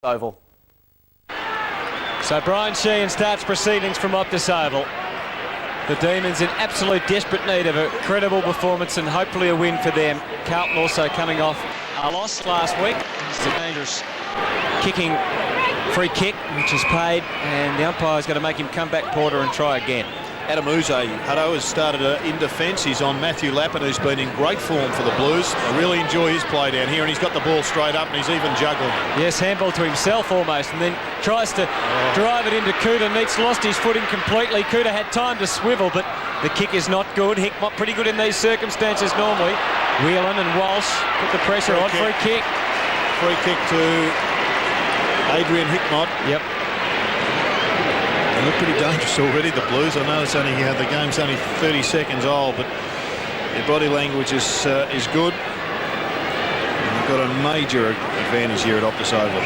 Oval. So Brian Sheehan starts proceedings from Optus Oval. The Demons in absolute desperate need of a credible performance and hopefully a win for them. Carlton also coming off a loss last week. It's a dangerous kicking free kick, which is paid, and the umpire's got to make him come back, Porter, and try again. Adam Uze, Hutto, has started in defence. He's on Matthew Lappin, who's been in great form for the Blues. I really enjoy his play down here, and he's got the ball straight up, and he's even juggling. Yes, handball to himself almost, and then tries to drive it into Cooter. Neats lost his footing completely. Cooter had time to swivel, but the kick is not good. Hickmott pretty good in these circumstances normally. Whelan and Walsh put the pressure on. Free kick. Free kick to Adrian Hickmott. Yep. They look pretty dangerous already, the Blues. I know it's only the game's only 30 seconds old, but their body language is good. And they've got a major advantage here at Optus Oval.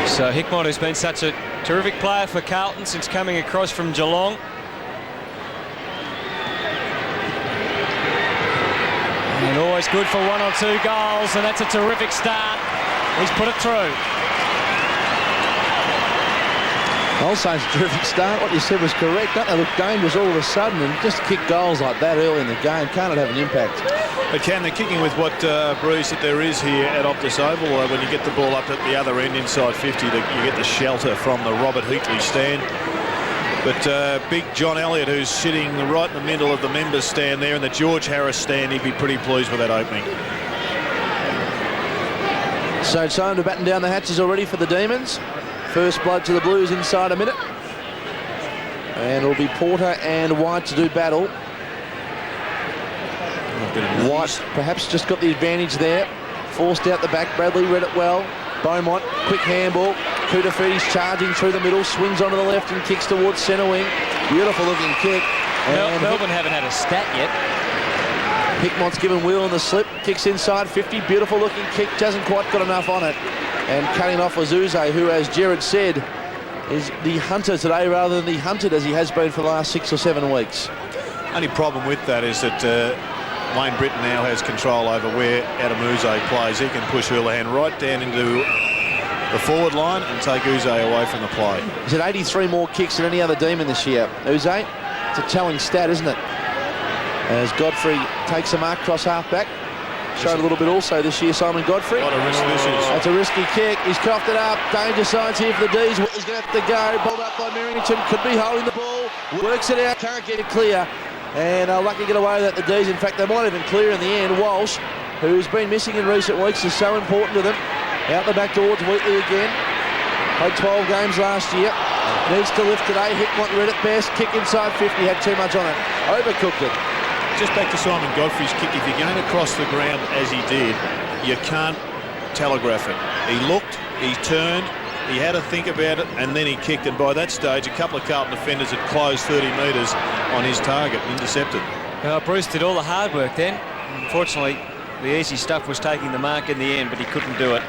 So Hickmott, who's been such a terrific player for Carlton since coming across from Geelong. And always good for 1 or 2 goals, and that's a terrific start. He's put it through. I'll say it's a terrific start. What you said was correct. Don't they look dangerous all of a sudden, and just kick goals like that early in the game, can't it have an impact? But they're kicking with what breeze that there is here at Optus Oval. When you get the ball up at the other end inside 50, you get the shelter from the Robert Wheatley stand. But big John Elliott, who's sitting right in the middle of the members stand there, and the George Harris stand, he'd be pretty pleased with that opening. So it's time to batten down the hatches already for the Demons. First blood to the Blues inside a minute. And it'll be Porter and White to do battle. White perhaps just got the advantage there. Forced out the back. Bradley read it well. Beaumont, quick handball. Koutafidis charging through the middle, swings onto the left and kicks towards centre wing. Beautiful looking kick. And Melbourne haven't had a stat yet. Hickmott's given Whelan the slip, kicks inside 50, beautiful looking kick, hasn't quite got enough on it. And cutting off was Uze, who, as Jared said, is the hunter today rather than the hunted as he has been for the last 6 or 7 weeks. Only problem with that is that Wayne Britton now has control over where Adam Uze plays. He can push Houlihan right down into the forward line and take Uze away from the play. He's had 83 more kicks than any other Demon this year. Uze, it's a telling stat, isn't it? As Godfrey takes a mark cross half-back. Showed a little bit also this year, Simon Godfrey. What a risk this is. That's a risky kick. He's coughed it up. Danger signs here for the D's. He's going to have to go. Balled up by Merrington. Could be holding the ball. Works it out. Can't get it clear. And lucky to get away with that, the D's. In fact, they might even clear in the end. Walsh, who's been missing in recent weeks, is so important to them. Out the back towards Wheatley again. Played 12 games last year. Needs to lift today. Hickmott read it best. Kick inside 50. Had too much on it. Overcooked it. Just back to Simon Godfrey's kick. If you're going across the ground as he did, you can't telegraph it. He looked, he turned, he had to think about it, and then he kicked. And by that stage, a couple of Carlton defenders had closed 30 metres on his target, intercepted. Well, Bruce did all the hard work then. Unfortunately, the easy stuff was taking the mark in the end, but he couldn't do it.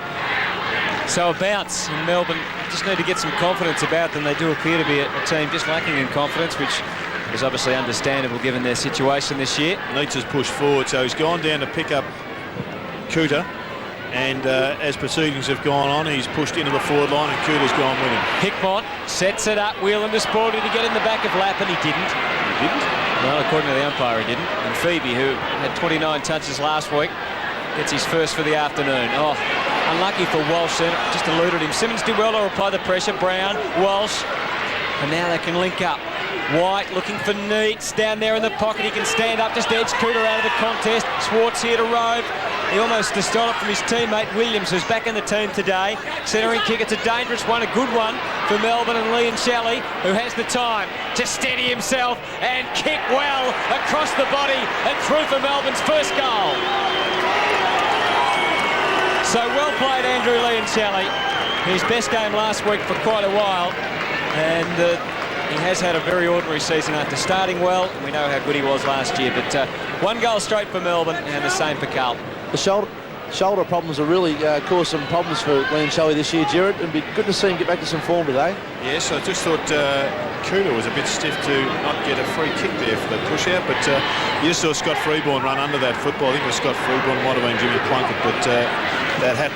So a bounce in Melbourne. Just need to get some confidence about them. They do appear to be a team just lacking in confidence, which is obviously understandable given their situation this year. Neitz has pushed forward, so he's gone down to pick up Cooter, and as proceedings have gone on, he's pushed into the forward line and Cooter's gone with him. Hickmott sets it up. Whelan to Sport. Did he get in the back of Lappin? He didn't. He didn't? Well, according to the umpire, he didn't. And Febey, who had 29 touches last week, gets his first for the afternoon. Oh, unlucky for Walsh then. Just eluded him. Simmonds did well to apply the pressure. Brown, Walsh, and now they can link up. White looking for Neats down there in the pocket. He can stand up, just edge Cooter out of the contest. Swartz here to rove. He almost stole it from his teammate Williams, who's back in the team today. Centering kick, it's a dangerous one, a good one for Melbourne, and Leoncelli, who has the time to steady himself and kick well across the body and through for Melbourne's first goal. So well played, Andrew Leoncelli. His best game last week for quite a while, and he has had a very ordinary season after starting well, and we know how good he was last year. But 1 goal straight for Melbourne and the same for Carlton. The shoulder problems have really caused some problems for Leoncelli this year, Jared. It'd be good to see him get back to some form today. Yes, I just thought Cooter was a bit stiff to not get a free kick there for the push out, but you saw Scott Freeborn run under that football. I think it was Scott Freeborn, might have been Jimmy Plunkett, but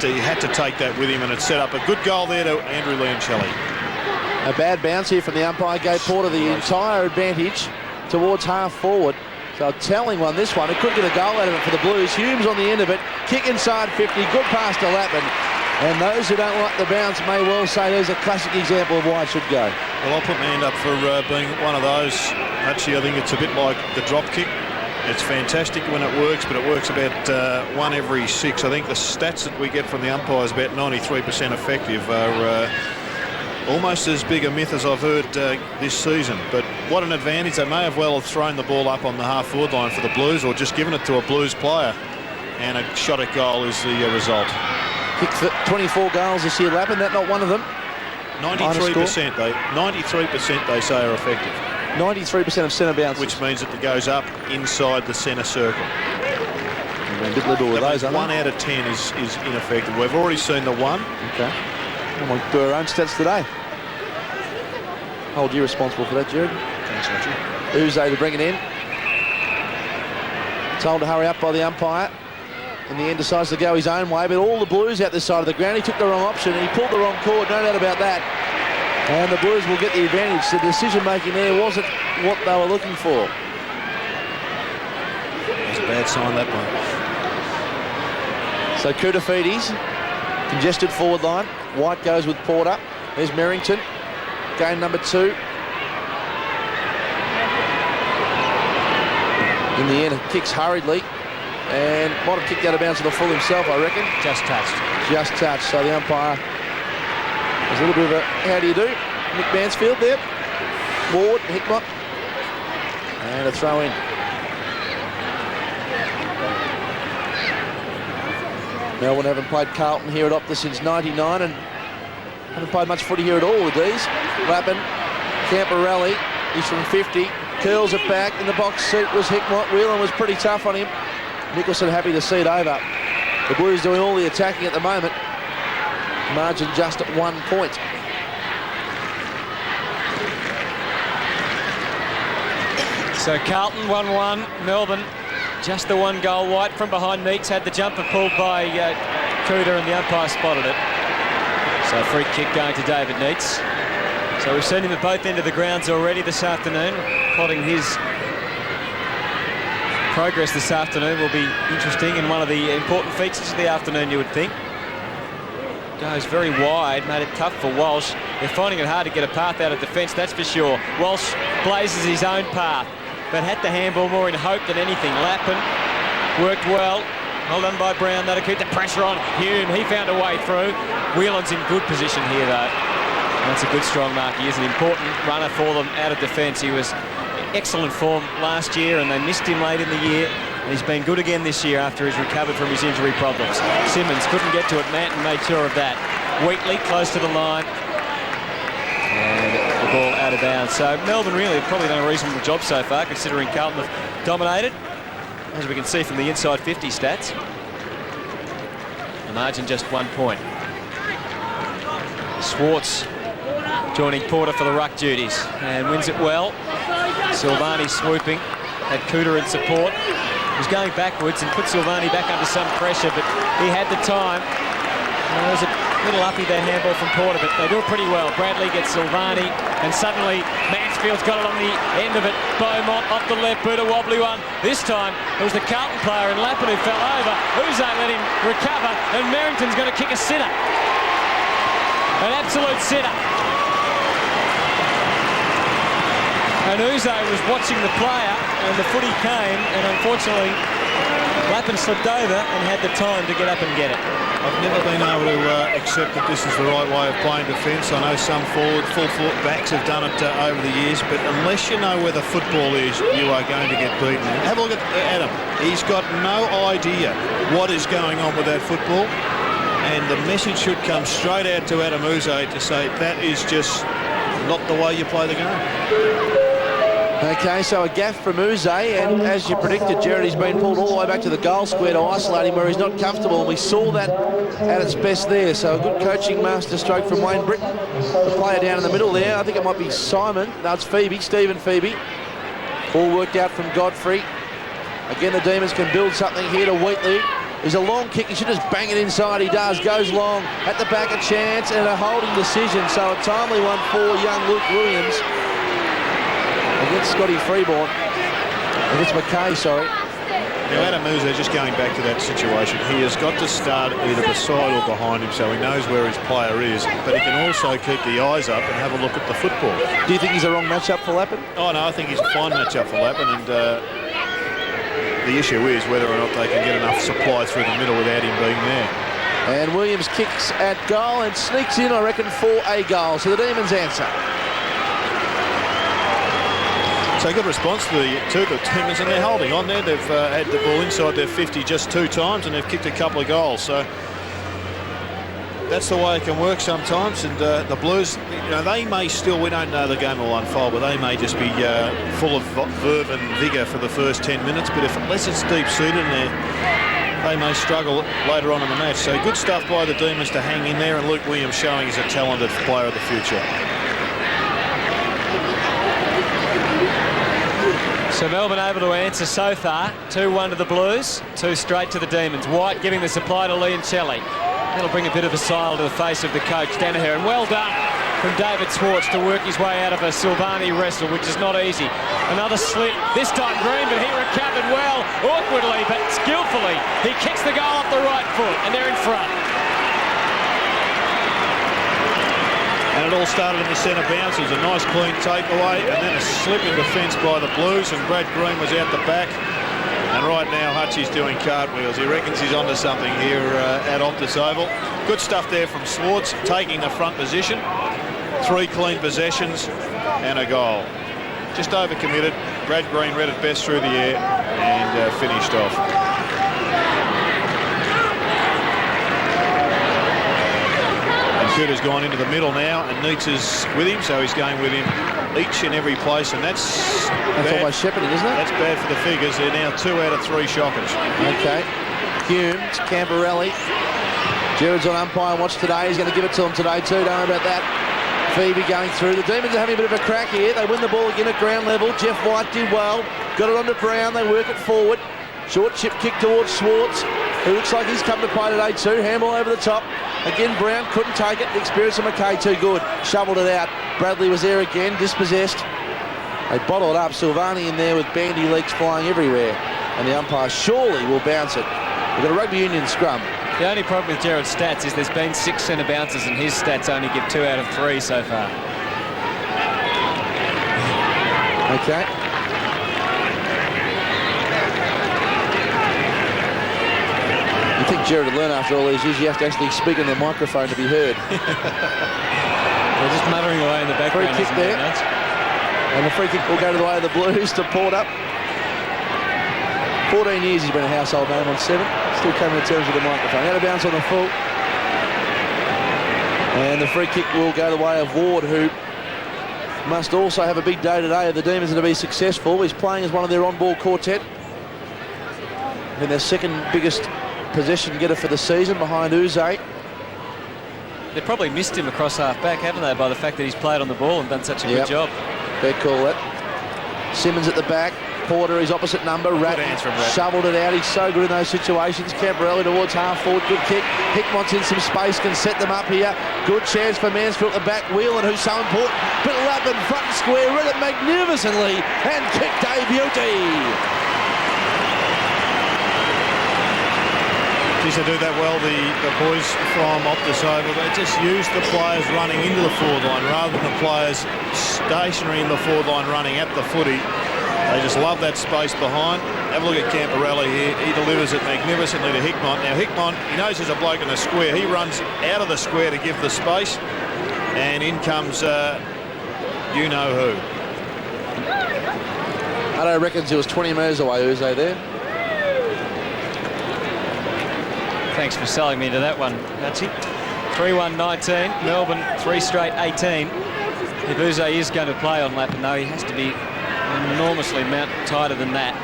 he had to take that with him, and it set up a good goal there to Andrew Leoncelli. A bad bounce here from the umpire gave Porter the entire advantage towards half forward. So a telling one, this one. It could get a goal out of it for the Blues. Humes on the end of it. Kick inside 50. Good pass to Lappin. And those who don't like the bounce may well say there's a classic example of why it should go. Well, I'll put my hand up for being one of those. Actually, I think it's a bit like the drop kick. It's fantastic when it works, but it works about 1 every 6. I think the stats that we get from the umpires, about 93% effective, are almost as big a myth as I've heard this season. But what an advantage. They may have well have thrown the ball up on the half-forward line for the Blues, or just given it to a Blues player, and a shot at goal is the result. Kicked for 24 goals this year, Lappin. That not one of them. 93%. 93% they say are effective. 93% of centre bounces. Which means that it goes up inside the centre circle. A bit liberal with those, 1 out of 10 is ineffective. We've already seen the 1. Okay. We'll do our own stats today. Hold you responsible for that, Jared. Thanks, Richie. Uze to bring it in. Told to hurry up by the umpire. In the end decides to go his own way, but all the Blues out this side of the ground. He took the wrong option and he pulled the wrong cord, no doubt about that. And the Blues will get the advantage. The decision-making there wasn't what they were looking for. That's a bad sign, that one. So Koutafidis, congested forward line. White goes with Porter. There's Merrington. Game number 2. In the end, kicks hurriedly. And might have kicked out of bounds to the full himself, I reckon. Just touched. Just touched. So the umpire has a little bit of a how do you do? Nick Mansfield there. Ward, Hickmott. And a throw in. Melbourne haven't played Carlton here at Optus since '99 and haven't played much footy here at all with these. Lappin, Camporelli, he's from 50. Curls it back. In the box seat was Hickmott. Whelan was pretty tough on him. Nicholson happy to see it over. The Blues doing all the attacking at the moment. Margin just at 1 point. So Carlton 1-1. Melbourne just the 1 goal. White from behind Meeks had the jumper pulled by Cooter and the umpire spotted it. So a free kick going to David Neitz. So we've seen him at both ends of the grounds already this afternoon. Plotting his progress this afternoon will be interesting and one of the important features of the afternoon, you would think. Goes very wide, made it tough for Walsh. They're finding it hard to get a path out of defence, that's for sure. Walsh blazes his own path, but had the handball more in hope than anything. Lappin worked well. Well done by Brown. That'll keep the pressure on Hume. He found a way through. Whelan's in good position here, though. That's a good, strong mark. He is an important runner for them out of defence. He was excellent form last year and they missed him late in the year. And he's been good again this year after he's recovered from his injury problems. Simmonds couldn't get to it. Manton made sure of that. Wheatley close to the line. And the ball out of bounds. So Melbourne really have probably done a reasonable job so far, considering Carlton have dominated. As we can see from the inside 50 stats. The margin just 1 point. Swartz joining Porter for the ruck duties and wins it well. Silvani swooping, had Cooter in support. He was going backwards and put Silvani back under some pressure, but he had the time. There was a little uppy there handball from Porter, but they do it pretty well. Bradley gets Silvani, and suddenly Mansfield's got it on the end of it. Beaumont off the left boot, a wobbly one. This time it was the Carlton player in Lappin who fell over. Uze let him recover, and Merrington's going to kick a sitter. An absolute sitter. And Uze was watching the player, and the footy came, and unfortunately Lappin slipped over and had the time to get up and get it. I've never been able to accept that this is the right way of playing defence. I know some full-foot backs have done it over the years, but unless you know where the football is, you are going to get beaten. Have a look at Adam. He's got no idea what is going on with that football, and the message should come straight out to Adam Uze to say that is just not the way you play the game. Okay, so a gaff from Uze, and as you predicted, Jared, he's been pulled all the way back to the goal square to isolate him where he's not comfortable, and we saw that at its best there. So a good coaching master stroke from Wayne Britton. The player down in the middle there, I think it might be Simon. No, it's Febey, Stephen Febey. All worked out from Godfrey. Again, the Demons can build something here to Wheatley. There's a long kick, he should just bang it inside, he does, goes long, at the back a chance, and a holding decision, so a timely one for young Luke Williams. Against Scotty Freeborn. Against McKay, sorry. Now Adam Uze, just going back to that situation, he has got to start either beside or behind him so he knows where his player is, but he can also keep the eyes up and have a look at the football. Do you think he's a wrong matchup for Lappin? Oh no, I think he's a fine matchup for Lappin, and the issue is whether or not they can get enough supply through the middle without him being there. And Williams kicks at goal and sneaks in, I reckon, for a goal. So the Demons answer. So good response to the Demons, and they're holding on there. They've had the ball inside their 50 just 2 times, and they've kicked a couple of goals. So that's the way it can work sometimes. And the Blues, you know, they may still, we don't know the game will unfold, but they may just be full of verve and vigour for the first 10 minutes. But unless it's deep-seated in there, they may struggle later on in the match. So good stuff by the Demons to hang in there, and Luke Williams showing he's a talented player of the future. So Melbourne able to answer so far. 2-1 to the Blues, 2 straight to the Demons. White giving the supply to Leoncelli. That'll bring a bit of a smile to the face of the coach, Danaher. And well done from David Schwartz to work his way out of a Silvani wrestle, which is not easy. Another slip, this time Green, but he recovered well, awkwardly but skillfully. He kicks the goal off the right foot, and they're in front. And it all started in the centre bounce. It was a nice clean takeaway, and then a slip in defence by the Blues, and Brad Green was out the back. And right now, Hutchie's doing cartwheels. He reckons he's onto something here at Optus Oval. Good stuff there from Schwartz, taking the front position. 3 clean possessions and a goal. Just overcommitted. Brad Green read it best through the air and finished off. Cooter's gone into the middle now, and Neitz is with him, so he's going with him each and every place, and that's almost shepherding, isn't it? That's bad for the figures. They're now 2 out of 3 shockers. Okay. Hume, it's Camporelli. Jared's on umpire watch today. He's going to give it to him today too. Don't know about that. Febey going through. The Demons are having a bit of a crack here. They win the ball again at ground level. Jeff White did well. Got it onto Brown. They work it forward. Short chip kick towards Schwartz, who looks like he's come to play today too. Handball over the top. Again, Brown couldn't take it. The experience of McKay too good. Shoveled it out. Bradley was there again, dispossessed. They bottled up. Silvani in there with bandy legs flying everywhere. And the umpire surely will bounce it. We've got a rugby union scrum. The only problem with Jared's stats is there's been 6 centre bounces, and his stats only give 2 out of 3 so far. Okay. You think Jared would learn after all these years you have to actually speak in the microphone to be heard. They're just muttering away in the background. Free kick there. And the free kick will go to the way of the Blues to Porter. 14 years he's been a household name on 7. Still coming to terms with the microphone. Out of bounds on the full. And the free kick will go the way of Ward, who must also have a big day today if the Demons are to be successful. He's playing as one of their on-ball quartet. And their second biggest possession getter for the season behind Uze. They probably missed him across half-back, haven't they, by the fact that he's played on the ball and done such a good job. Fair call, that. Simmonds at the back. Porter, his opposite number. Rat shoveled it out. He's so good in those situations. Camporelli towards half-forward. Good kick. Hickmott's in some space, can set them up here. Good chance for Mansfield at the back. Whelan, who's so important. But Lappin front and square. Read it magnificently. And kicked a beauty. Geez, they do that well, the boys from Optus Oval. They just use the players running into the forward line rather than the players stationary in the forward line running at the footy. They just love that space behind. Have a look at Camporelli here. He delivers it magnificently to Hickmott. Now, Hickmott, he knows there's a bloke in the square. He runs out of the square to give the space. And in comes you-know-who. I reckons he was 20 metres away, Uze, there. Thanks for selling me to that one, Hutchie. 3-1-19, Melbourne 3 straight 18. If Uze is going to play on Lappin, though, he has to be enormously tighter than that.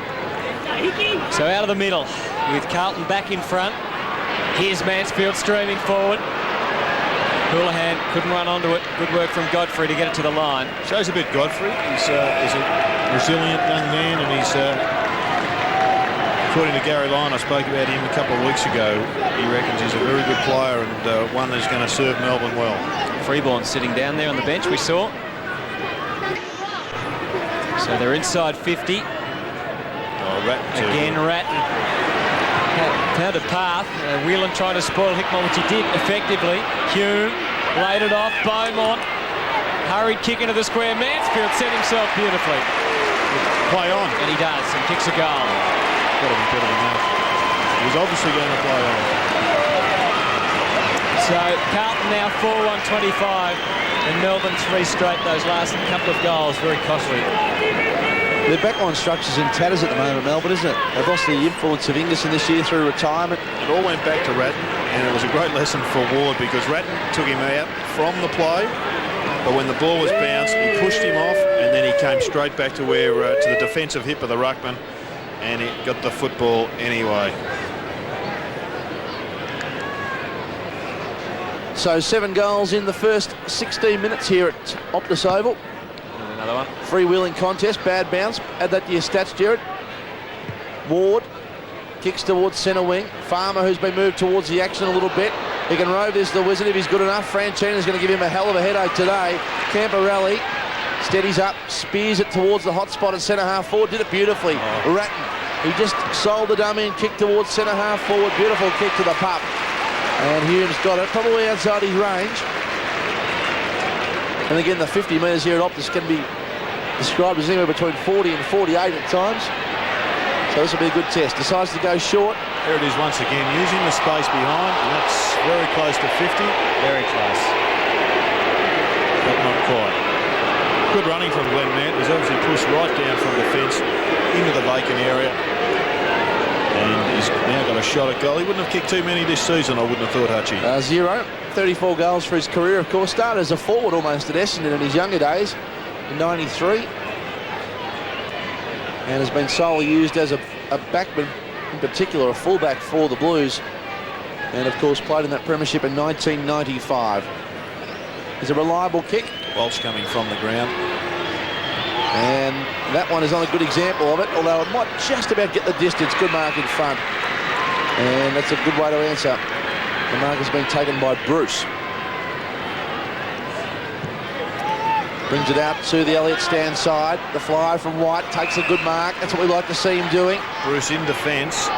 So out of the middle with Carlton back in front. Here's Mansfield streaming forward. Houlihan couldn't run onto it. Good work from Godfrey to get it to the line. Shows a bit Godfrey. He's a resilient young man, and he's, according to Gary Lyon, I spoke about him a couple of weeks ago, he reckons he's a very good player and one that's going to serve Melbourne well. Freeborn sitting down there on the bench, we saw. So they're inside 50. Again, Ratton found a path. Whelan trying to spoil Hickmott, which he did effectively. Hume laid it off. Beaumont hurried kick into the square. Mansfield set himself beautifully. Play on. And he does, and kicks a goal. Got to be better than that. He's obviously going to play on. So Carlton now 4-1-25, and Melbourne 3 straight. Those last couple of goals very costly. Their backline structure's in tatters at the moment, Melbourne, isn't it? They've lost the influence of Ingerson this year through retirement. It all went back to Ratton, and it was a great lesson for Ward because Ratton took him out from the play, but when the ball was bounced, he pushed him off, and then he came straight back to where to the defensive hip of the ruckman, and he got the football anyway. So 7 goals in the first 16 minutes here at Optus Oval. Another one. Freewheeling contest, bad bounce. Add that to your stats, Jared. Ward kicks towards centre wing. Farmer, who's been moved towards the action a little bit. He can rove this the Wizard if he's good enough. Franchina's going to give him a hell of a headache today. Camporelli steadies up, spears it towards the hot spot at centre half forward. Did it beautifully. Ratton, he just sold the dummy and kicked towards centre half forward. Beautiful kick to the pup. And Hume's got it, probably outside his range. And again, the 50 metres here at Optus can be described as anywhere between 40 and 48 at times. So this will be a good test. Decides to go short. There it is once again, using the space behind, and that's very close to 50. Very close. But not quite. Good running from Glenn Mant. He's obviously pushed right down from the fence into the vacant area. And he's now got a shot at goal. He wouldn't have kicked too many this season, I wouldn't have thought, Hutchie. 0. 34 goals for his career, of course. Started as a forward almost at Essendon in his younger days in 93. And has been solely used as a backman, in particular a fullback for the Blues. And of course played in that premiership in 1995. It's a reliable kick. Walsh coming from the ground. And that one is not a good example of it, although it might just about get the distance. Good mark in front. And that's a good way to answer. The mark has been taken by Bruce. Brings it out to the Elliott stand side. The fly from White takes a good mark. That's what we like to see him doing. Bruce in defence,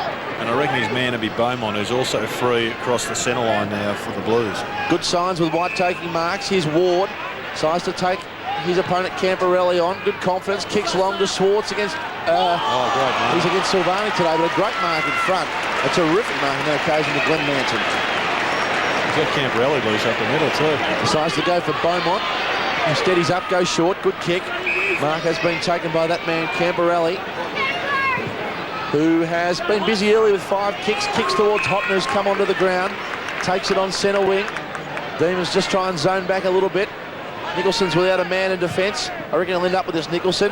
and I reckon his man will be Beaumont, who's also free across the centre line now for the Blues. Good signs with White taking marks. Here's Ward. Decides to take his opponent Camporelli on. Good confidence. Kicks long to Schwartz against... great mark. He's against Silvani today, but a great mark in front. A terrific mark on that occasion to Glenn Manton. He's got Camporelli loose up the middle too. Decides to go for Beaumont. He steadies up, goes short. Good kick. Mark has been taken by that man, Camporelli, who has been busy early with 5 kicks. Kicks towards Hopner, who's come onto the ground. Takes it on centre wing. Demons just try and zone back a little bit. Nicholson's without a man in defence. I reckon he'll end up with this Nicholson.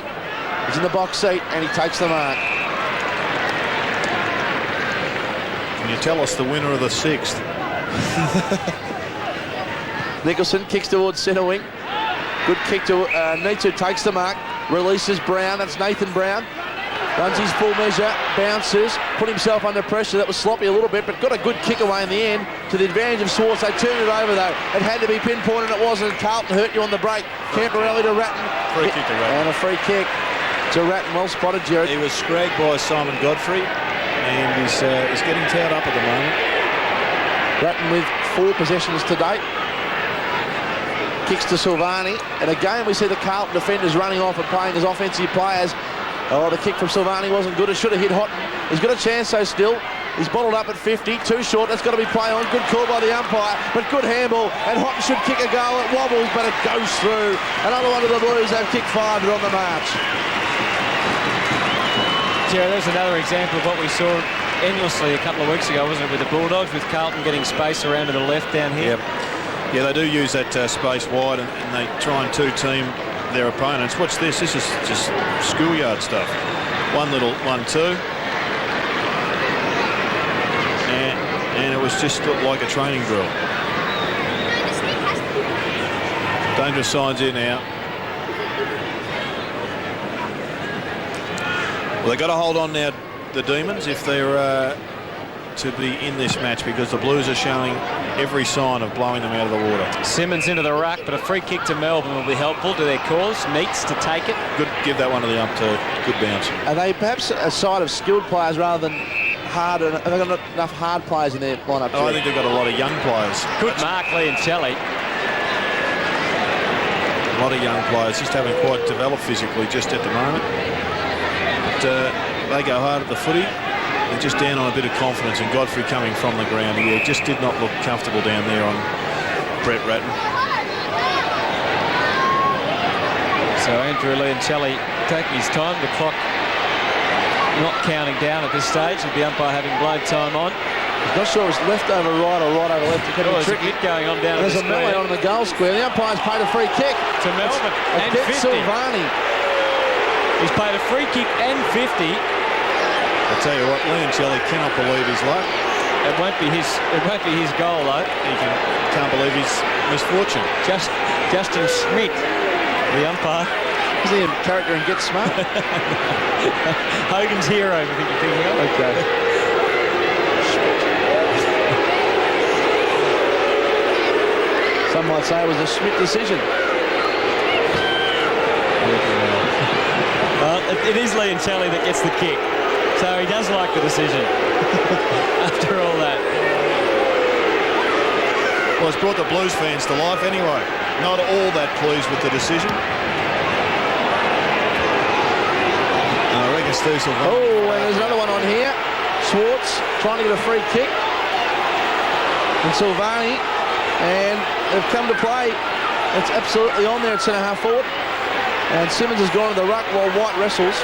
He's in the box seat and he takes the mark. Can you tell us the winner of the 6th? Nicholson kicks towards centre wing. Good kick to Nitu, takes the mark. Releases Brown. That's Nathan Brown. Runs his full measure. Bounces. Put himself under pressure. That was sloppy a little bit, but got a good kick away in the end to the advantage of Schwartz. They turned it over though. It had to be pinpointed. It wasn't. Carlton hurt you on the break. Camporelli to Ratton. Free kick to Ratton. And a free kick to Ratton. Well spotted, Jared. He was scragged by Simon Godfrey, and he's getting towed up at the moment. Ratton with 4 possessions to date. Kicks to Silvani, and again we see the Carlton defenders running off and playing as offensive players. Oh, the kick from Silvani wasn't good. It should have hit Houghton. He's got a chance though still. He's bottled up at 50, too short. That's got to be play on. Good call by the umpire, but good handball. And Houghton should kick a goal. It wobbles, but it goes through. Another one of the Blues. They've kicked 5. They're on the march. Yeah, there's another example of what we saw endlessly a couple of weeks ago, wasn't it, with the Bulldogs, with Carlton getting space around to the left down here. Yep. Yeah, they do use that space wide, and they try and two-team their opponents. Watch this. This is just schoolyard stuff. One little 1-2. And it was just like a training drill. Dangerous signs here now. Well, they've got to hold on now, the Demons, if they're to be in this match, because the Blues are showing every sign of blowing them out of the water. Simmonds into the ruck, but a free kick to Melbourne will be helpful to their cause. Needs to take it. Good, give that one to the ump too. Good bounce. Are they perhaps a side of skilled players rather than hard? Have they got enough hard players in their lineup? Oh, I think they've got a lot of young players. Good mark, Leoncelli. A lot of young players, just haven't quite developed physically just at the moment. But they go hard at the footy. They're just down on a bit of confidence, and Godfrey coming from the ground here just did not look comfortable down there on Brett Ratton. So Andrew Leoncelli taking his time. The clock not counting down at this stage, with the umpire having blown time on. Not sure it was left over right or right over left. It could be tricky. There's a bit going on down There's the a melee on the goal square. The umpire's paid a free kick to Melbourne and against 50. Silvani. He's paid a free kick and 50. I'll tell you what, Leoncelli cannot believe his luck. It won't be his goal though. He can't believe his misfortune. Justin Schmidt, the umpire. Is he a character and Get Smart? Hogan's hero, I think you're thinking of. Okay. Some might say it was a Schmidt decision. Well, it is Leoncelli that gets the kick. So he does like the decision after all that. Well, it's brought the Blues fans to life anyway. Not all that pleased with the decision. I reckon Steve Silvani. Oh, and there's another one on here. Schwartz trying to get a free kick. And Silvani. And they've come to play. It's absolutely on there at centre-half forward. And Simmonds has gone to the ruck while White wrestles.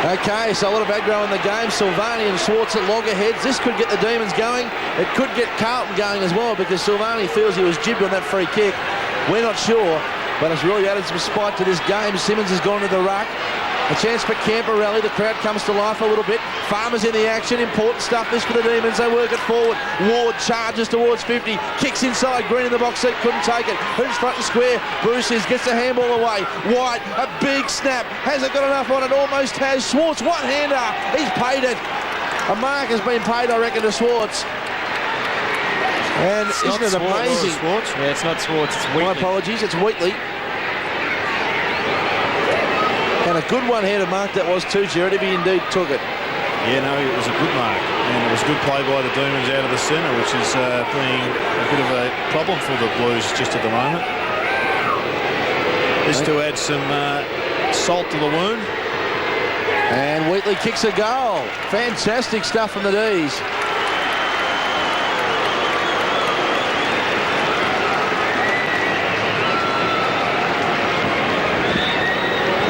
Okay, so a lot of aggro in the game. Silvani and Schwartz at loggerheads. This could get the Demons going. It could get Carlton going as well, because Silvani feels he was jibbed on that free kick. We're not sure, but it's really added some spite to this game. Simmonds has gone to the ruck. A chance for Camporelli. The crowd comes to life a little bit. Farmer's in the action. Important stuff this for the Demons. They work it forward. Ward charges towards 50. Kicks inside. Green in the box seat. Couldn't take it. Hoops front and square. Bruce gets the handball away. White. A big snap. Hasn't got enough on it. Almost has. Schwartz. One-hander. He's paid it. A mark has been paid, I reckon, to Schwartz. And isn't it amazing? Schwartz? Yeah, it's not Schwartz. It's Wheatley. My apologies. It's Wheatley. And a good one-hander mark that was too, Jared, if he indeed took it. Yeah, no, it was a good mark. And it was a good play by the Demons out of the centre, which is being a bit of a problem for the Blues just at the moment. This to add some salt to the wound. And Wheatley kicks a goal. Fantastic stuff from the D's.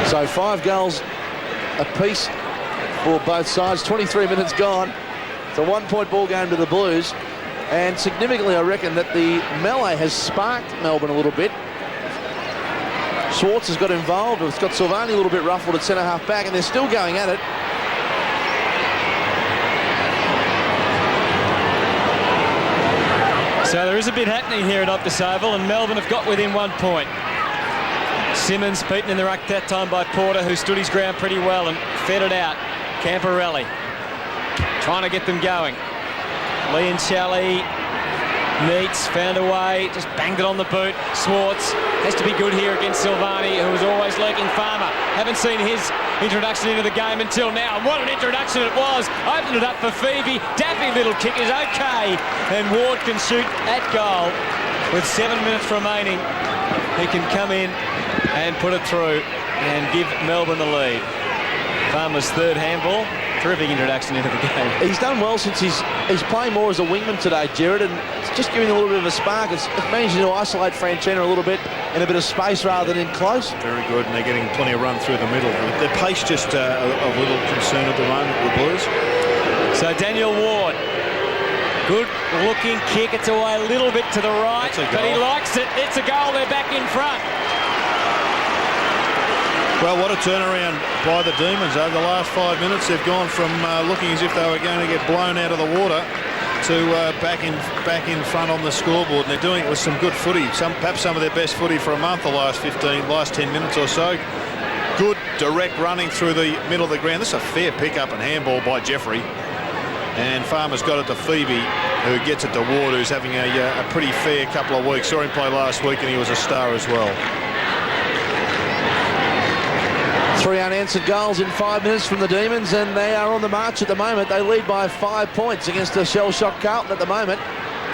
So 5 goals apiece for both sides. 23 minutes gone. It's a 1-point ball game to the Blues. And significantly, I reckon that the melee has sparked Melbourne a little bit. Schwartz has got involved. It's got Silvani a little bit ruffled at centre-half back, and they're still going at it. So there is a bit happening here at Optus Oval, and Melbourne have got within 1 point. Simmonds beaten in the ruck that time by Porter, who stood his ground pretty well and fed it out. Camporelli trying to get them going. Leoncelli meets, found a way, just banged it on the boot. Schwartz has to be good here against Silvani, who was always lurking. Farmer, haven't seen his introduction into the game until now. And what an introduction it was. Opened it up for Febey. Daffy little kick is okay. And Ward can shoot at goal with 7 minutes remaining. He can come in and put it through and give Melbourne the lead. Farmer's third handball. Terrific introduction into the game. He's done well since he's playing more as a wingman today, Jared, and it's just giving a little bit of a spark. It's managing to isolate Franchina a little bit in a bit of space rather than in close. Very good, and they're getting plenty of run through the middle. Their pace just a little concern at the moment, the Blues. So Daniel Ward, good looking kick. It's away a little bit to the right, but he likes it. It's a goal. They're back in front. Well, what a turnaround by the Demons over the last 5 minutes. They've gone from looking as if they were going to get blown out of the water to back in front on the scoreboard, and they're doing it with some good footy. Perhaps some of their best footy for a month, the last 10 minutes or so. Good direct running through the middle of the ground. This is a fair pick-up and handball by Jeffrey. And Farmer's got it to Febey, who gets it to Ward, who's having a pretty fair couple of weeks. Saw him play last week, and he was a star as well. 3 unanswered goals in 5 minutes from the Demons, and they are on the march at the moment. They lead by 5 points against a shell-shocked Carlton at the moment.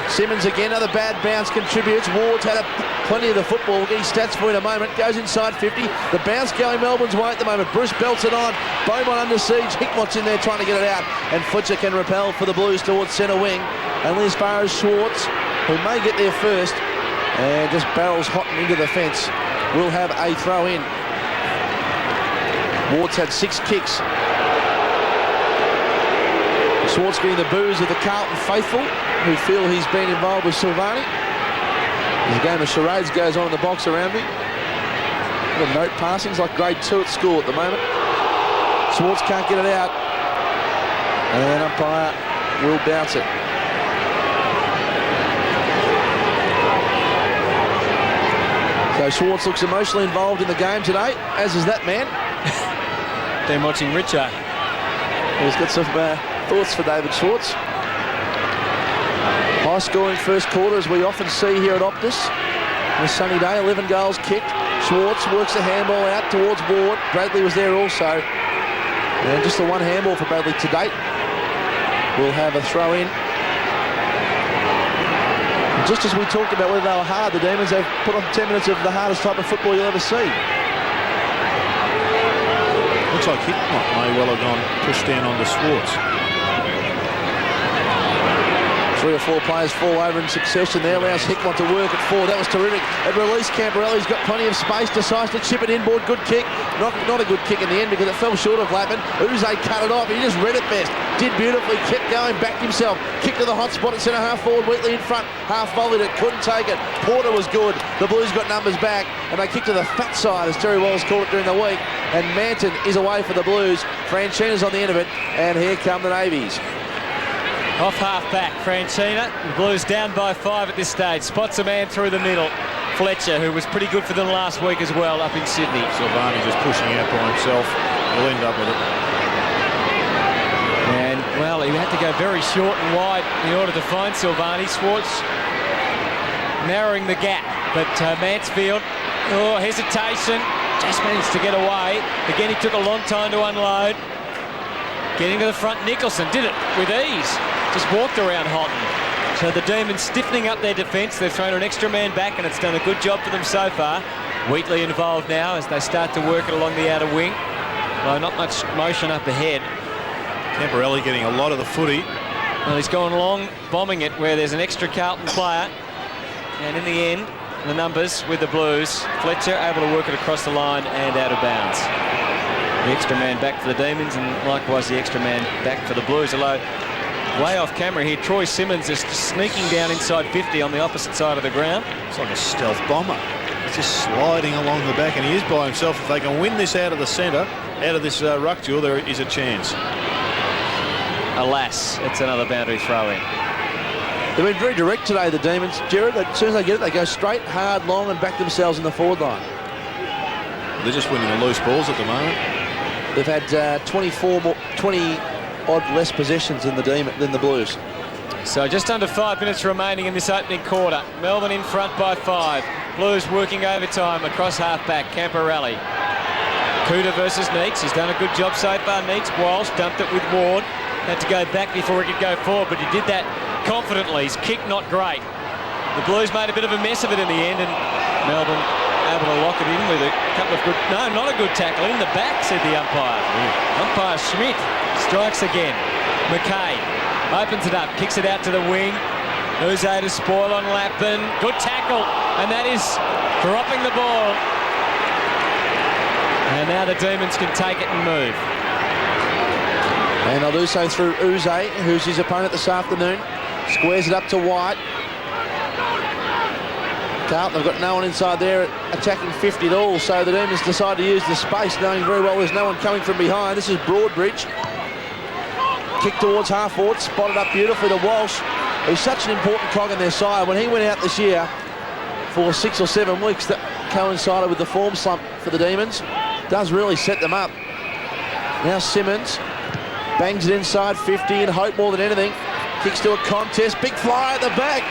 Simmonds again, another bad bounce contributes. Ward's had plenty of the football. We'll get his stats for you in a moment. Goes inside 50. The bounce going Melbourne's way at the moment. Bruce belts it on. Beaumont under siege. Hickmott's in there trying to get it out. And Fletcher can repel for the Blues towards centre wing. Only as far as Schwartz, who may get there first. And just barrels hot into the fence. Will have a throw in. Ward's had 6 kicks. Schwartz getting the boos of the Carlton faithful, who feel he's been involved with Silvani. There's a game of charades goes on in the box around me. The note passings like grade 2 at school at the moment. Schwartz can't get it out. And umpire will bounce it. So Schwartz looks emotionally involved in the game today, as is that man. They're watching Richard. He's got some thoughts for David Schwartz. High scoring first quarter, as we often see here at Optus. On a sunny day, 11 goals kicked. Schwartz works the handball out towards Ward. Bradley was there also. And just the one handball for Bradley to date. We'll have a throw in. And just as we talked about whether they were hard, the Demons have put on 10 minutes of the hardest type of football you'll ever see. Looks like Hickmott may well have gone pushed down onto Schwartz. 3 or 4 players fall over in succession there. Allows Hickmott to work at 4. That was terrific. At release, Camporelli's got plenty of space. Decides to chip it inboard. Good kick. Not a good kick in the end because it fell short of Lapman. Uze cut it off. He just read it best. Did beautifully. Kept going. Backed himself. Kicked to the hot spot at centre half forward. Wheatley in front. Half volleyed it. Couldn't take it. Porter was good. The Blues got numbers back. And they kicked to the fat side, as Terry Walsh called it during the week. And Manton is away for the Blues. Franchina's on the end of it. And here come the Navies. Off half-back, Franchina. The Blues down by 5 at this stage. Spots a man through the middle. Fletcher, who was pretty good for them last week as well up in Sydney. Silvani just pushing out by himself. He'll end up with it. And, well, he had to go very short and wide in order to find Silvani. Schwartz narrowing the gap. But Mansfield, hesitation. Just managed to get away. Again, he took a long time to unload. Getting to the front, Nicholson did it with ease. Just walked around Houghton. So the Demons stiffening up their defence. They've thrown an extra man back and it's done a good job for them so far. Wheatley involved now as they start to work it along the outer wing. Well, not much motion up ahead. Camporelli getting a lot of the footy. Well, he's gone long, bombing it where there's an extra Carlton player. And in the end, the numbers with the Blues. Fletcher able to work it across the line and out of bounds. The extra man back for the Demons and likewise the extra man back for the Blues. Although way off camera here, Troy Simmonds is sneaking down inside 50 on the opposite side of the ground. It's like a stealth bomber. He's just sliding along the back and he is by himself. If they can win this out of the centre, out of this ruck duel, there is a chance. Alas, it's another boundary throw in. They've been very direct today, the Demons. Jared, as soon as they get it, they go straight, hard, long and back themselves in the forward line. They're just winning the loose balls at the moment. They've had 20 odd less possessions than the Blues. So just under 5 minutes remaining in this opening quarter. Melbourne in front by 5. Blues working overtime across half-back. Camporelli. Cooter versus Neeks. He's done a good job so far, Neeks. Walsh dumped it with Ward. Had to go back before he could go forward, but he did that confidently. His kick not great. The Blues made a bit of a mess of it in the end, and Melbourne able to lock it in with a couple of good... No, not a good tackle. In the back, said the umpire. Umpire Schmidt strikes again. McKay opens it up, kicks it out to the wing. Uze to spoil on Lapin. Good tackle, and that is dropping the ball. And now the Demons can take it and move. And they'll do so through Uze, who's his opponent this afternoon. Squares it up to White. Carlton have got no one inside there attacking 50 at all, so the Demons decide to use the space, knowing very well there's no one coming from behind. This is Broadbridge. Kick towards half forward, spotted up beautifully to Walsh, who's such an important cog in their side. When he went out this year for 6 or 7 weeks, that coincided with the form slump for the Demons. Does really set them up. Now Simmonds bangs it inside 50 and hope more than anything. Kicks to a contest, big fly at the back.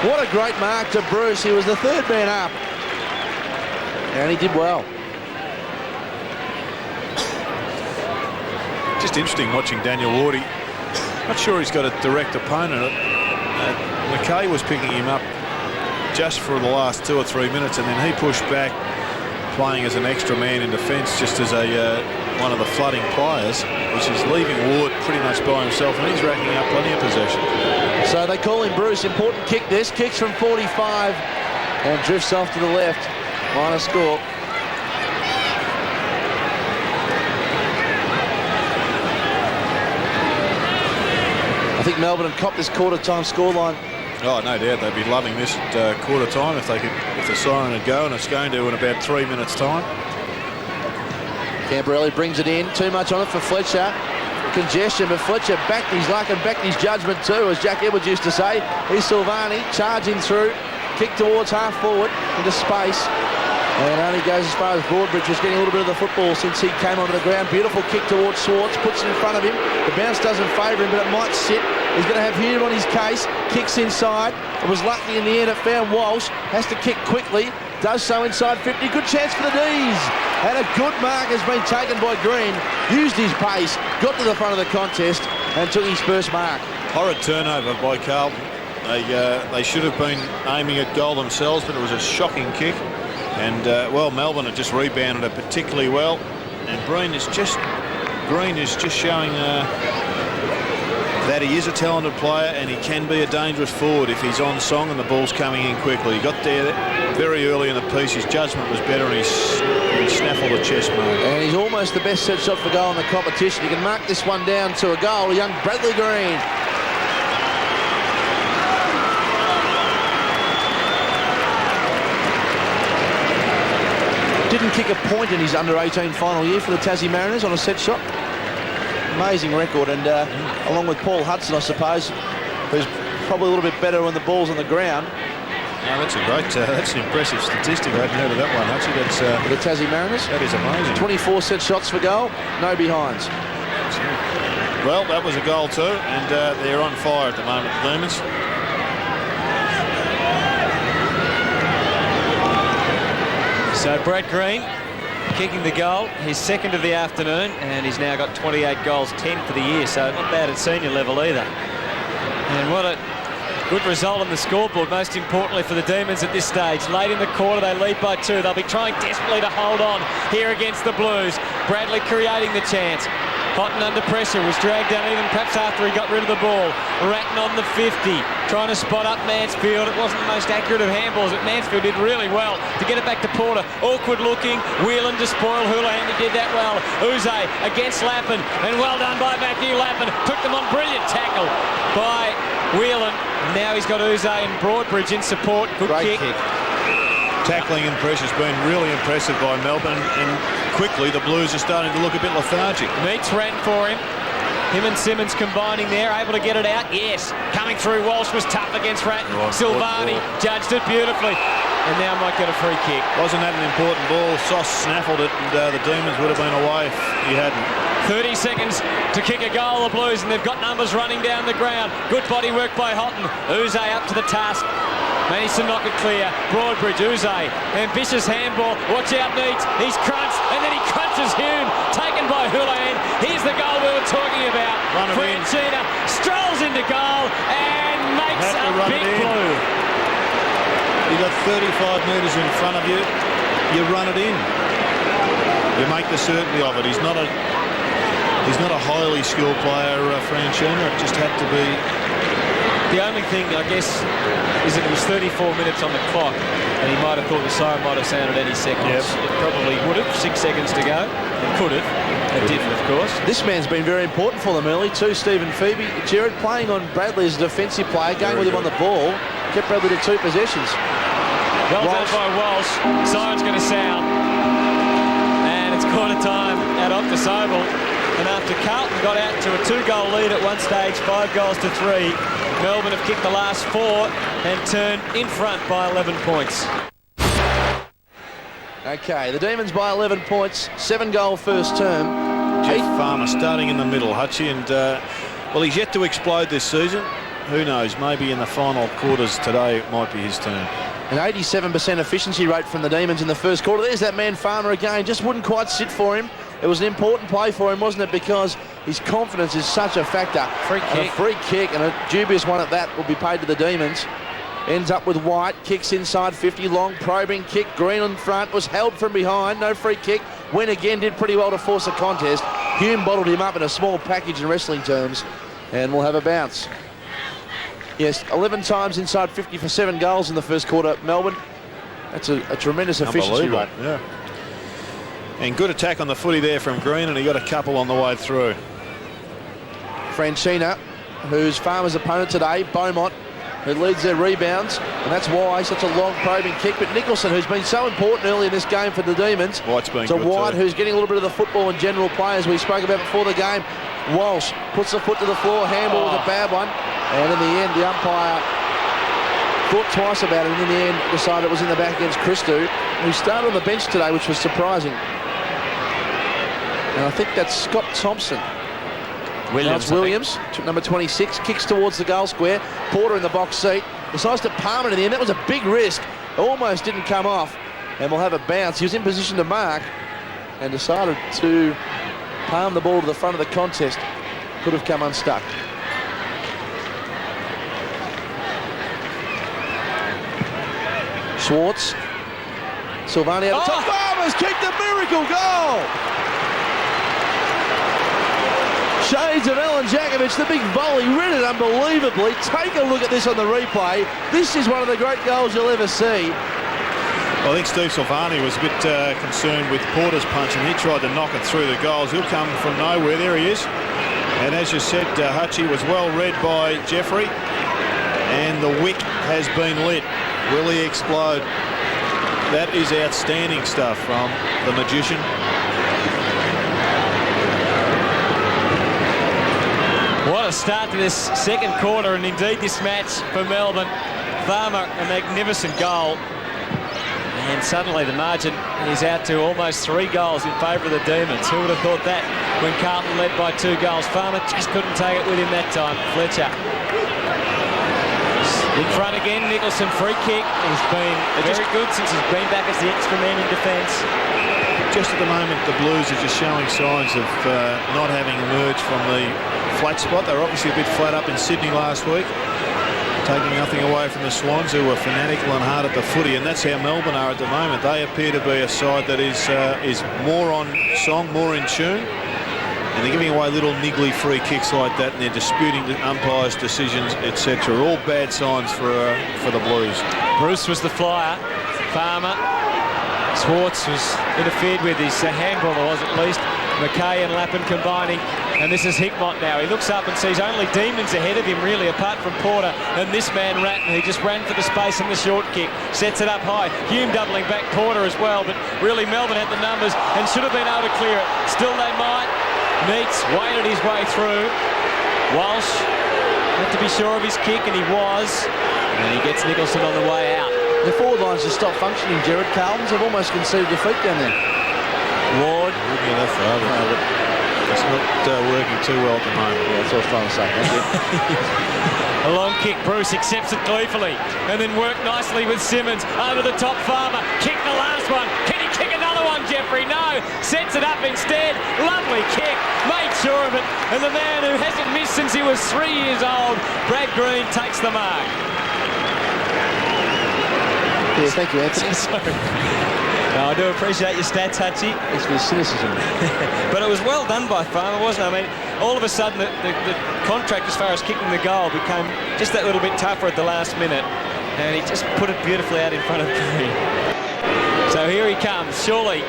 What a great mark to Bruce. He was the third man up. And he did well. Just interesting watching Daniel Wardy. Not sure he's got a direct opponent. McKay was picking him up just for the last 2 or 3 minutes, and then he pushed back, playing as an extra man in defence, just as one of the flooding players, which is leaving Ward pretty much by himself, and he's racking up plenty of possession. So they call him Bruce. Important kick this. Kicks from 45 and drifts off to the left. Minor score. I think Melbourne had copped this quarter-time scoreline. Oh, no doubt they'd be loving this at quarter time if the siren would go, and it's going to in about 3 minutes' time. Camberelli brings it in. Too much on it for Fletcher. Congestion, but Fletcher backed his luck and backed his judgment too, as Jack Edwards used to say. Here's Silvani charging through. Kick towards half forward into space. And only goes as far as Broadbridge was getting a little bit of the football since he came onto the ground. Beautiful kick towards Swartz, puts it in front of him. The bounce doesn't favour him, but it might sit. He's going to have Hume on his case. Kicks inside. It was lucky in the end. It found Walsh. Has to kick quickly. Does so inside 50. Good chance for the D's. And a good mark has been taken by Green. Used his pace, got to the front of the contest and took his first mark. Horrid turnover by Carlton. They should have been aiming at goal themselves, but it was a shocking kick. And, well, Melbourne had just rebounded it particularly well. And Green is just showing that he is a talented player, and he can be a dangerous forward if he's on song and the ball's coming in quickly. He got there very early in the piece. His judgment was better, and he snaffled a chest mark. And he's almost the best set shot for goal in the competition. He can mark this one down to a goal. Young Bradley Green. Didn't kick a point in his under-18 final year for the Tassie Mariners on a set shot. Amazing record, and along with Paul Hudson, I suppose, who's probably a little bit better when the ball's on the ground. No, that's that's an impressive statistic. I hadn't heard of that one, actually. That's for the Tassie Mariners. That is amazing. 24 set shots for goal, no behinds. Well, that was a goal too, and they're on fire at the moment, the Demons. So Brad Green kicking the goal, his second of the afternoon, and he's now got 28 goals, 10 for the year, so not bad at senior level either. And what a good result on the scoreboard, most importantly for the Demons at this stage. Late in the quarter, they lead by 2. They'll be trying desperately to hold on here against the Blues. Bradley creating the chance. Cotton under pressure, was dragged down even perhaps after he got rid of the ball. Ratton on the 50, trying to spot up Mansfield. It wasn't the most accurate of handballs, but Mansfield did really well to get it back to Porter. Awkward looking, Whelan to spoil Houlihan, he did that well. Uze against Lappin, and well done by Matthew Lappin. Took them on, brilliant tackle by Whelan. Now he's got Uze and Broadbridge in support. Good Great kick. Tackling and pressure's been really impressive by Melbourne, and quickly the Blues are starting to look a bit lethargic. Meets ran for him. Him and Simmonds combining there, able to get it out. Yes, coming through. Walsh was tough against Ratton. Silvani judged it beautifully, and now might get a free kick. Wasn't that an important ball? Sauce snaffled it, and the Demons would have been away if he hadn't. 30 seconds to kick a goal, the Blues, and they've got numbers running down the ground. Good body work by Houghton. Uze up to the task. Managed to knock it clear. Broadbridge, Uze, ambitious handball. Watch out, Needs. He's crunched, and then he crunches Hume. Taken by Houlihan. Here's the goal we were talking about. Franchina strolls into goal and makes a big blue. You've got 35 metres in front of you. You run it in. You make the certainty of it. He's not a highly skilled player, Franchina. It just had to be. The only thing, I guess, is that it was 34 minutes on the clock, and he might have thought the siren might have sounded any second. Yep. It probably would have. 6 seconds to go. It could have. It didn't, of course. This man's been very important for them early too, Stephen Febey. Jared playing on Bradley as a defensive player, going with him on the ball, kept Bradley to 2 possessions. Well done by Walsh. Siren's going to sound. And it's quarter time at Optus Oval. And after Carlton got out to a 2-goal lead at one stage, 5 goals to 3, Melbourne have kicked the last 4 and turned in front by 11 points. Okay, the Demons by 11 points, 7-goal first term. Jeff Farmer starting in the middle, Hutchie, and well, he's yet to explode this season. Who knows, maybe in the final quarters today it might be his turn. An 87% efficiency rate from the Demons in the first quarter. There's that man Farmer again, just wouldn't quite sit for him. It was an important play for him, wasn't it, because his confidence is such a factor. Free kick. A free kick, and a dubious one at that, will be paid to the Demons. Ends up with White, kicks inside 50, long probing kick, Green in front, was held from behind, no free kick, went again, did pretty well to force a contest. Hume bottled him up in a small package in wrestling terms, and we'll have a bounce. Yes, 11 times inside 50 for 7 goals in the first quarter, Melbourne. That's a tremendous efficiency rate. Yeah. And good attack on the footy there from Green, and he got a couple on the way through. Franchina, who's Farmer's opponent today, Beaumont, who leads their rebounds, and that's why such a long probing kick. But Nicholson, who's been so important early in this game for the Demons. White's been so good White, too. who's getting a little bit of the football and general play, as we spoke about before the game. Walsh puts the foot to the floor, handball was a bad one, and in the end, the umpire thought twice about it, and in the end, decided it was in the back against Christou, who started on the bench today, which was surprising. And I think that's Scott Thompson. Williams, number 26, kicks towards the goal square. Porter in the box seat. Decides to palm it in the end. That was a big risk. Almost didn't come off. And we'll have a bounce. He was in position to mark and decided to palm the ball to the front of the contest. Could have come unstuck. Schwartz. Silvani out the top. Farmer's kicked a miracle goal! Shades of Alan Jakovich, the big volley, read it unbelievably. Take a look at this on the replay. This is one of the great goals you'll ever see. Well, I think Steve Silvani was a bit concerned with Porter's punch, and he tried to knock it through the goals. He'll come from nowhere. There he is. And as you said, Hutchie was well read by Jeffrey, and the wick has been lit. Will he explode? That is outstanding stuff from the magician. What a start to this second quarter, and indeed this match for Melbourne. Farmer, a magnificent goal. And suddenly the margin is out to almost 3 goals in favour of the Demons. Who would have thought that when Carlton led by 2 goals? Farmer just couldn't take it with him that time. Fletcher. In front again, Nicholson, free kick. He's been very good since he's been back as the extra man in defence. Just at the moment, the Blues are just showing signs of not having emerged from the flat spot. They were obviously a bit flat up in Sydney last week, taking nothing away from the Swans, who were fanatical and hard at the footy, and that's how Melbourne are at the moment. They appear to be a side that is more on song, more in tune, and they're giving away little niggly free kicks like that, and they're disputing the umpires' decisions, etc. All bad signs for the Blues. Bruce was the flyer. Farmer. Schwartz was interfered with. His handball was at least. McKay and Lappin combining, and this is Hickmott now. He looks up and sees only Demons ahead of him, really, apart from Porter, and this man Ratton, he just ran for the space in the short kick, sets it up high. Hume doubling back Porter as well, but really Melbourne had the numbers and should have been able to clear it. Still they might. Neats waded his way through. Walsh had to be sure of his kick, and he was, and he gets Nicholson on the way out. The forward lines just stopped functioning, Jared. Carlton's have almost conceded defeat down there. Ward. It's not working too well at the moment. Yeah, that's what I was trying to say. Thank you. A long kick. Bruce accepts it gleefully, and then worked nicely with Simmonds over the top. Farmer kick the last one. Can he kick another one, Jeffrey? No. Sets it up instead. Lovely kick. Made sure of it. And the man who hasn't missed since he was 3 years old, Brad Green, takes the mark. Yeah, thank you, Anthony. No, I do appreciate your stats, Hutchie. It's for cynicism. But it was well done by Farmer, wasn't it? I mean, all of a sudden the contract as far as kicking the goal became just that little bit tougher at the last minute, and he just put it beautifully out in front of Green. So here he comes, surely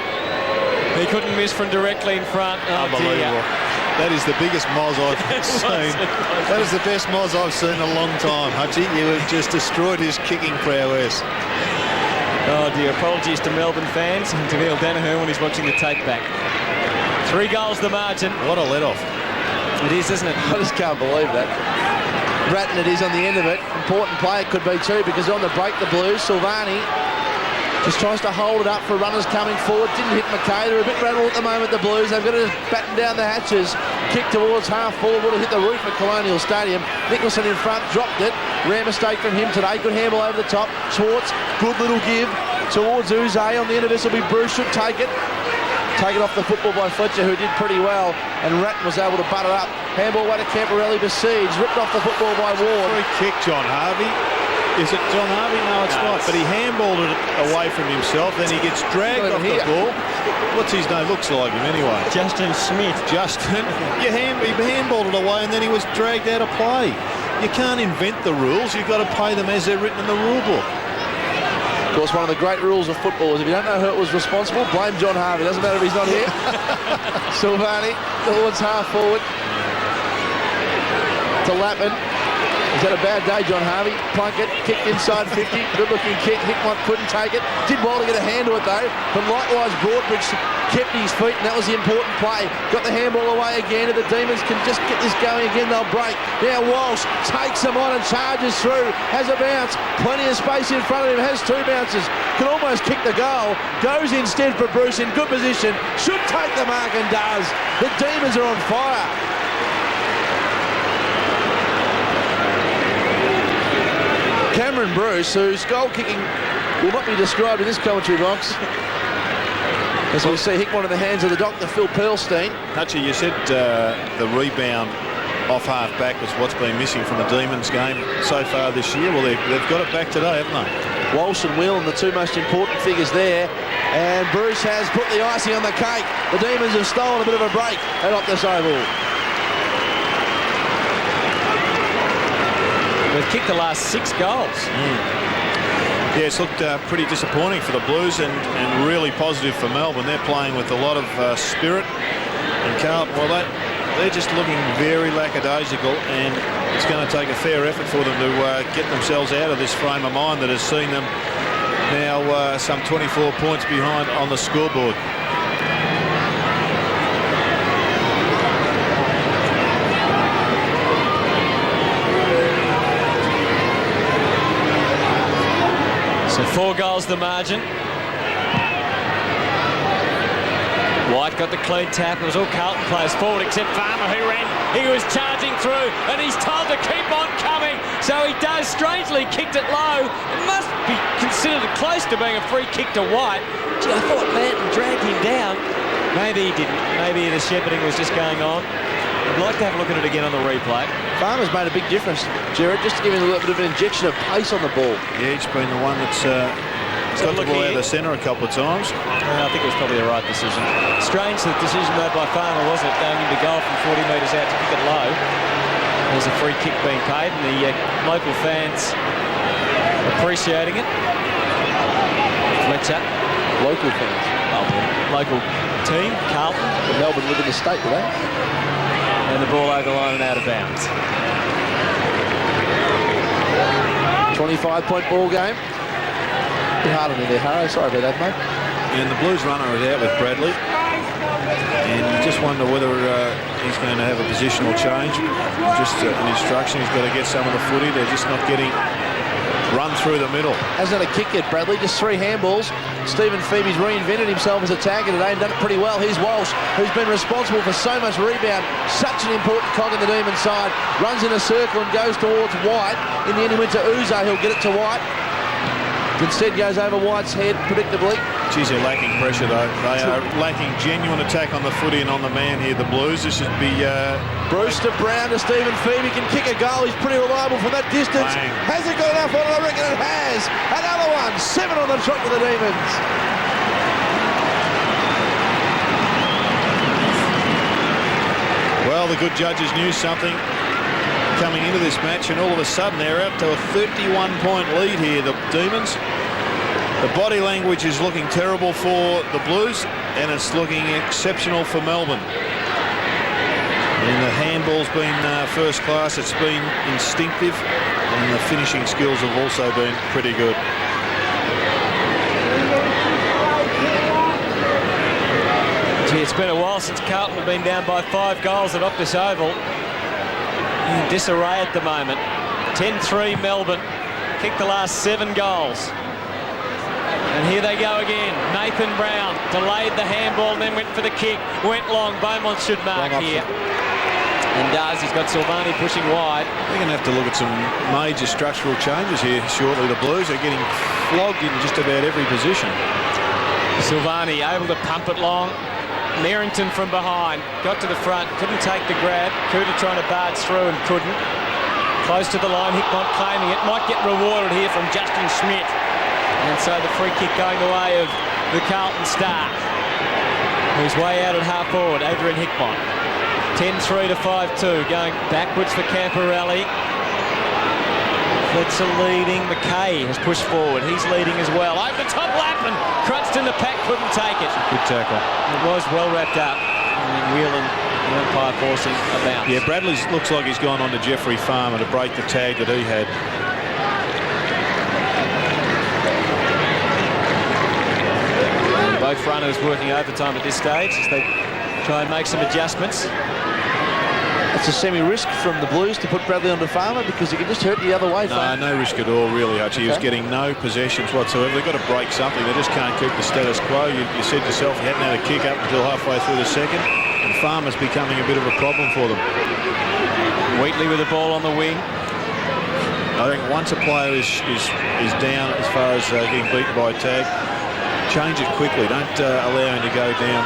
He couldn't miss from directly in front. Oh, Unbelievable. dear. That is the biggest moz I've seen. That is the best moz I've seen in a long time, Hutchie. You have just destroyed his kicking prowess. Oh dear, apologies to Melbourne fans and to Neil Danaher when he's watching the take back. 3 goals the margin. What a let-off. It is, isn't it? I just can't believe that. Ratton it is on the end of it. Important play it could be too, because on the break the Blues, Silvani just tries to hold it up for runners coming forward. Didn't hit McKay. They're a bit rattled at the moment, the Blues. They've got to batten down the hatches. Kick towards half forward. Would have hit the roof at Colonial Stadium. Nicholson in front, dropped it. Rare mistake from him today. Good handball over the top. Schwartz, good little give towards Uze. On the end of this will be Bruce. Should take it. Taken off the football by Fletcher, who did pretty well, and Ratton was able to butt it up. Handball way to Camporelli, besieged, ripped off the football by Ward. Free kick, John Harvey. Is it John Harvey? No, it's not. But he handballed it away from himself, then he gets dragged off the ball. What's his name? Looks like him anyway. Justin Smith. Justin. He handballed it away, and then he was dragged out of play. You can't invent the rules. You've got to play them as they're written in the rule book. Of course, one of the great rules of football is if you don't know who was responsible, blame John Harvey. Doesn't matter if he's not here. Silvani towards half forward to Lappin. He's had a bad day, John Harvey. Plunkett kicked inside 50. Good-looking kick. Hickmott couldn't take it. Did well to get a hand to it, though. But likewise, Broadbridge kept his feet, and that was the important play. Got the handball away again, and the Demons can just get this going again. They'll break. Now Walsh takes them on and charges through. Has a bounce. Plenty of space in front of him. Has 2 bounces. Can almost kick the goal. Goes instead for Bruce in good position. Should take the mark and does. The Demons are on fire. Cameron Bruce, whose goal kicking will not be described in this commentary box. As we see Hickmott in the hands of the doctor, Phil Pearlstein. Hutchie, you said the rebound off half-back was what's been missing from the Demons game so far this year. Well, they've got it back today, haven't they? Walsh and Whelan, the 2 most important figures there. And Bruce has put the icing on the cake. The Demons have stolen a bit of a break at Optus Oval. They've kicked the last 6 goals. Yeah, it's looked pretty disappointing for the Blues and really positive for Melbourne. They're playing with a lot of spirit. And Carlton, well, they're just looking very lackadaisical, and it's going to take a fair effort for them to get themselves out of this frame of mind that has seen them now some 24 points behind on the scoreboard. So 4 goals the margin. White got the clean tap. It was all Carlton players forward except Farmer, who ran. He was charging through, and he's told to keep on coming. So he does. Strangely kicked it low. It must be considered close to being a free kick to White. Gee, I thought Manton dragged him down. Maybe he didn't. Maybe the shepherding was just going on. I'd like to have a look at it again on the replay. Farmer's made a big difference, Gerard, just to give him a little bit of an injection of pace on the ball. Yeah, he's been the one that's got the ball out of the centre a couple of times. I think it was probably the right decision. Strange the decision made by Farmer, wasn't it? Going into goal from 40 metres out to kick it low. There's a free kick being paid, and the local fans appreciating it. Fletcher. Local fans. Oh, local team, Carlton. But Melbourne live in the state, do they? And the ball over the line and out of bounds. 25-point ball game. Bit hard on you there, Harrow. Sorry about that, mate. And the Blues runner is out with Bradley. And you just wonder whether he's going to have a positional change. Just an instruction. He's got to get some of the footy. They're just not getting run through the middle. Hasn't had a kick yet, Bradley. Just 3 handballs. Stephen Feby's reinvented himself as a tagger today and done it pretty well. Here's Walsh, who's been responsible for so much rebound. Such an important cog in the Demon side. Runs in a circle and goes towards White. In the end, he went to Uze. He'll get it to White. Instead goes over White's head, predictably. Geez, they're lacking pressure, though. They are lacking genuine attack on the footy and on the man here, the Blues. This should be... Bruce to Brown to Stephen Febey. Can kick a goal. He's pretty reliable from that distance. Bang. Has it got enough on it? I reckon it has. Another one. 7 on the trot for the Demons. Well, the good judges knew something coming into this match, and all of a sudden they're up to a 31-point lead here, the Demons. The body language is looking terrible for the Blues. and it's looking exceptional for Melbourne. And the handball's been first class. It's been instinctive, and the finishing skills have also been pretty good. Gee, it's been a while since Carlton have been down by 5 goals at Optus Oval. In disarray at the moment. 10-3 Melbourne. Kicked the last 7 goals. And here they go again. Nathan Brown delayed the handball and then went for the kick. Went long. Beaumont should mark here. And does. He's got Silvani pushing wide. They're going to have to look at some major structural changes here shortly. The Blues are getting flogged in just about every position. Silvani able to pump it long. Merrington from behind. Got to the front. Couldn't take the grab. Cooter trying to barge through and couldn't. Close to the line. Hickmott claiming it. Might get rewarded here from Justin Schmidt. And so the free kick going the way of the Carlton star, who's way out at half forward, Adrian Hickmott. 10-3 to 5-2, going backwards for Camporelli. Fletcher leading. McKay has pushed forward. He's leading as well. Over the top, Lappin crunched in the pack, couldn't take it. Good tackle. It was well wrapped up. And Whelan, the umpire, forcing a bounce. Yeah, Bradley looks like he's gone on to Jeffrey Farmer to break the tag that he had. Both runners working overtime at this stage as they try and make some adjustments. It's a semi-risk from the Blues to put Bradley onto Farmer because he can just hurt the other way. No risk at all, really, Hutch. He was getting no possessions whatsoever. They've got to break something. They just can't keep the status quo. You said yourself you hadn't had a kick up until halfway through the second, and Farmer's becoming a bit of a problem for them. Wheatley with the ball on the wing. I think once a player is down as far as getting beaten by a tag, change it quickly. Don't allow him to go down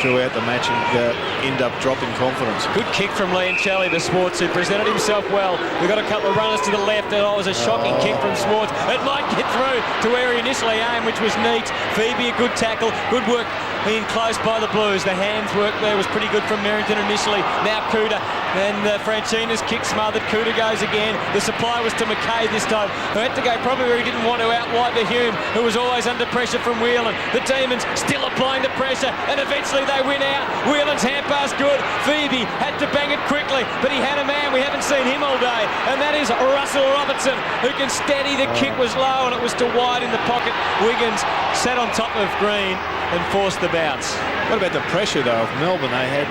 throughout the match and end up dropping confidence. Good kick from Leoncelli, the Swartz, who presented himself well. We've got a couple of runners to the left, and it was a shocking kick from Swartz. It might get through to where he initially aimed, which was neat. Febey, a good tackle, good work in close by the Blues. The hands work there was pretty good from Merrington initially. Now Cooter, and Francina's kick smothered. Cooter goes again. The supply was to McKay this time, who had to go probably where he didn't want to, out wide to Hume, who was always under pressure from Whelan. The Demons still applying the pressure, and eventually they win out. Whelan's hand pass good. Febey had to bang it quickly, but he had a man. We haven't seen him all day, and that is Russell Robertson, who can steady. The kick was low, and it was to wide in the pocket. Wiggins sat on top of Green and forced the bounce. What about the pressure, though, of Melbourne? They had,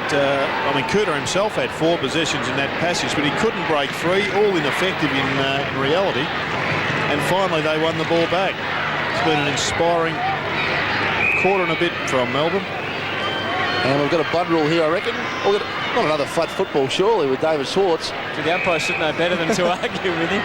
Cooter himself had 4 possessions in that passage, but he couldn't break free, all ineffective in reality. And finally, they won the ball back. It's been an inspiring quarter and a bit from Melbourne. And we've got a blood rule here, I reckon. We've got not another flat football, surely, with David Swartz. The umpire should know better than to argue with him.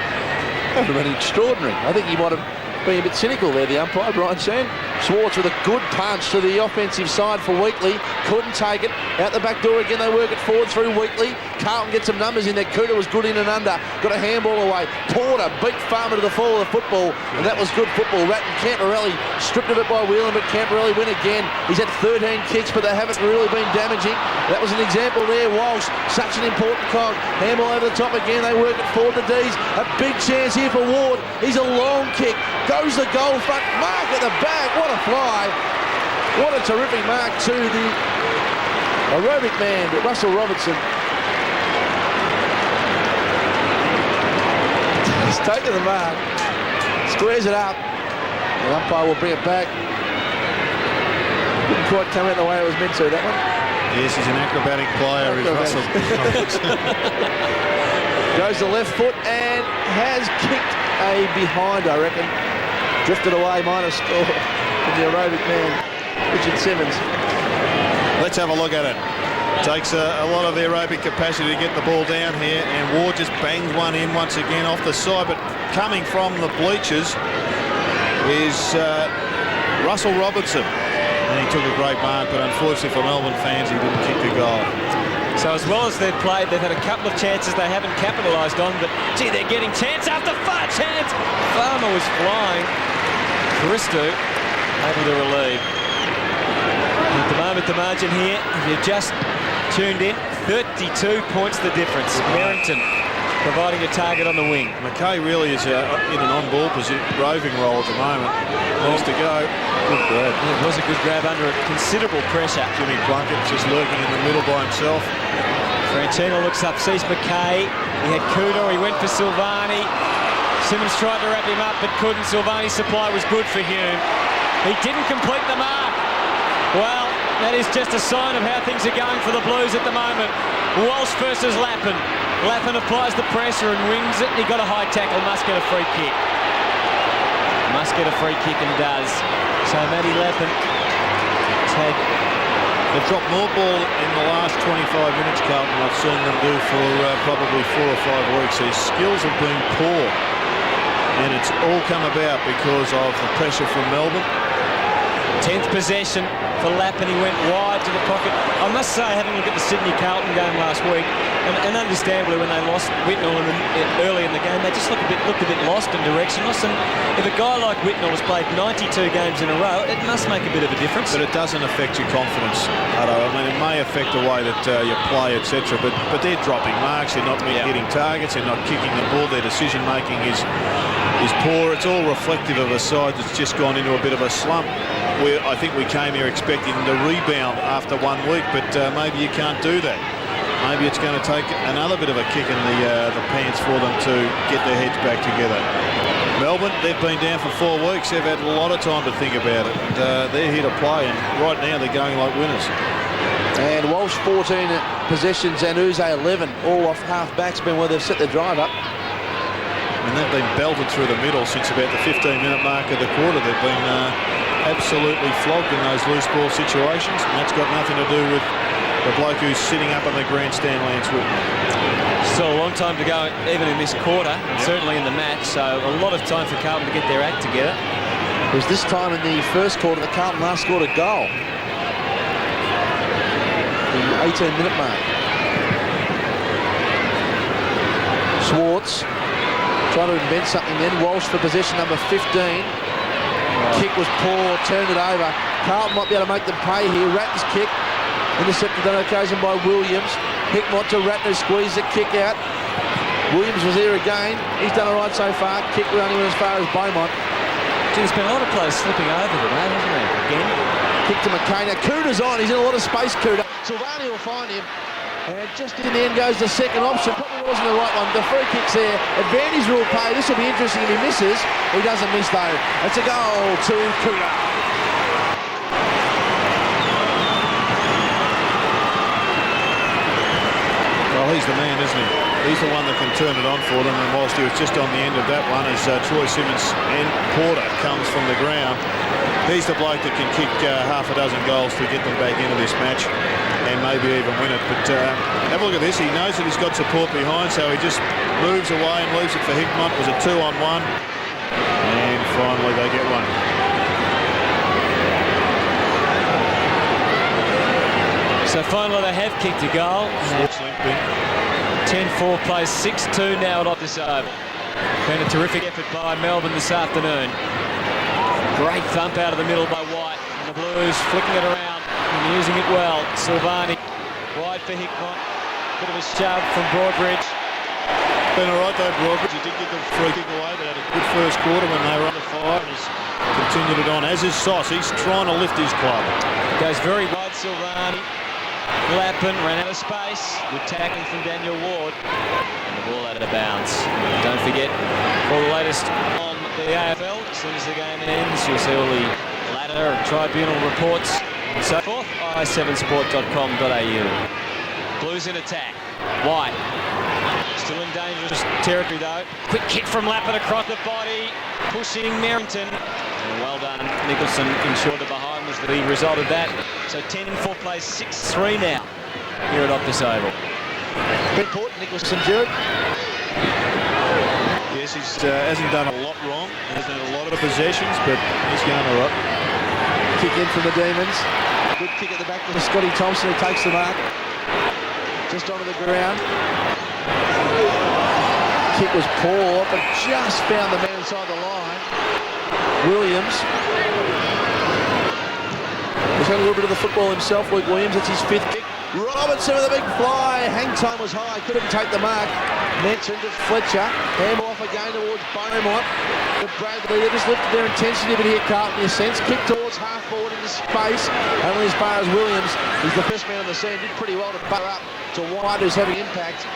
That would have been extraordinary. I think he might have been a bit cynical there, the umpire, Brian Sand. Swartz with a good punch to the offensive side for Wheatley. Couldn't take it. Out the back door again, they work it forward through Wheatley. Carlton gets some numbers in there. Cooter was good in and under. Got a handball away. Porter beat Farmer to the fall of the football, and that was good football. Ratton Camporelli stripped of it by Whelan, but Camporelli went again. He's had 13 kicks, but they haven't really been damaging. That was an example there. Walsh, such an important cog. Handball over the top again. They work it forward to D's. A big chance here for Ward. He's a long kick. Goes the goal front. Mark at the back. What a fly. What a terrific mark to the aerobic man, Russell Robertson. He's taken the mark. Squares it up. The umpire will bring it back. Didn't quite come out the way it was meant to, that one. Yes, he's an acrobatic player, is Russell. Goes to left foot and has kicked a behind, I reckon. Drifted away, minus score from the aerobic man, Richard Simmonds. Let's have a look at it. Takes a lot of the aerobic capacity to get the ball down here, and Ward just bangs one in once again off the side, but coming from the bleachers is Russell Robertson. And he took a great mark, but unfortunately for Melbourne fans, he didn't kick the goal. So as well as they've played, they've had a couple of chances they haven't capitalised on, but gee, they're getting chance after chance. Farmer was flying. Christou able to relieve. At the moment, the margin here, if you just tuned in, 32 points the difference. Merrington providing a target on the wing. McKay really is in an on-ball position, roving role at the moment. Needs to go. Good grab. It was a good grab under considerable pressure. Jimmy Plunkett just lurking in the middle by himself. Franchino looks up, sees McKay. He had Kudo, he went for Silvani. Simmonds tried to wrap him up but couldn't. Silvani's supply was good for Hume. He didn't complete the mark. Well, that is just a sign of how things are going for the Blues at the moment. Walsh versus Lappin. Lappin applies the pressure and wings it. He got a high tackle, must get a free kick. Must get a free kick and does. So Matty Lappin has had... They've dropped more ball in the last 25 minutes, Carlton, I've seen them do for probably 4 or 5 weeks. Their skills have been poor. And it's all come about because of the pressure from Melbourne. 10th possession for Lappin. He went wide to the pocket. I must say, having a look at the Sydney-Carlton game last week, and understandably when they lost Whitnell early in the game, they just looked a bit lost and directionless. And if a guy like Whitnell has played 92 games in a row, it must make a bit of a difference. But it doesn't affect your confidence, Hutto. I mean, it may affect the way that you play, etc. But they're dropping marks. They're not hitting targets. They're not kicking the ball. Their decision-making is poor. It's all reflective of a side that's just gone into a bit of a slump. I think we came here expecting the rebound after 1 week, but maybe you can't do that. Maybe it's going to take another bit of a kick in the pants for them to get their heads back together. Melbourne, they've been down for 4 weeks. They've had a lot of time to think about it, and they're here to play, and right now they're going like winners. And Walsh 14 possessions and Uze 11, all off half-backs, been where they've set their drive up. And they've been belted through the middle since about the 15-minute mark of the quarter. They've been absolutely flogged in those loose ball situations, and that's got nothing to do with the bloke who's sitting up on the grandstand, Lance Whitman. Still a long time to go, even in this quarter, certainly in the match, so a lot of time for Carlton to get their act together. It was this time in the first quarter that Carlton last scored a goal. The 18-minute mark. Schwartz trying to invent something then. Walsh for possession number 15. Kick was poor, turned it over. Carlton might be able to make them pay here. Ratton's kick, intercepted on occasion by Williams. Hickmott to Ratner, squeeze the kick out. Williams was here again. He's done all right so far. Kick only went as far as Beaumont. Gee, there's been a lot of players slipping over today, hasn't there? Again. Kick to McKay. Now Kuda's on. He's in a lot of space, Kuda. Silvani will find him. And just in the end goes the second option. Probably wasn't the right one. The free kick's there. Advantage rule play. This will be interesting if he misses. He doesn't miss though. It's a goal to Kuda. Well, he's the man, isn't he? He's the one that can turn it on for them, and whilst he was just on the end of that one as Troy Simmonds and Porter comes from the ground, he's the bloke that can kick half a dozen goals to get them back into this match and maybe even win it. But have a look at this. He knows that he's got support behind, so he just moves away and leaves it for Hickmott. It was a 2-on-1, and finally they get one. So finally they have kicked a goal. 10-4 plays 6-2 now at Optus Oval. Been a terrific effort by Melbourne this afternoon. Great thump out of the middle by White. And the Blues flicking it around and using it well. Silvani wide for Hickmott. Bit of a shove from Broadbridge. Been all right though, Broadbridge. He did get the free kick away, but had a good first quarter when they were under fire. He's continued it on, as is Sauce. He's trying to lift his club. Goes very wide, Silvani. Lappin ran out of space. Good tackling from Daniel Ward. And the ball out of bounds. Don't forget, all the latest on the AFL. As soon as the game ends, you'll see all the ladder and tribunal reports and so forth. i7sport.com.au. Blues in attack. White. Still in dangerous territory though. Quick kick from Lappin across the body. Pushing Merrington. And well done. Nicholson ensured the behind was the result of that. So 10-4 plays 6-3 now here at Optus Oval. Important, Nicholson, Jared. Yes, he hasn't done a lot wrong. He hasn't had a lot of possessions, but he's going all right. Kick in from the Demons. Good kick at the back to Scotty Thompson, who takes the mark. Just onto the ground. Kick was poor, but just found the man inside the line. Williams. He's had a little bit of the football himself, Luke Williams. It's his 5th kick. Robertson with a big fly. Hang time was high, couldn't take the mark. Mentioned to Fletcher. Handball off again towards Beaumont. But Bradley, they just lifted their intensity a bit here, Carlton, in a sense. Kick towards half forward into space. Only as far as Williams. He's the first man on the scene. Did pretty well to butter up to White, who's having impact.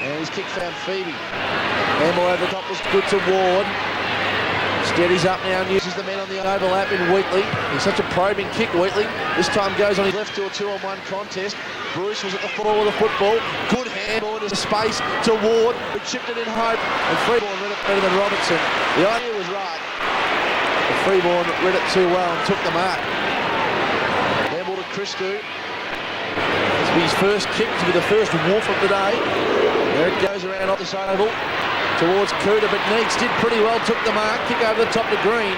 And his kick found Febey. Handball over the top was good to Ward. Steadies up now and uses the men on the overlap in Wheatley. He's such a probing kick, Wheatley. This time goes on his left to a 2-on-1 contest. Bruce was at the floor with the football. Good handball into space to Ward, who chipped it in hope. And Freeborn read it better than Robertson. The idea was right. But Freeborn read it too well and took the mark. Handball to Christou. This will be his first kick, to be the first woof of the day. There it goes around off the side oval. Towards Cooter, but Neeks did pretty well, took the mark, kick over the top to Green.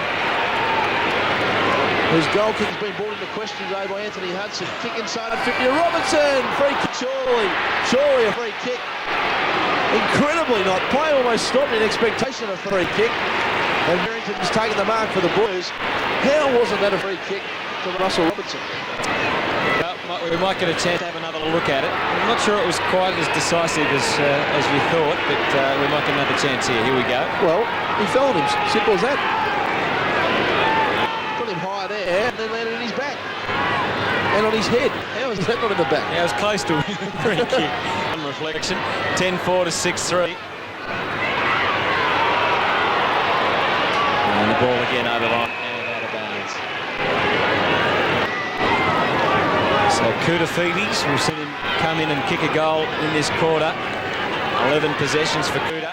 His goal kick has been brought into question today by Anthony Hudson. Kick inside at 50, Robertson! Free kick, surely a free kick. Incredibly not. Play almost stopped in expectation of a free kick. And Merrington's taken the mark for the Blues. How wasn't that a free kick to Russell Robertson? We might get a chance to have another look at it. I'm not sure it was quite as decisive as we thought, but we might get another chance here. Here we go. Well, he fell on him. Simple as that. Put him high there, and then landed in his back. And on his head. How was that not in the back? Yeah, it was close to a free kick. On reflection, 10-4 to 6-3. And the ball again over the line and out of bounds. So Kuta Phoebes, we've seen him come in and kick a goal in this quarter. 11 possessions for Kuta.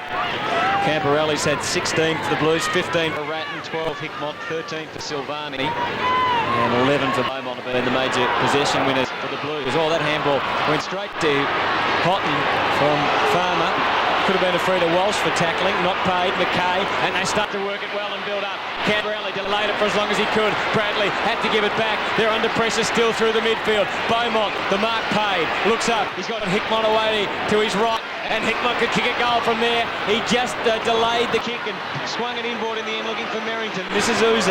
Camporelli's had 16 for the Blues, 15 for Ratton, 12 Hickmott, 13 for Silvani, and 11 for Beaumont have been the major possession winners for the Blues. Oh, that handball went straight to Cotton from Farmer. Could have been a free to Walsh for tackling, not paid. McKay, and they start to work it well and build up. Camporelli delayed it for as long as he could. Bradley had to give it back. They're under pressure still through the midfield. Beaumont, the mark paid, looks up. He's got Hickmott away to his right, and Hickmott could kick a goal from there. He just delayed the kick and swung it inboard in the end, looking for Merrington. This is Uze.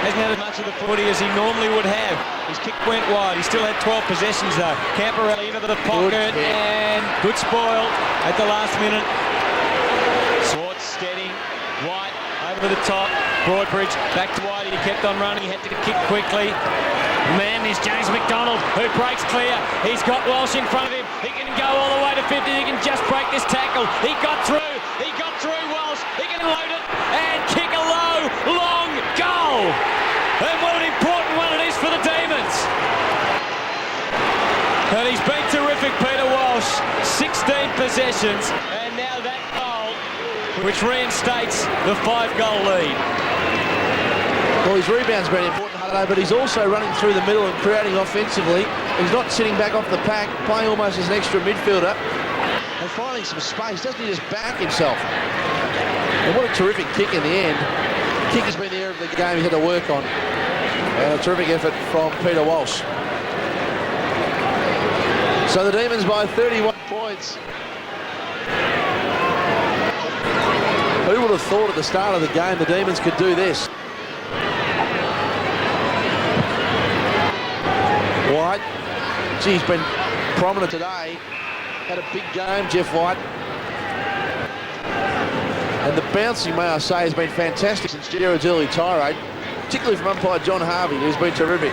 Hasn't had as much of the footy as he normally would have. His kick went wide. He still had 12 possessions though. Camporelli into the pocket, and good spoil at the last minute. Swartz steady. White over the top. Broadbridge back to White. He kept on running. He had to kick quickly. Man, is James McDonald, who breaks clear. He's got Walsh in front of him. He can go all the way to 50. He can just break this tackle. He got through. He got through Walsh. He can load it and kick a low, long goal. And what an important one it is for the Demons. And he's been terrific, Peter Walsh. 16 possessions. And now that goal, which reinstates the 5-goal lead. Well, his rebound's been important, Hutto, but he's also running through the middle and creating offensively. He's not sitting back off the pack, playing almost as an extra midfielder. And finding some space, doesn't he just back himself? And what a terrific kick in the end. The kick has been the area of the game he's had to work on. And a terrific effort from Peter Walsh. So the Demons by 31 points. Who would have thought at the start of the game the Demons could do this? White, gee, he's been prominent today. Had a big game, Jeff White. And the bouncing, may I say, has been fantastic since Gerard's early tirade, particularly from umpire John Harvey, who's been terrific.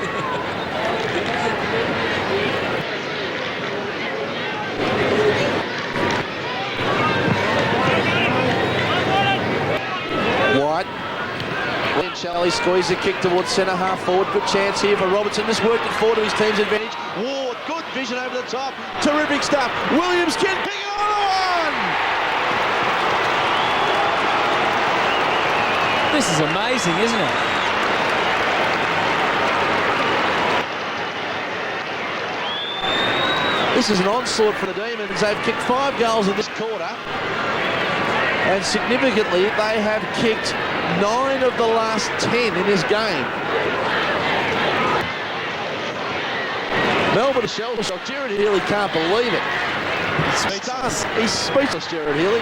White. Leoncelli squeezed the kick towards centre half forward. Good chance here for Robertson. Just worked it forward to his team's advantage. Ward, good vision over the top. Terrific stuff. Williams can pick another one. This is amazing, isn't it? This is an onslaught for the Demons. They've kicked 5 goals in this quarter. And significantly, they have kicked 9 of the last 10 in this game. Melbourne shell shock. Gerard Healy can't believe it. He's speechless, Gerard Healy.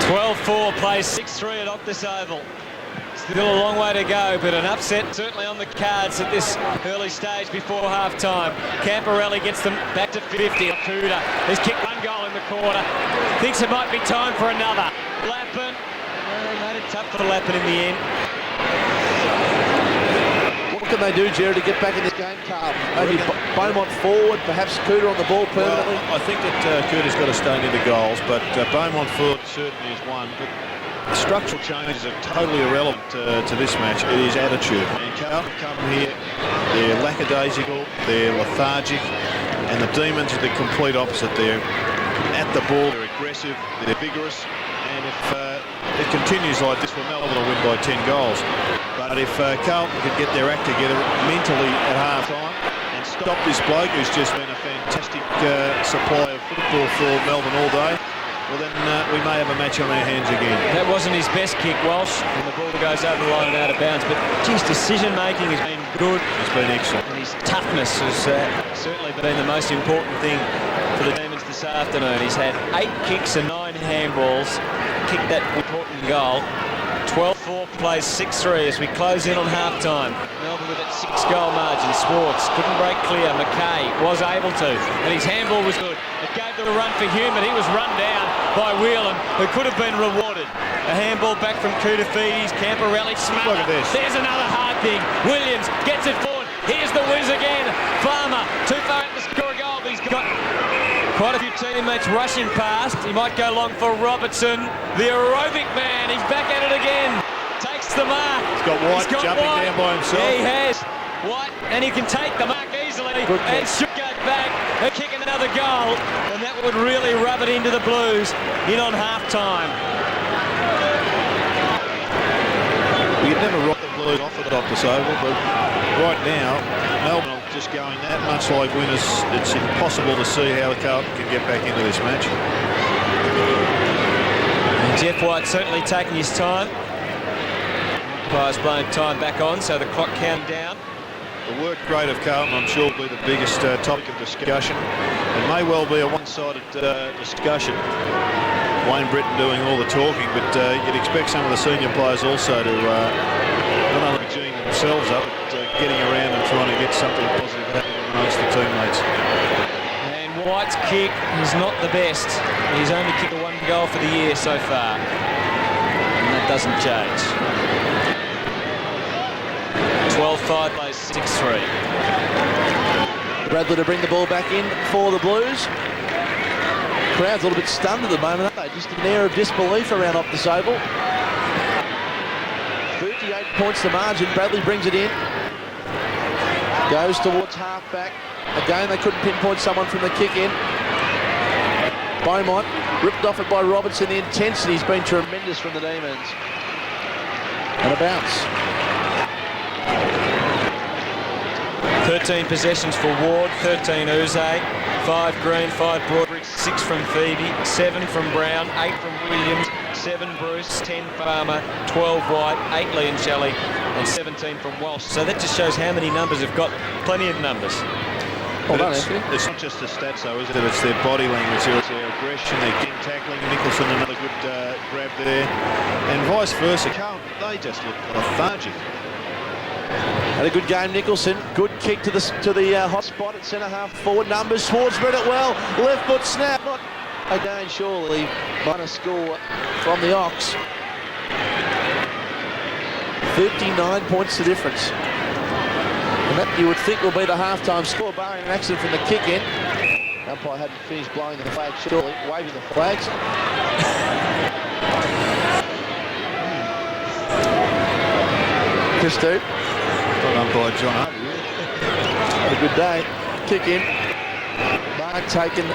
12-4 plays 6-3 at Optus Oval. Still a long way to go, but an upset certainly on the cards at this early stage before half-time. Camporelli gets them back to 50. Cuda has kicked one goal in the quarter. Thinks it might be time for another. Lappin, they made it tough for Lappin in the end. What can they do, Jerry, to get back in this game, Carlton? Maybe Beaumont forward, perhaps Cuda on the ball permanently? Well, I think that Cuda's got to stay near the goals, but Beaumont forward certainly is one. But structural changes are totally irrelevant to this match. It is attitude. And Carlton come here, they're lackadaisical, they're lethargic, and the Demons are the complete opposite. They're at the ball, they're aggressive, they're vigorous, and if it continues like this, Melbourne will win by 10 goals. But if Carlton could get their act together mentally at half-time and stop this bloke who's just been a fantastic supply of football for Melbourne all day, well then we may have a match on our hands again. That wasn't his best kick, Walsh, and the ball goes over the line and out of bounds, but his decision-making has been good. It's been excellent. And his toughness has certainly been the most important thing for the Demons this afternoon. He's had 8 kicks and 9 handballs, kicked that important goal. 12-4 plays 6-3 as we close in on half-time. Melbourne with that 6-goal margin. Swartz couldn't break clear. McKay was able to, and his handball was good. It gave them a run for Hume, but he was run down by Whelan, who could have been rewarded. A handball back from Kudafidis. Camporelli smart. Look at this. There's another hard thing. Williams gets it forward. Here's the whiz again. Farmer too far out to score a goal, but he's got quite a few teammates rushing past. He might go long for Robertson. The aerobic man, he's back at it again. Takes the mark. He's got White jumping down by himself. Yeah, he has. White, and he can take the mark easily. And should go back and kick another goal. And that would really rub it into the Blues in on half-time. We could never rock the Blues off at Optus Oval, but right now, Melbourne are just going that much like winners. It's impossible to see how the Carlton can get back into this match. And Jeff White certainly taking his time. Umpire's blowing time back on, so the clock counting down. The work rate of Carlton, I'm sure, will be the biggest topic of discussion. It may well be a one-sided discussion. Wayne Britton doing all the talking, but you'd expect some of the senior players also to not only geeing themselves up, but getting around and trying to get something positive happening amongst the teammates. And White's kick is not the best. He's only kicked a 1 goal for the year so far. And that doesn't change. 12-5 plays 6-3. Bradley to bring the ball back in for the Blues. Crowd's a little bit stunned at the moment, aren't they? Just an air of disbelief around Optus Oval. 38 points the margin. Bradley brings it in. Goes towards half-back. Again, they couldn't pinpoint someone from the kick-in. Beaumont ripped off it by Robertson. The intensity's been tremendous from the Demons. And a bounce. 13 possessions for Ward, 13 Uze, 5 Green, 5 Broadrick, 6 from Febey, 7 from Brown, 8 from Williams, 7 Bruce, 10 Farmer, 12 White, 8 Leoncelli, and 17 from Walsh. So that just shows how many numbers have got. Plenty of numbers. But it's not just the stats, though, is it? It's their body language, it's their aggression, their king tackling. Nicholson, another good grab there, and vice versa. They just look lethargic. Had a good game, Nicholson. Good kick to the hot spot at centre half forward. Numbers. Swartz read it well. Left foot snap. Not again, surely. Minor score from the Ox. 59 points the difference. And that you would think will be the half-time score, barring an accident from the kick-in. Umpire hadn't finished blowing the flag, surely. Waving the flags. Christo. Done by John. Had a good day. Kick in. Mark taken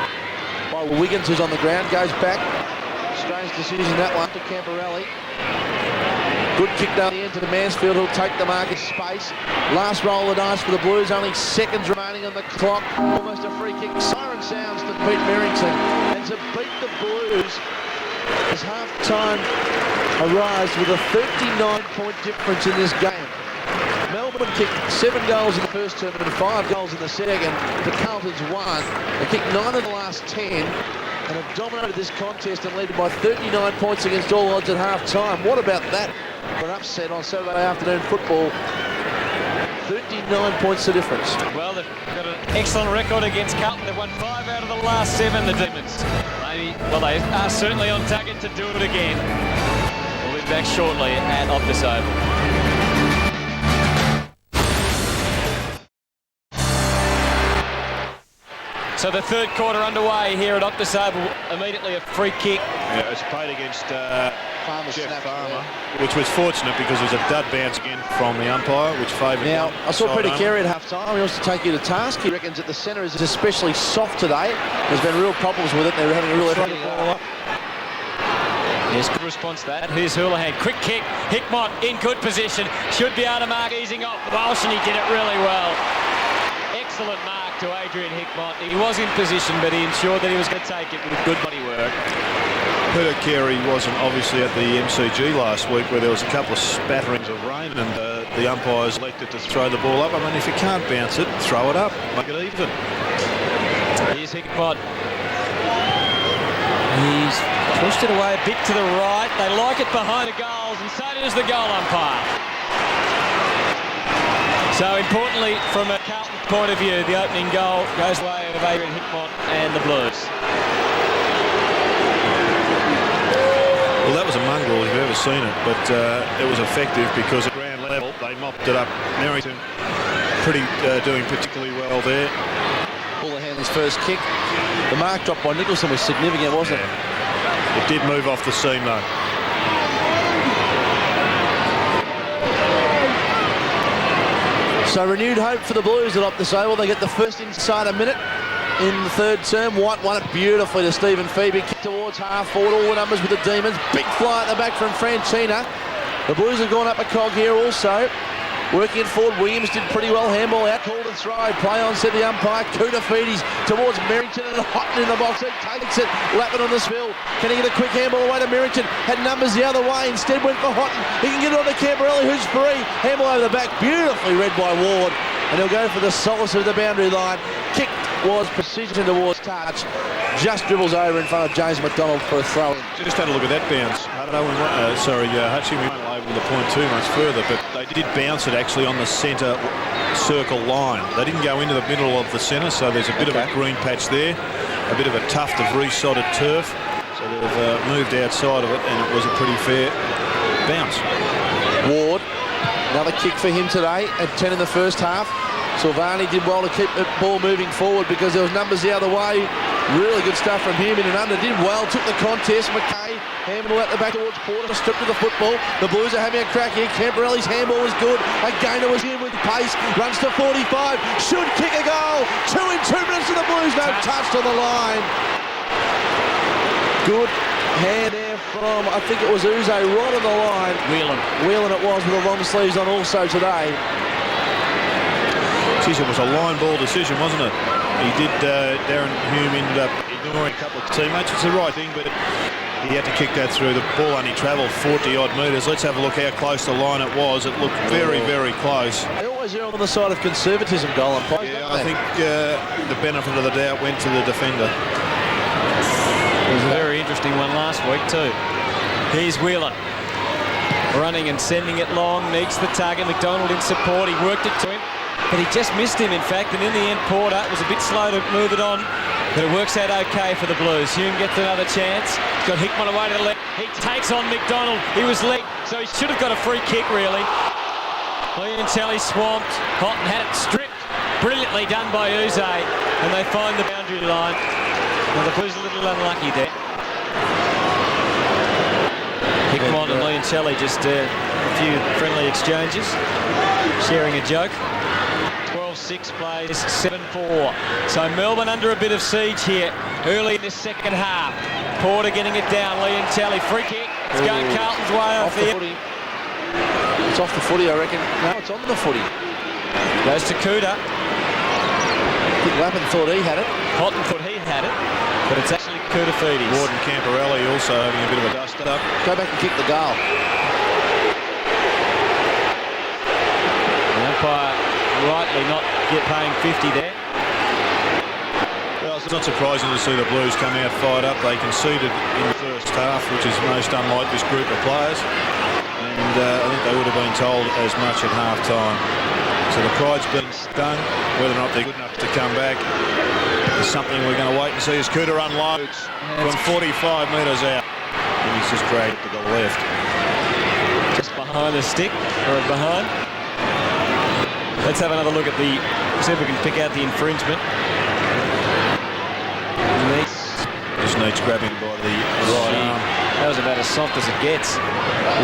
by Wiggins, who's on the ground. Goes back. Strange decision that one to Camporelli. Good kick down the end to the Mansfield, who'll take the mark in space. Last roll of the dice for the Blues. Only seconds remaining on the clock. Almost a free kick. Siren sounds to beat Merrington. And to beat the Blues as half-time arrives with a 39-point difference in this game. Melbourne kicked 7 goals in the first term and 5 goals in the second. The Carlton's won. They kicked 9 of the last 10. and have dominated this contest and led by 39 points against all odds at half-time. What about that for an upset on Saturday afternoon football? 39 points the difference. Well, they've got an excellent record against Carlton. They've won 5 out of the last 7, the Demons. Well, they are certainly on target to do it again. We'll be back shortly at Optus Oval. So the third quarter underway here at Optus Oval. Immediately a free kick. Yeah, it's played against Jeff Farmer, Yeah. which was fortunate because it was a dud bounce again from the umpire, which favoured. Now, I saw Peter Carey at half-time. He wants to take you to task. He reckons that the centre is especially soft today. There's been real problems with it. They're having a real effort. Yes, good response to that. Here's Houlihan. Quick kick. Hickmott in good position. Should be able to mark, easing off Walsh, and he did it really well. Excellent mark to Adrian Hickmott. He was in position, but he ensured that he was going to take it with good body work. Peter Carey wasn't obviously at the MCG last week where there was a couple of spatterings of rain and the umpires elected to throw the ball up. I mean, if you can't bounce it, throw it up, make it even. Here's Hickmott. He's pushed it away a bit to the right. They like it behind the goals, and so does the goal umpire. So importantly, from a Carlton point of view, the opening goal goes the way of Adrian Hickmott and the Blues. Well, that was a mongrel if you've ever seen it, but it was effective because at ground level they mopped it up. Merrington doing particularly well there. Houlihan's first kick. The mark dropped by Nicholson was significant, wasn't it? It did move off the seam though. So renewed hope for the Blues at Optus Oval. They get the first inside a minute in the third term. White won it beautifully to Stephen Febey. Kick towards half forward. All the numbers with the Demons. Big fly at the back from Franchina. The Blues have gone up a cog here also. Working it forward, Williams did pretty well. Handball out, called and throw. Play on, said the umpire. Kuda-Fedes towards Merrington and Houghton in the box. He takes it, lapping on the spill. Can he get a quick handball away to Merrington? Had numbers the other way, instead went for Houghton. He can get it on to Camporelli, who's free. Handball over the back, beautifully read by Ward. And he'll go for the solace of the boundary line. Kick was precision towards touch. Just dribbles over in front of James McDonald for a throw. Just had a look at that bounce. Hutchie, we won't label the point too much further, but they did bounce it actually on the centre circle line. They didn't go into the middle of the centre, so there's a bit of a green patch there, a bit of a tuft of resodded turf. So they've moved outside of it, and it was a pretty fair bounce. Ward, another kick for him today at 10 in the first half. Silvani did well to keep the ball moving forward because there was numbers the other way. Really good stuff from him in and under. Did well, took the contest. McKay, handball out the back towards Porter, stripped of the football. The Blues are having a crack here. Camporelli's handball was good. Again, it was in with pace. Runs to 45. Should kick a goal. 2 in 2 minutes of the Blues. No touch on the line. Good hand there from, I think it was Uze, right on the line. Whelan it was with the long sleeves on also today. Geez, it was a line ball decision, wasn't it? He did, Darren Hume ended up ignoring a couple of teammates. It's the right thing, but he had to kick that through. The ball only travelled 40-odd metres. Let's have a look how close the line it was. It looked very, very close. They always err on the side of conservatism, goal umpires. Yeah, I think the benefit of the doubt went to the defender. It was a very interesting one last week too. Here's Whelan. Running and sending it long. Needs the target. McDonald in support. He worked it to him. But he just missed him, in fact, and in the end, Porter was a bit slow to move it on, but it works out okay for the Blues. Hume gets another chance. He's got Hickmott away to the left. He takes on McDonald. He was late, so he should have got a free kick, really. Leoncelli swamped. Houghton had it stripped. Brilliantly done by Uze, and they find the boundary line. Now, the Blues are a little unlucky there. Hickmott and Leoncelli just a few friendly exchanges, sharing a joke. 12-6 plays, 7-4. So Melbourne under a bit of siege here early in this second half. Porter getting it down. Leoncelli, free kick. It's going Carlton's way off the footy. It's off the footy, I reckon. No, it's on the footy. Goes to Kuda. I think Lappin thought he had it. Houghton thought he had it, but it's actually Kuda-Fedes. Ward and Camporelli also having a bit of a dust-up. Go back and kick the goal. The umpire rightly not paying 50 there. Well, it's It's not surprising to see the Blues come out fired up. They conceded in the first half, which is most unlike this group of players. And I think they would have been told as much at half-time. So the pride's been stung. Whether or not they're good enough to come back is something we're going to wait and see as Cooter unloads from 45 metres out. And he's just dragged it to the left. Just behind the stick, or behind. Let's have another look at the, see if we can pick out the infringement. Just needs grabbing by the right arm. That was about as soft as it gets.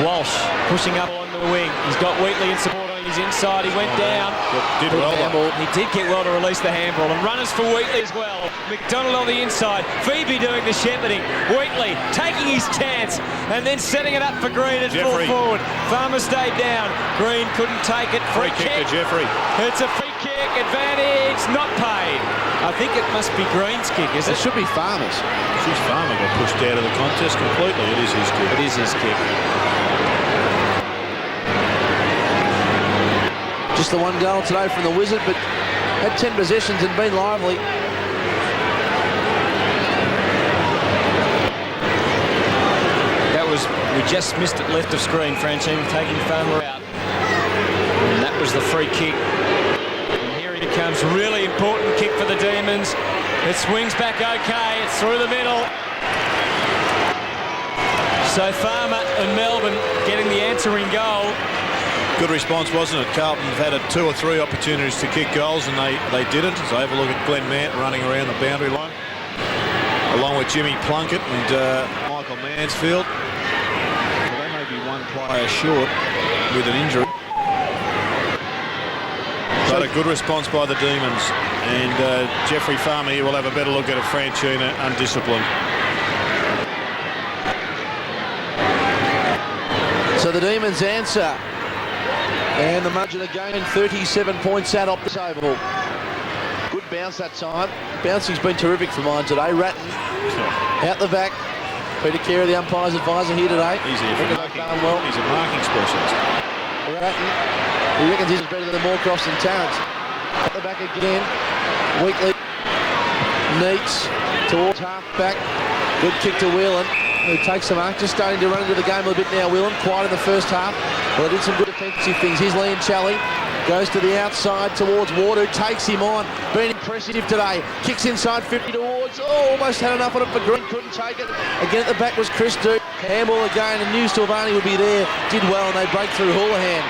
Walsh pushing up on the wing. He's got Wheatley in support on his inside. He went down. Did well. He did get well to release the handball. And runners for Wheatley as well. McDonald on the inside. Febey doing the shepherding. Wheatley taking his chance and then setting it up for Green at full forward. Farmer stayed down. Green couldn't take it. Free kick to Jeffrey. It's a free kick. Advantage. Not paid. I think it must be Green's kick, is it? It should be Farmer's. His Farmer got pushed out of the contest completely. It is his kick. It is his kick. Just the one goal today from the Wizard, but had 10 possessions and been lively. That was, we just missed it left of screen, Francine, taking Farmer out. And that was the free kick. And here it becomes really important kick for the Demons. It swings back okay, it's through the middle. So Farmer and Melbourne getting the answering goal. Good response, wasn't it? Carlton have had 2 or 3 opportunities to kick goals and they didn't. So have a look at Glenn Mant running around the boundary line, along with Jimmy Plunkett and Michael Mansfield. Well, they may be one player short with an injury. But a good response by the Demons. And Jeffrey Farmer here will have a better look at it. Franchina undisciplined. So the Demons answer. And the margin again, 37 points out off the oval. Good bounce that time. Bouncing's been terrific for mine today. Ratton out the back. Peter Carey, the umpire's advisor here today. He's here for marking. Well. He's a marking specialist. Ratton, he reckons he's better than Moorcross and Tarrant. At the back again. Wheatley. Neats towards half back. Good kick to Whelan, who takes the mark. Just starting to run into the game a little bit now, Whelan. Quiet in the first half. Well, they did some good defensive things. Here's Leoncelli. Goes to the outside towards Ward, who takes him on. Been impressive today. Kicks inside 50 towards. Oh, almost had enough on it for Green. Couldn't take it. Again at the back was Chris Duke. Handball again, and News Silvani would be there. Did well, and they break through Houlihan.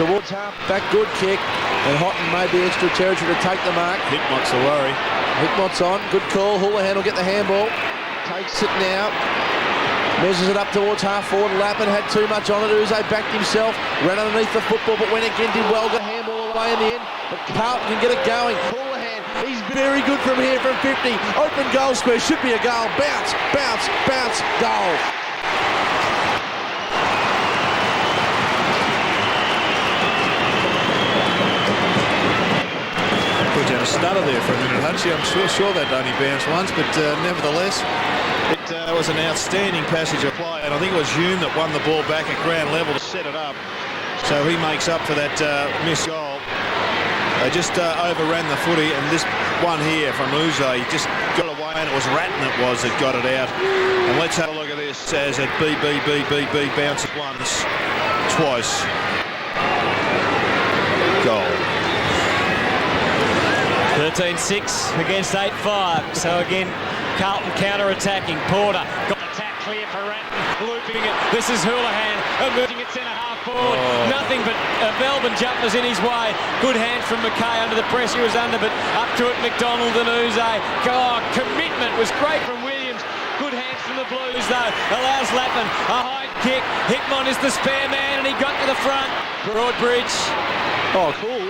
Towards half back, good kick. And Houghton made the extra territory to take the mark. Hickmott's a worry. Hickmott's on. Good call. Houlihan will get the handball. Takes it now. Measures it up towards half forward. Lappin had too much on it. Uze backed himself. Ran underneath the football, but went again. Did well. Got handball away in the end. But Carlton can get it going. Houlihan, he's very good from here from 50. Open goal square. Should be a goal. Bounce, bounce, bounce. Goal. Put you on a stutter there for a minute, Hutchie. I'm sure that only bounced once, but nevertheless, it was an outstanding passage of play, and I think it was Hume that won the ball back at ground level to set it up. So he makes up for that missed goal. They just overran the footy, and this one here from Uze just got away, and it was Ratton that got it out. And let's have a look at this as it bounces once, twice. Goal. 13-6 against 8-5. So again, Carlton counter-attacking. Porter got the attack clear for Ratton, looping it. This is Houlihan emerging at centre half forward. Nothing but Melbourne jumpers in his way. Good hands from McKay under the pressure he was under, but up to it McDonald and Uze. Oh, commitment was great from Williams. Good hands from the Blues though. Allows Lappin a high kick. Hickmott is the spare man and he got to the front. Broadbridge. Oh, cool.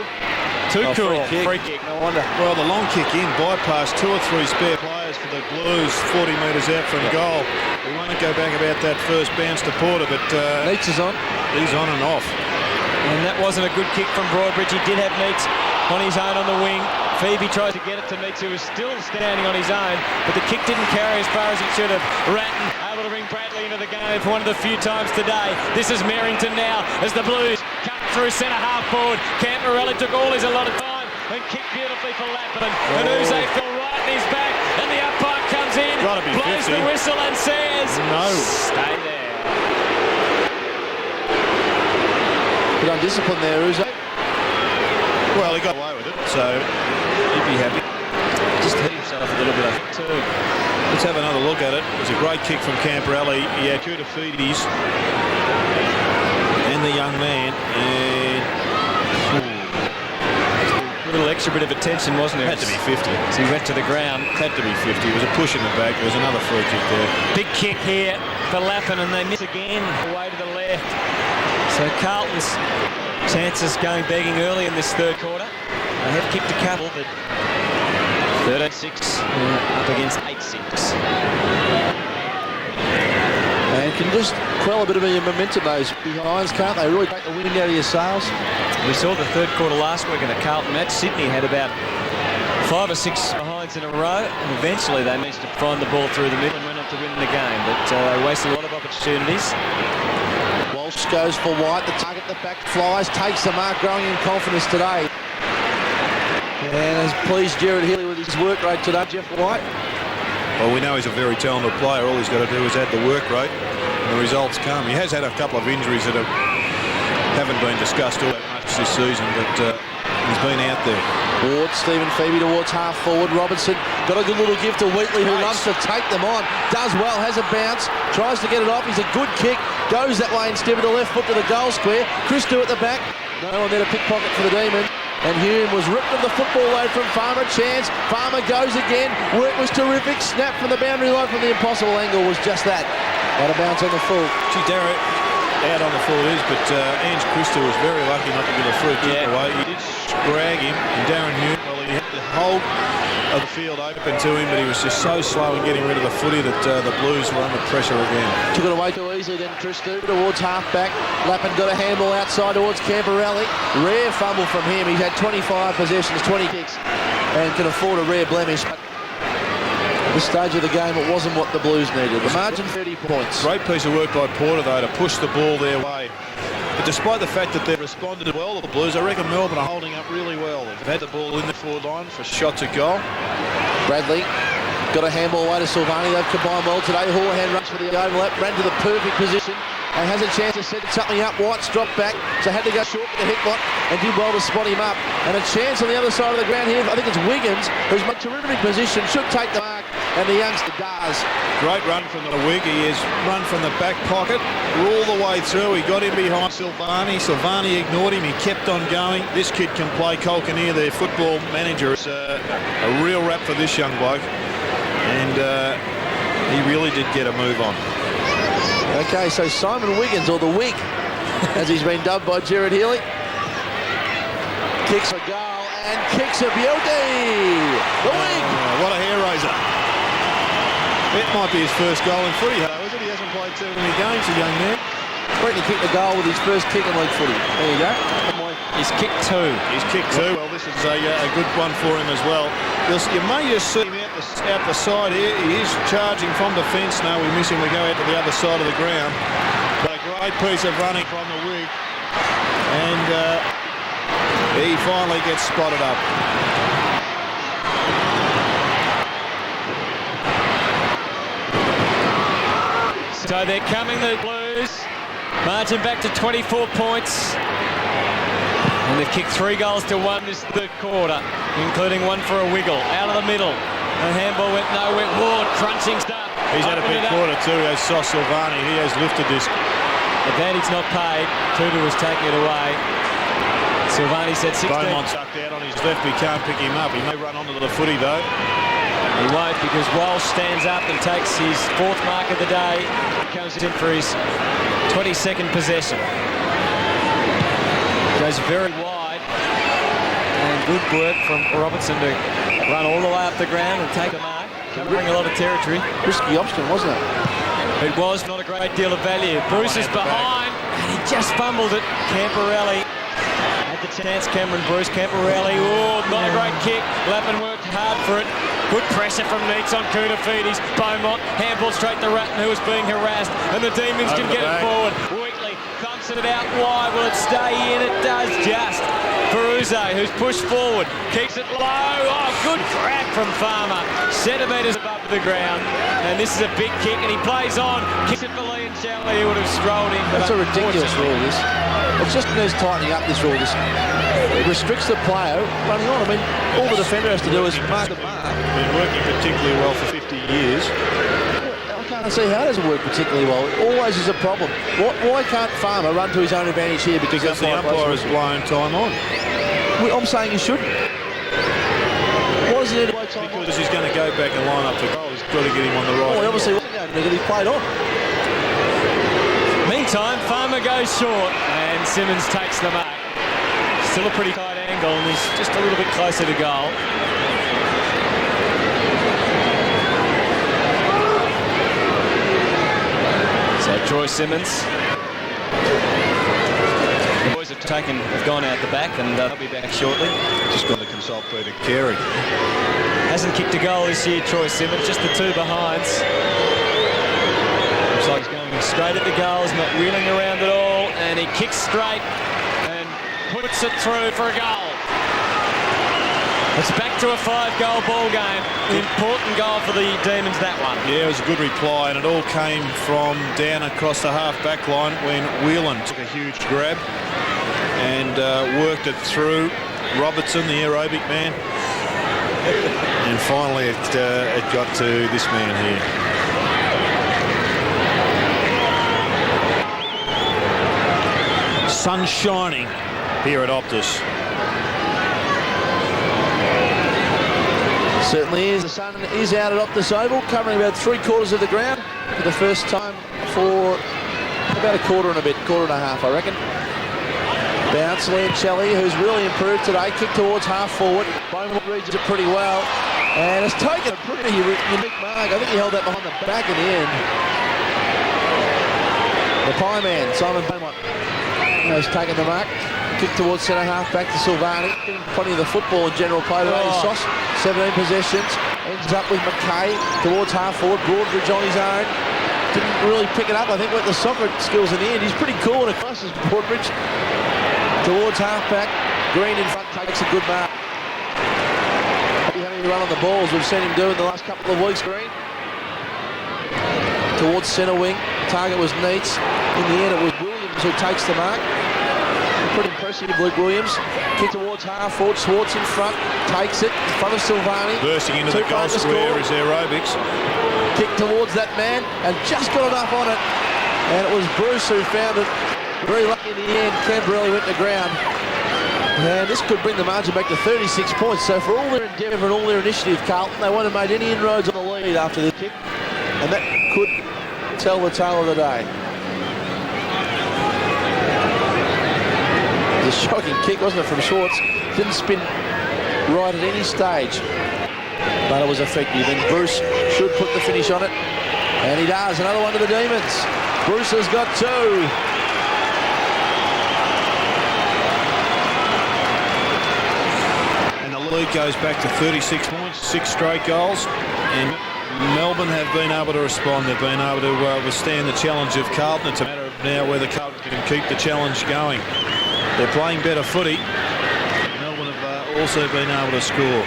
Too cool. Free kick. No wonder. Well, the long kick in bypassed 2 or 3 spare players for the Blues 40 metres out from goal. We won't go back about that first bounce to Porter, but Neats is on. He's on and off. And that wasn't a good kick from Broadbridge. He did have Neats on his own on the wing. Febey tries to get it to Neats, who was still standing on his own, but the kick didn't carry as far as it should have. Ratton able to bring Bradley into the game for one of the few times today. This is Merrington now as the Blues cut through centre half forward. Camporelli took all his allotted time. and kicked beautifully for Lappin. And Uze fell right in his back, and the umpire comes in, blows the whistle and says, no. Stay there. Bit undisciplined there, Uze. Well, he got away with it, so he'd be happy. Just hit himself a little bit, I think, too. Let's have another look at it. It was a great kick from Camporelli. He had two defeaties and the young man. And a little extra bit of attention, wasn't it? Had to be 50. So he went to the ground. Had to be 50. It was a push in the back. There was another free kick there. Big kick here for Lappin, and they miss again away to the left. So Carlton's chances going begging early in this third quarter. They have kicked a couple, but 13-6 up against 8-6. And can just quell a bit of your momentum, those behinds, can't they? Really take the wind out of your sails. We saw the third quarter last week in a Carlton match. Sydney had about 5 or 6 behinds in a row, and eventually they managed to find the ball through the middle and went on to win the game. But they wasted a lot of opportunities. Walsh goes for White. The target, the back flies, takes the mark, growing in confidence today. And has pleased Jared Healy with his work rate today, Jeff White. Well, we know he's a very talented player. All he's got to do is add the work rate, and the results come. He has had a couple of injuries that haven't been discussed all that much this season, but he's been out there. Towards Stephen Febey, towards half forward. Robinson got a good little gift to Wheatley, who loves to take them on. Does well, has a bounce, tries to get it off. He's a good kick, goes that way instead with the left foot to the goal square. Christou at the back. No one there to pickpocket for the Demon. And Hume was ripped of the football load from Farmer. Chance. Farmer goes again. Work was terrific. Snap from the boundary line from the impossible angle was just that. Out of bounds on the full. Gee, Darrow, out on the full it is, but Ange Christou was very lucky not to get a free kick away. He did scrag him, and Darren Hume, well, he had the whole of the field open to him, but he was just so slow in getting rid of the footy that the Blues were under pressure again. Took it away too easily then Christou towards half-back. Lappin got a handball outside towards Camporelli. Rare fumble from him. He's had 25 possessions, 20 kicks, and can afford a rare blemish. But at this stage of the game, it wasn't what the Blues needed. The margin, 30 points. Great piece of work by Porter, though, to push the ball their way. But despite the fact that they've responded well to the Blues, I reckon Melbourne are holding up really well. They've had the ball in the forward line for shots at goal. Bradley got a handball away to Silvani. They've combined well today. Houlihan runs for the overlap, ran to the perfect position and has a chance to set something up. White's dropped back, so had to go short with the hit-bot and did well to spot him up. And a chance on the other side of the ground here. I think it's Wiggins, who's in a terrific position, should take the mark, and the youngster does. Great run from the wig. He has run from the back pocket all the way through. He got in behind Silvani. Silvani ignored him. He kept on going. This kid can play. Colkinir, their football manager, is a real rap for this young bloke. And he really did get a move on. Okay, so Simon Wiggins, or the Wig, as he's been dubbed by Jared Healy, kicks a goal and kicks a beauty. The Wig. What a hair raiser. It might be his first goal in footy, though, is it? He hasn't played too many games, the young man. Threatened to kick the goal with his first kick in league footy. There you go. He's kicked 2. He's kicked 2. Well, this is a good one for him as well. You may just see him out the side here. He is charging from defence now. We miss him. We go out to the other side of the ground. But a great piece of running from the Wig. And he finally gets spotted up. So they're coming, the Blues. Margin back to 24 points. And they've kicked 3 goals to 1 this third quarter, including one for a wiggle. Out of the middle. The handball went nowhere. Ward crunching stuff. He's had a big quarter too, as Sos Silvani. He has lifted this. Advantage not paid. Tudu was taking it away. Silvani said 16. Beaumont tucked out on his left. We can't pick him up. He may run onto the footy though. He won't, because Walsh stands up and takes his 4th mark of the day. He comes in for his 22nd possession. Goes very wide. And good work from Robertson to run all the way up the ground and take a mark. Covering a lot of territory. Risky option, wasn't it? It was not a great deal of value. Bruce is behind, and he just fumbled it. Camporelli had the chance. Cameron Bruce. Camporelli, oh, not a great kick. Lappin worked hard for it. Good pressure from Neitz on Kudafides. Beaumont, handball straight to Ratton, who was being harassed, and the Demons can get it forward. Wheatley thumps it out wide. Will it stay in? It does just. Peruzzo, who's pushed forward, keeps it low. Oh, good crack from Farmer. Centimetres above the ground. And this is a big kick, and he plays on. Kicks it for Leoncelli, who would have strolled in. That's a ridiculous rule, this. It just needs tightening up, this rule. It restricts the player running on. I mean, all the defender has to do is mark the mark. Been working particularly well for 50 years. I can't see how it doesn't work particularly well. It always is a problem. Why can't Farmer run to his own advantage here? Because the umpire has blown time on. I'm saying he shouldn't. Why does he need to wait time on? Because he's going to go back and line up for goal. He's got to get him on the right. Well, he obviously wasn't going to, because he played on. Meantime, Farmer goes short, and Simmonds takes the mark. Still a pretty tight angle, and he's just a little bit closer to goal. So Troy Simmonds. The boys have gone out the back, and they'll be back shortly. Just going to consult Peter Carey. Hasn't kicked a goal this year, Troy Simmonds, just the two behinds. Looks like he's going straight at the goals, not wheeling around at all, and he kicks straight and puts it through for a goal. It's back to a 5-goal ball game. Important goal for the Demons, that one. Yeah, it was a good reply, and it all came from down across the half-back line when Whelan took a huge grab and worked it through Robertson, the aerobic man. And finally it got to this man here. Sun shining here at Optus. Certainly is. The sun is out at Optus Oval, covering about 3/4 of the ground for the first time for about a quarter and a half, I reckon. Bounce, Leoncelli, who's really improved today, kick towards half forward. Bowman reads it pretty well, and it's taken a pretty unique mark. I think he held that behind the back in the end. The pie man, Simon Beaumont, has taken the mark. Kick towards centre half, back to Silvani. Plenty of the football in general play today. Sauce, 17 possessions. Ends up with McKay towards half forward. Broadbridge on his own. Didn't really pick it up. I think with the soccer skills in the end, he's pretty cool. And across Broadbridge towards half back. Green in front takes a good mark. Having to run on the balls we've seen him do in the last couple of weeks. Green towards centre wing. Target was Neitz. In the end, it was Williams who takes the mark. Pretty impressive, Luke Williams. Kick towards half forward, Schwartz in front, takes it in front of Silvani. Bursting into the goal square is aerobics. Kick towards that man, and just got enough on it. And it was Bruce who found it. Very lucky in the end. Camberelli went to ground. And this could bring the margin back to 36 points. So for all their endeavour and all their initiative, Carlton, they won't have made any inroads on the lead after the kick. And that could tell the tale of the day. A shocking kick, wasn't it, from Schwartz? Didn't spin right at any stage, but it was effective. And Bruce should put the finish on it, and he does. Another one to the Demons. Bruce has got 2. And the lead goes back to 36 points, 6 straight goals, and Melbourne have been able to respond. They've been able to withstand the challenge of Carlton. It's a matter of now whether Carlton can keep the challenge going. They're playing better footy. Melbourne have also been able to score.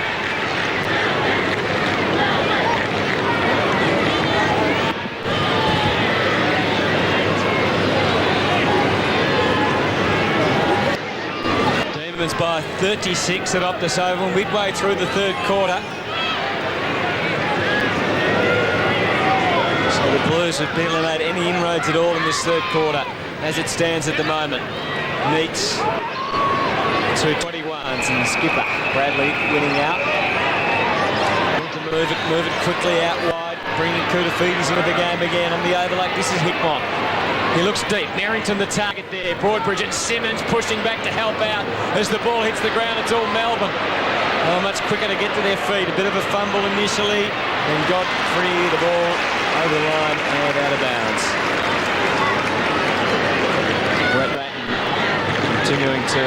Demons by 36 at Optus Oval, midway through the third quarter. So the Blues have barely made any inroads at all in this third quarter, as it stands at the moment. Neitz, 221s, and skipper Bradley winning out. Want to move it quickly out wide, bringing Koutafidis into the game again on the overlap. This is Hickmott. He looks deep. Narrington the target there. Broadbridge and Simmonds pushing back to help out as the ball hits the ground. It's all Melbourne. Oh, much quicker to get to their feet. A bit of a fumble initially, then got free the ball over the line and out of bounds. Continuing to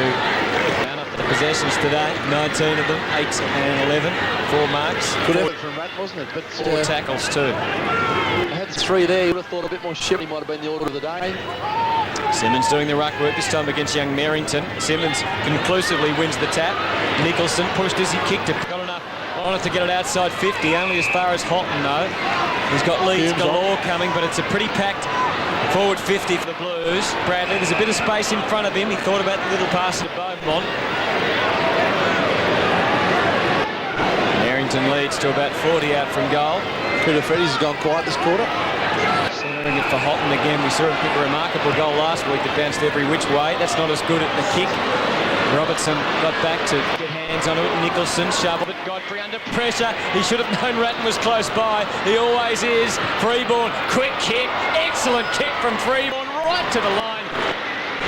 round up the possessions today, 19 of them, 8 and 11, 4 marks. Good effort from Rat, wasn't it? But 4 tackles too. They had 3 3 there. You would have thought a bit more shifty might have been the order of the day. Simmonds doing the ruck work, this time against young Merrington. Simmonds conclusively wins the tap. Nicholson pushed as he kicked it. Got enough on it to get it outside 50, only as far as Houghton, though. He's got leads galore coming, but it's a pretty packed forward 50 for the Blues. Bradley, there's a bit of space in front of him. He thought about the little pass to Beaumont. Merrington leads to about 40 out from goal. Peter Freddy's has gone quiet this quarter. Centering it for Houghton again. We saw him kick a remarkable goal last week that bounced every which way. That's not as good at the kick. Robertson got back to get hands on it. Nicholson shoveled it. Godfrey under pressure. He should have known Ratton was close by. He always is. Freeborn, quick kick. Excellent kick from Freeborn right to the line.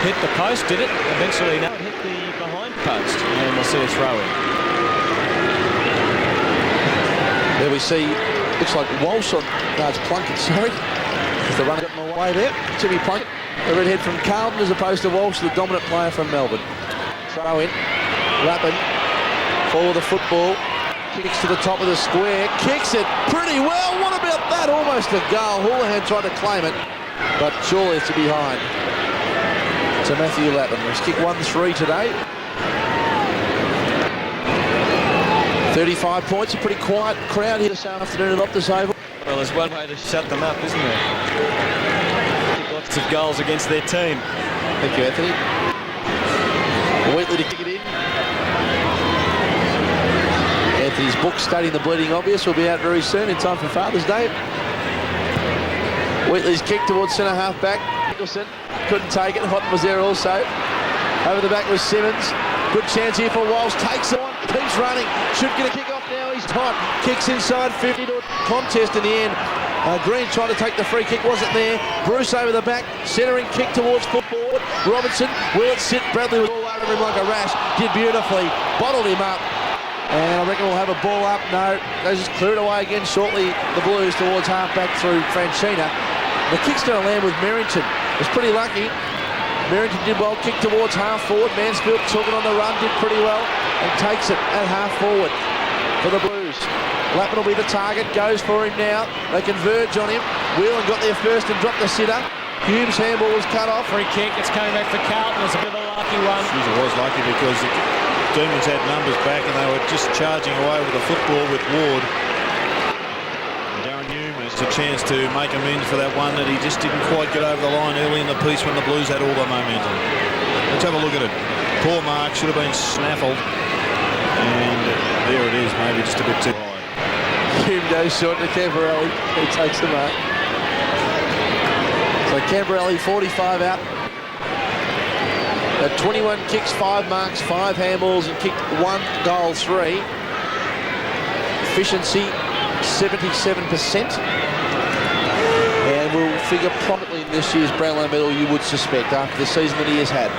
Hit the post, did it? Eventually, no. It hit the behind post. And we'll see a throw in. There we see, looks like Walsh on, no, it's Plunkett, sorry. The runner got in the way there. Jimmy Plunkett, the redhead from Carlton, as opposed to Walsh, the dominant player from Melbourne. Throw in, Rappin, for the football, kicks to the top of the square, kicks it pretty well. What about that? Almost a goal. Houlihan tried to claim it, but surely it's behind. To Matthew Lappin. He's kicked 1-3 today. 35 points, a pretty quiet crowd here this afternoon at Optus Oval. Well, there's one way to shut them up, isn't there? Lots of goals against their team. Thank you, Anthony. Wheatley to kick it in. Anthony's book, Stating the Bleeding Obvious, will be out very soon in time for Father's Day. Wheatley's kick towards centre half back. Nicholson couldn't take it. Houghton was there also. Over the back was Simmonds. Good chance here for Walsh. Takes it on. Keeps running. Should get a kick off now. He's tight. Kicks inside 50 to a contest in the end. Green tried to take the free kick. Wasn't there. Bruce over the back. Centering kick towards foot forward. Robertson. Will it sit? Bradley was all over him like a rash. Did beautifully. Bottled him up. And I reckon we'll have a ball up. No. They just clear it away again shortly. The Blues towards half back through Franchina. The kick's going to land with Merrington. Was pretty lucky. Merrington did well, kick towards half forward. Mansfield took it on the run, did pretty well, and takes it at half forward for the Blues. Lappin will be the target, goes for him now. They converge on him. Whelan got there first and dropped the sitter. Hume's handball was cut off. Free kick, it's coming back for Carlton. It's a bit of a lucky one. Jeez, it was lucky because the Demons had numbers back and they were just charging away with the football with Ward. A chance to make amends for that one that he just didn't quite get over the line early in the piece when the Blues had all the momentum. Let's have a look at it. Poor mark, should have been snaffled. And there it is, maybe just a bit too high. Hume goes short to Camberelli, who takes the mark. So Camberelli 45 out. At 21 kicks, 5 marks, 5 handballs, and kicked 1 goal, 3. Efficiency 77%. And will figure prominently in this year's Brownlow medal, you would suspect, after the season that he has had.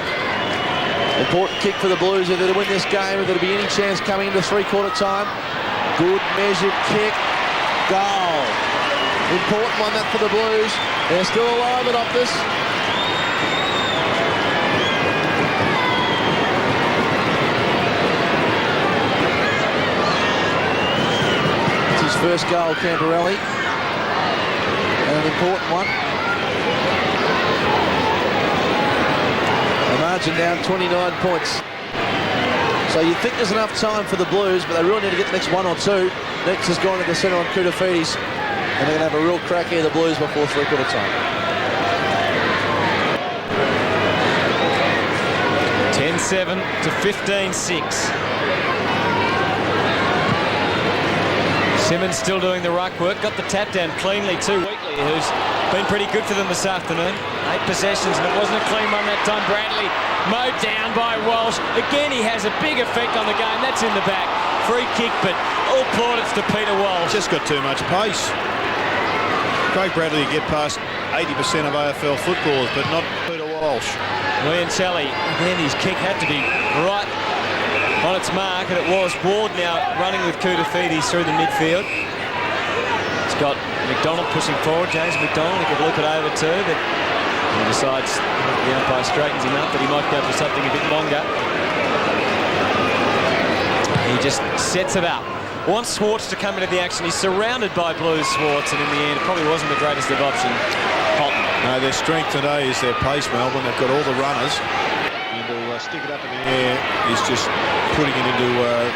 Important kick for the Blues if they're to win this game, if there'll be any chance coming into three-quarter time. Good measured kick. Goal. Important one that for the Blues. They're still alive at Optus. It's his first goal, Camberelli. And an important one. The margin down 29 points. So you'd think there's enough time for the Blues, but they really need to get the next 1 or 2. Next has gone to the centre on Koutafidis, and they're going to have a real crack here, the Blues, before three-quarter time. 10-7 to 15-6. Simmonds still doing the ruck work, got the tap down cleanly to Wheatley, who's been pretty good for them this afternoon. 8 possessions, and it wasn't a clean one that time. Bradley mowed down by Walsh. Again, he has a big effect on the game. That's in the back. Free kick, but all plaudits to Peter Walsh. Just got too much pace. Craig Bradley get past 80% of AFL footballers, but not Peter Walsh. Leoncelli, again, his kick had to be right on its mark, and it was. Ward now running with Koutafidis through the midfield. It's got McDonald pushing forward, James McDonald. He could look it over too, but he decides the umpire straightens him up that he might go for something a bit longer. He just sets it up. wants Swartz to come into the action. He's surrounded by Blues, Swartz, and in the end, it probably wasn't the greatest of options. Carlton. No, their strength today is their pace, Melbourne. They've got all the runners. And to stick it up in the air is just putting it into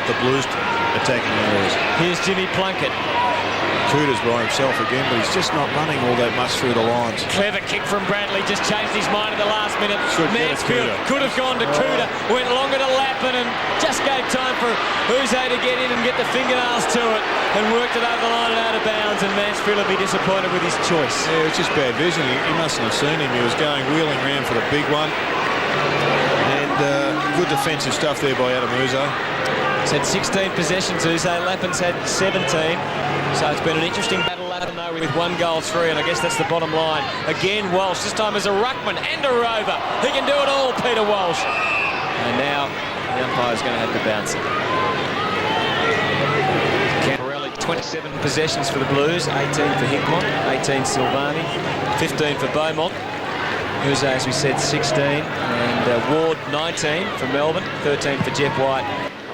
the Blues attacking areas. Here's Jimmy Plunkett. Cooter's by himself again, but he's just not running all that much through the lines. Clever kick from Bradley, just changed his mind at the last minute. Mansfield could have gone to Cooter, went longer to Lappin and just gave time for Uze to get in and get the fingernails to it and worked it over the line and out of bounds, and Mansfield will be disappointed with his choice. Yeah, it's just bad vision. He mustn't have seen him. He was going wheeling around for the big one. And good defensive stuff there by Adam Uze. He's had 16 possessions, Uze. Lappin's had 17. So it's been an interesting battle, Lappin, though, with 1 goal 3, and I guess that's the bottom line. Again, Walsh, this time as a ruckman and a rover. He can do it all, Peter Walsh. And now the umpire's going to have to bounce it. Camporelli, 27 possessions for the Blues, 18 for Hickmott, 18 Silvani, 15 for Beaumont. Uze, as we said, 16, and Ward, 19 for Melbourne, 13 for Jeff White,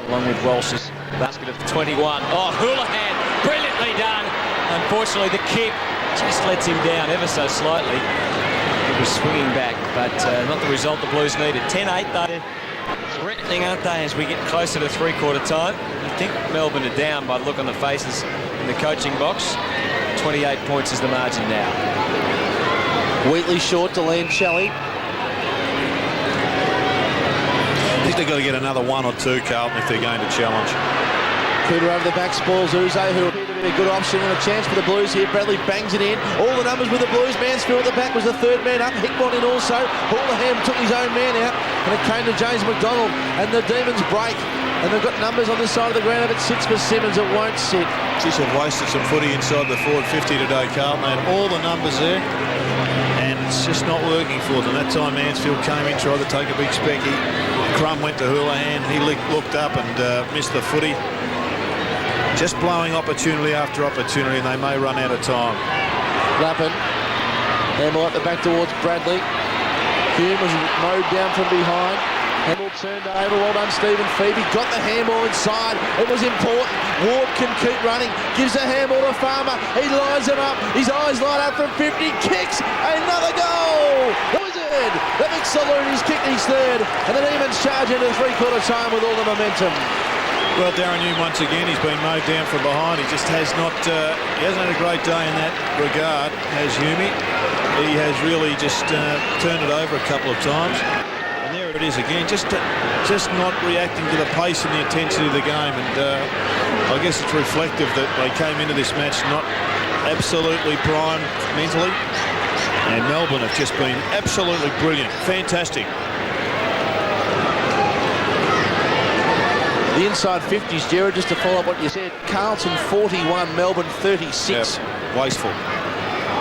along with Walsh's basket of 21. Oh, Houlihan, brilliantly done. Unfortunately, the kick just lets him down ever so slightly. He was swinging back, but not the result the Blues needed. 10-8, though. Threatening, aren't they, as we get closer to three-quarter time? You think Melbourne are down by the look on the faces in the coaching box. 28 points is the margin now. Wheatley short to Leoncelli. I think they've got to get another 1 or 2, Carlton, if they're going to challenge. Cooter over the back, spoils Uze, who appeared to be a good option and a chance for the Blues here. Bradley bangs it in. All the numbers with the Blues. Mansfield at the back was the third man up. Hickmott in also. Houlihan took his own man out, and it came to James McDonald, and the Demons break. And they've got numbers on this side of the ground. If it sits for Simmonds, it won't sit. Just have wasted some footy inside the forward 50 today, Carlton. They had all the numbers there, and it's just not working for them. That time Mansfield came in, tried to take a big specky. Crum went to Houlihan. He looked up and missed the footy. Just blowing opportunity after opportunity, and they may run out of time. Lappin. Hamill at the back towards Bradley. Hume was mowed down from behind. Hamill turned over. Well done, Stephen. Febey got the handball inside. It was important. Ward can keep running. Gives the handball to Farmer. He lines him up. His eyes light up from 50. Kicks. Another goal. The Wizard. The big saloon. He's kicked his third. And the Demons charge into three-quarter time with all the momentum. Well, Darren Hume once again, he's been mowed down from behind. He just has not, he hasn't had a great day in that regard, has Humey. He has really just turned it over a couple of times. And there it is again, just not reacting to the pace and the intensity of the game. And I guess it's reflective that they came into this match not absolutely primed mentally. And Melbourne have just been absolutely brilliant, fantastic. The inside 50s, Gerard, just to follow up what you said. Carlton 41, Melbourne 36. Yeah, wasteful.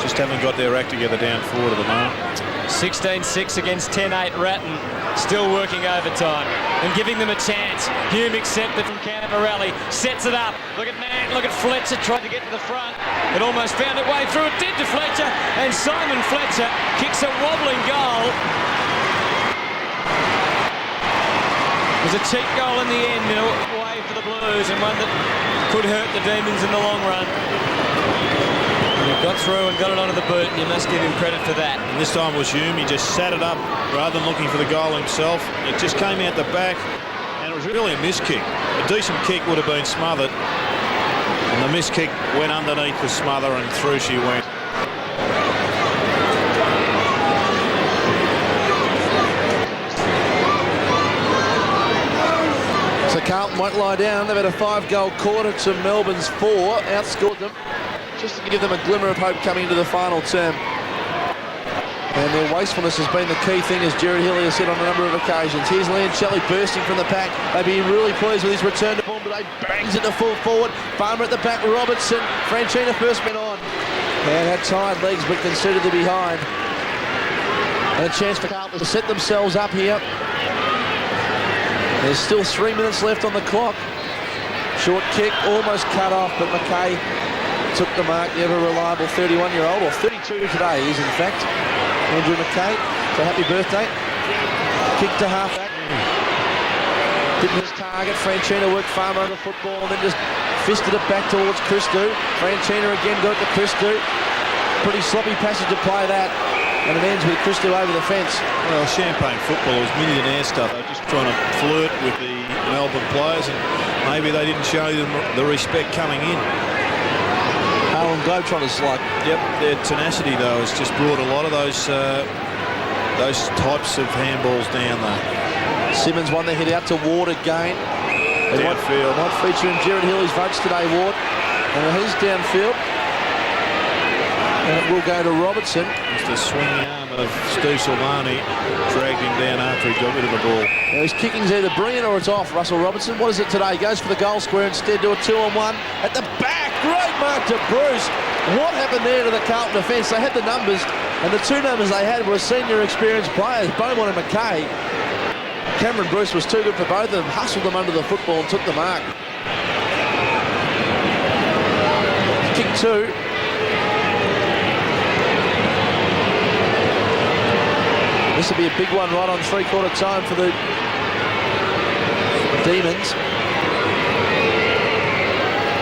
Just haven't got their act together down forward at the moment. 16-6 against 10-8 Ratton. Still working overtime and giving them a chance. Hume accepted from Camporelli. Sets it up. Look at Fletcher tried to get to the front. It almost found its way through. It did to Fletcher. And Simon Fletcher kicks a wobbling goal. It was a cheap goal in the end, in a way for the Blues, and one that could hurt the Demons in the long run. And he got through and got it onto the boot, and you must give him credit for that. And this time was Hume. He just sat it up rather than looking for the goal himself. It just came out the back, and it was really a miss kick. A decent kick would have been smothered, and the miss kick went underneath the smother, and through she went. So Carlton won't lie down. They've had a 5-goal quarter to Melbourne's 4. Outscored them, just to give them a glimmer of hope coming into the final term. And their wastefulness has been the key thing, as Jared Hillier said on a number of occasions. Here's Leoncelli bursting from the pack. They've been really pleased with his return to form today. Bangs it to full forward. Farmer at the back. Robertson. Franchina first went on. And had tired legs, but conceded the behind. And a chance for Carlton to set themselves up here. There's still 3 minutes left on the clock. Short kick, almost cut off, but McKay took the mark. The ever reliable 31-year-old, or 32 today is in fact. Andrew McKay, so happy birthday. Kick to half back. Didn't his target. Franchina worked Farmer on the football and then just Fisted it back towards Christou. Franchina again got it to Christou. Pretty sloppy passage to play that. And it ends with Christou over the fence. Well, Champagne football is millionaire stuff. They're just trying to flirt with the Melbourne players, and maybe they didn't show them the respect coming in. Carlton Globetrotters like. Yep, their tenacity though has just brought a lot of those types of handballs down there. Simmonds won the hit out to Ward again. Downfield. Might feature in Jared Healy's votes today, Ward. And he's downfield. And it will go to Robertson. Just a swinging arm of Stu Silvani dragged him down after he got rid of the ball. Now his kicking's either brilliant or it's off, Russell Robertson. What is it today? He goes for the goal square instead, do a 2-on-1. At the back, great mark to Bruce. What happened there to the Carlton defence? They had the numbers, and the two numbers they had were senior experienced players, Beaumont and McKay. Cameron Bruce was too good for both of them, hustled them under the football and took the mark. Kick two. This will be a big one right on three-quarter time for the Demons.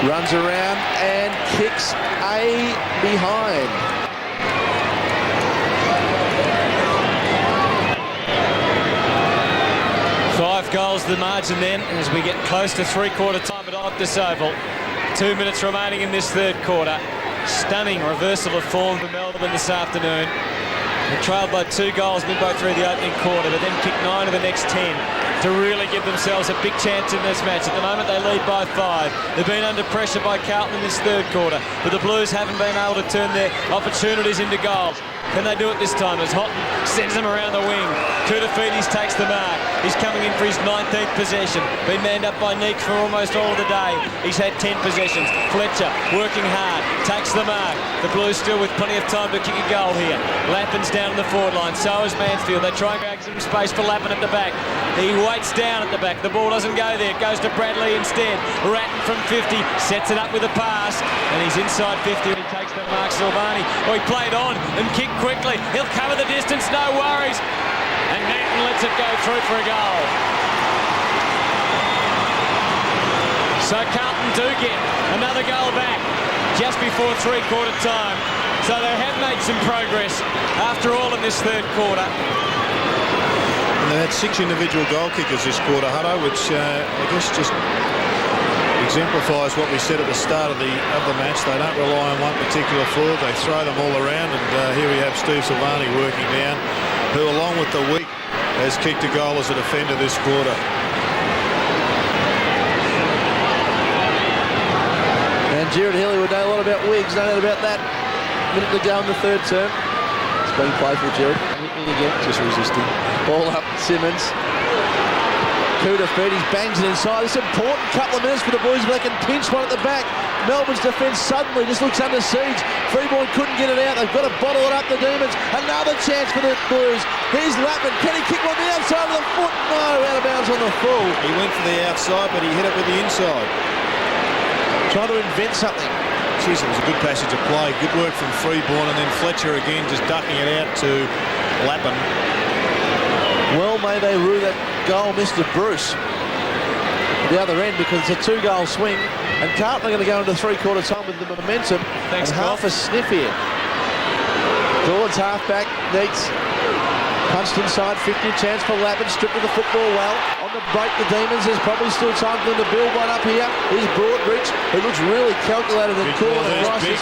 Runs around and kicks a behind. Five goals the margin then as we get close to three-quarter time at Optus Oval. 2 minutes remaining in this third quarter. Stunning reversal of form for Melbourne this afternoon. They trailed by 2 goals midway through the opening quarter, but then kicked 9 of the next 10 to really give themselves a big chance in this match. At the moment they lead by 5. They've been under pressure by Carlton in this third quarter, but the Blues haven't been able to turn their opportunities into goals. Can they do it this time as Houghton sends them around the wing? Koutafidis takes the mark. He's coming in for his 19th possession. Been manned up by Neek for almost all of the day. He's had 10 possessions. Fletcher working hard, takes the mark. The Blues still with plenty of time to kick a goal here. Lappin's down on the forward line, so is Mansfield. They try and grab some space for Lappin at the back. He waits down at the back. The ball doesn't go there. It goes to Bradley instead. Ratton from 50 sets it up with a pass, and he's inside 50 and he takes the mark. Silvani, he played on and kicked quickly. He'll cover the distance, no worries. And Nathan lets it go through for a goal. So Carlton do get another goal back just before three-quarter time. So they have made some progress after all in this third quarter. And they had 6 individual goal kickers this quarter, Hutto, which I guess just exemplifies what we said at the start of the match. They don't rely on one particular forward. They throw them all around, and here we have Steve Silvani working down, who along with the week has kicked a goal as a defender this quarter. And Jared Healy would know a lot about Wiggs, know about that. Minute to go in the third term. It's been playful, Jared. Hit me again. Just resisting. Ball up, Simmonds. Koutafidis bangs it inside. It's an important couple of minutes for the Blues, but they can pinch one at the back. Melbourne's defence suddenly just looks under siege. Freeborn couldn't get it out. They've got to bottle it up, the Demons. Another chance for the Blues. Here's Lappin. Can he kick one the outside of the foot? No, out of bounds on the full. He went for the outside, but he hit it with the inside. Trying to invent something. Jeez, it was a good passage of play. Good work from Freeborn, and then Fletcher again just ducking it out to Lappin. Well, may they rue that goal missed of Bruce at the other end, because it's a 2-goal swing, and Carlton are going to go into three-quarter time with the momentum. Thanks, and half a sniff here. Towards half-back, Neeks punched inside, 50, chance for Lappin, stripped of the football well. On the break, the Demons, there's probably still time for them to build one up here. Here's Broadbridge, who looks really calculated and cool on the crisis.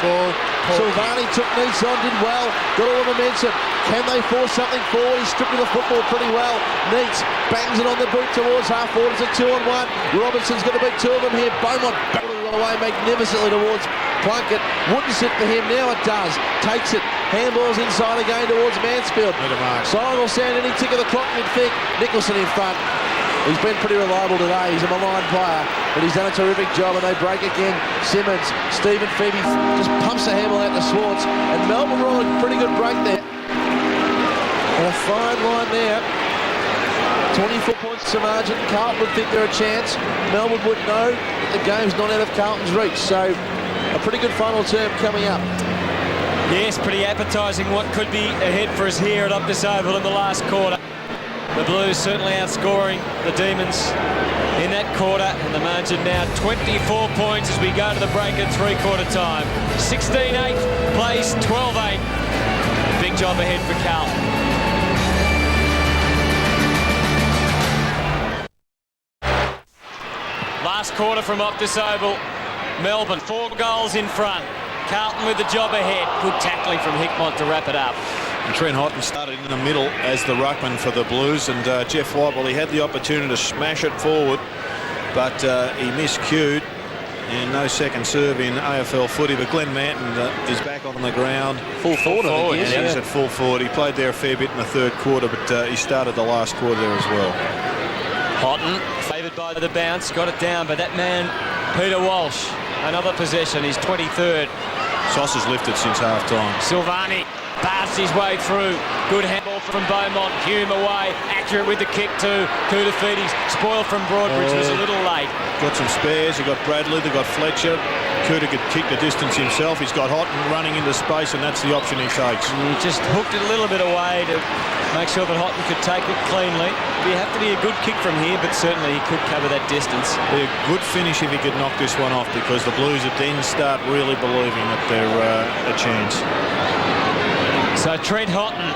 Silvani took Neeks on, did well, got all the momentum. Can they force something forward? He's stripped of the football pretty well. Neeks bangs it on the boot towards half forward. It's a 2-on-1. Robinson's going to beat 2 of them here. Beaumont battled it away magnificently towards Plunkett. Wouldn't sit for him, now it does. Takes it, handballs inside again towards Mansfield. Siren will sound any tick of the clock, you'd think. Nicholson in front. He's been pretty reliable today. He's a maligned player, but he's done a terrific job, and they break again. Simmonds, Stephen Febey just pumps the handball out to Swartz, and Melbourne were on a pretty good break there. And a fine line there. 24 points to margin. Carlton would think they're a chance. Melbourne would know that the game's not out of Carlton's reach. So a pretty good final term coming up. Yes, pretty appetising what could be ahead for us here at Optus Oval in the last quarter. The Blues certainly outscoring the Demons in that quarter, and the margin now 24 points as we go to the break at three-quarter time. 16-8 plays 12-8. Big job ahead for Carlton. Last quarter from Optus Oval. Melbourne 4 goals in front. Carlton with the job ahead. Good tackling from Hickmott to wrap it up. And Trent Houghton started in the middle as the ruckman for the Blues, and Jeff White, well, he had the opportunity to smash it forward, but he miscued, and no second serve in AFL footy. But Glenn Manton is back on the ground. Full forward, I think, He's at full forward. He played there a fair bit in the third quarter, but he started the last quarter there as well. Houghton favoured by the bounce, got it down, but that man, Peter Walsh, another possession, his 23rd. Sauce has lifted since half-time. Silvani bars his way through. Good handball from Beaumont. Hume away. Accurate with the kick too. Kudafides spoiled from Broadbridge. Was a little late. Got some spares. They got Bradley. They got Fletcher. Kuda could kick the distance himself. He's got Houghton running into space, and that's the option he takes. He just hooked it a little bit away to make sure that Houghton could take it cleanly. It'd have to be a good kick from here, but certainly he could cover that distance. Be a good finish if he could knock this one off, because the Blues would then start really believing that they're a chance. So Trent Houghton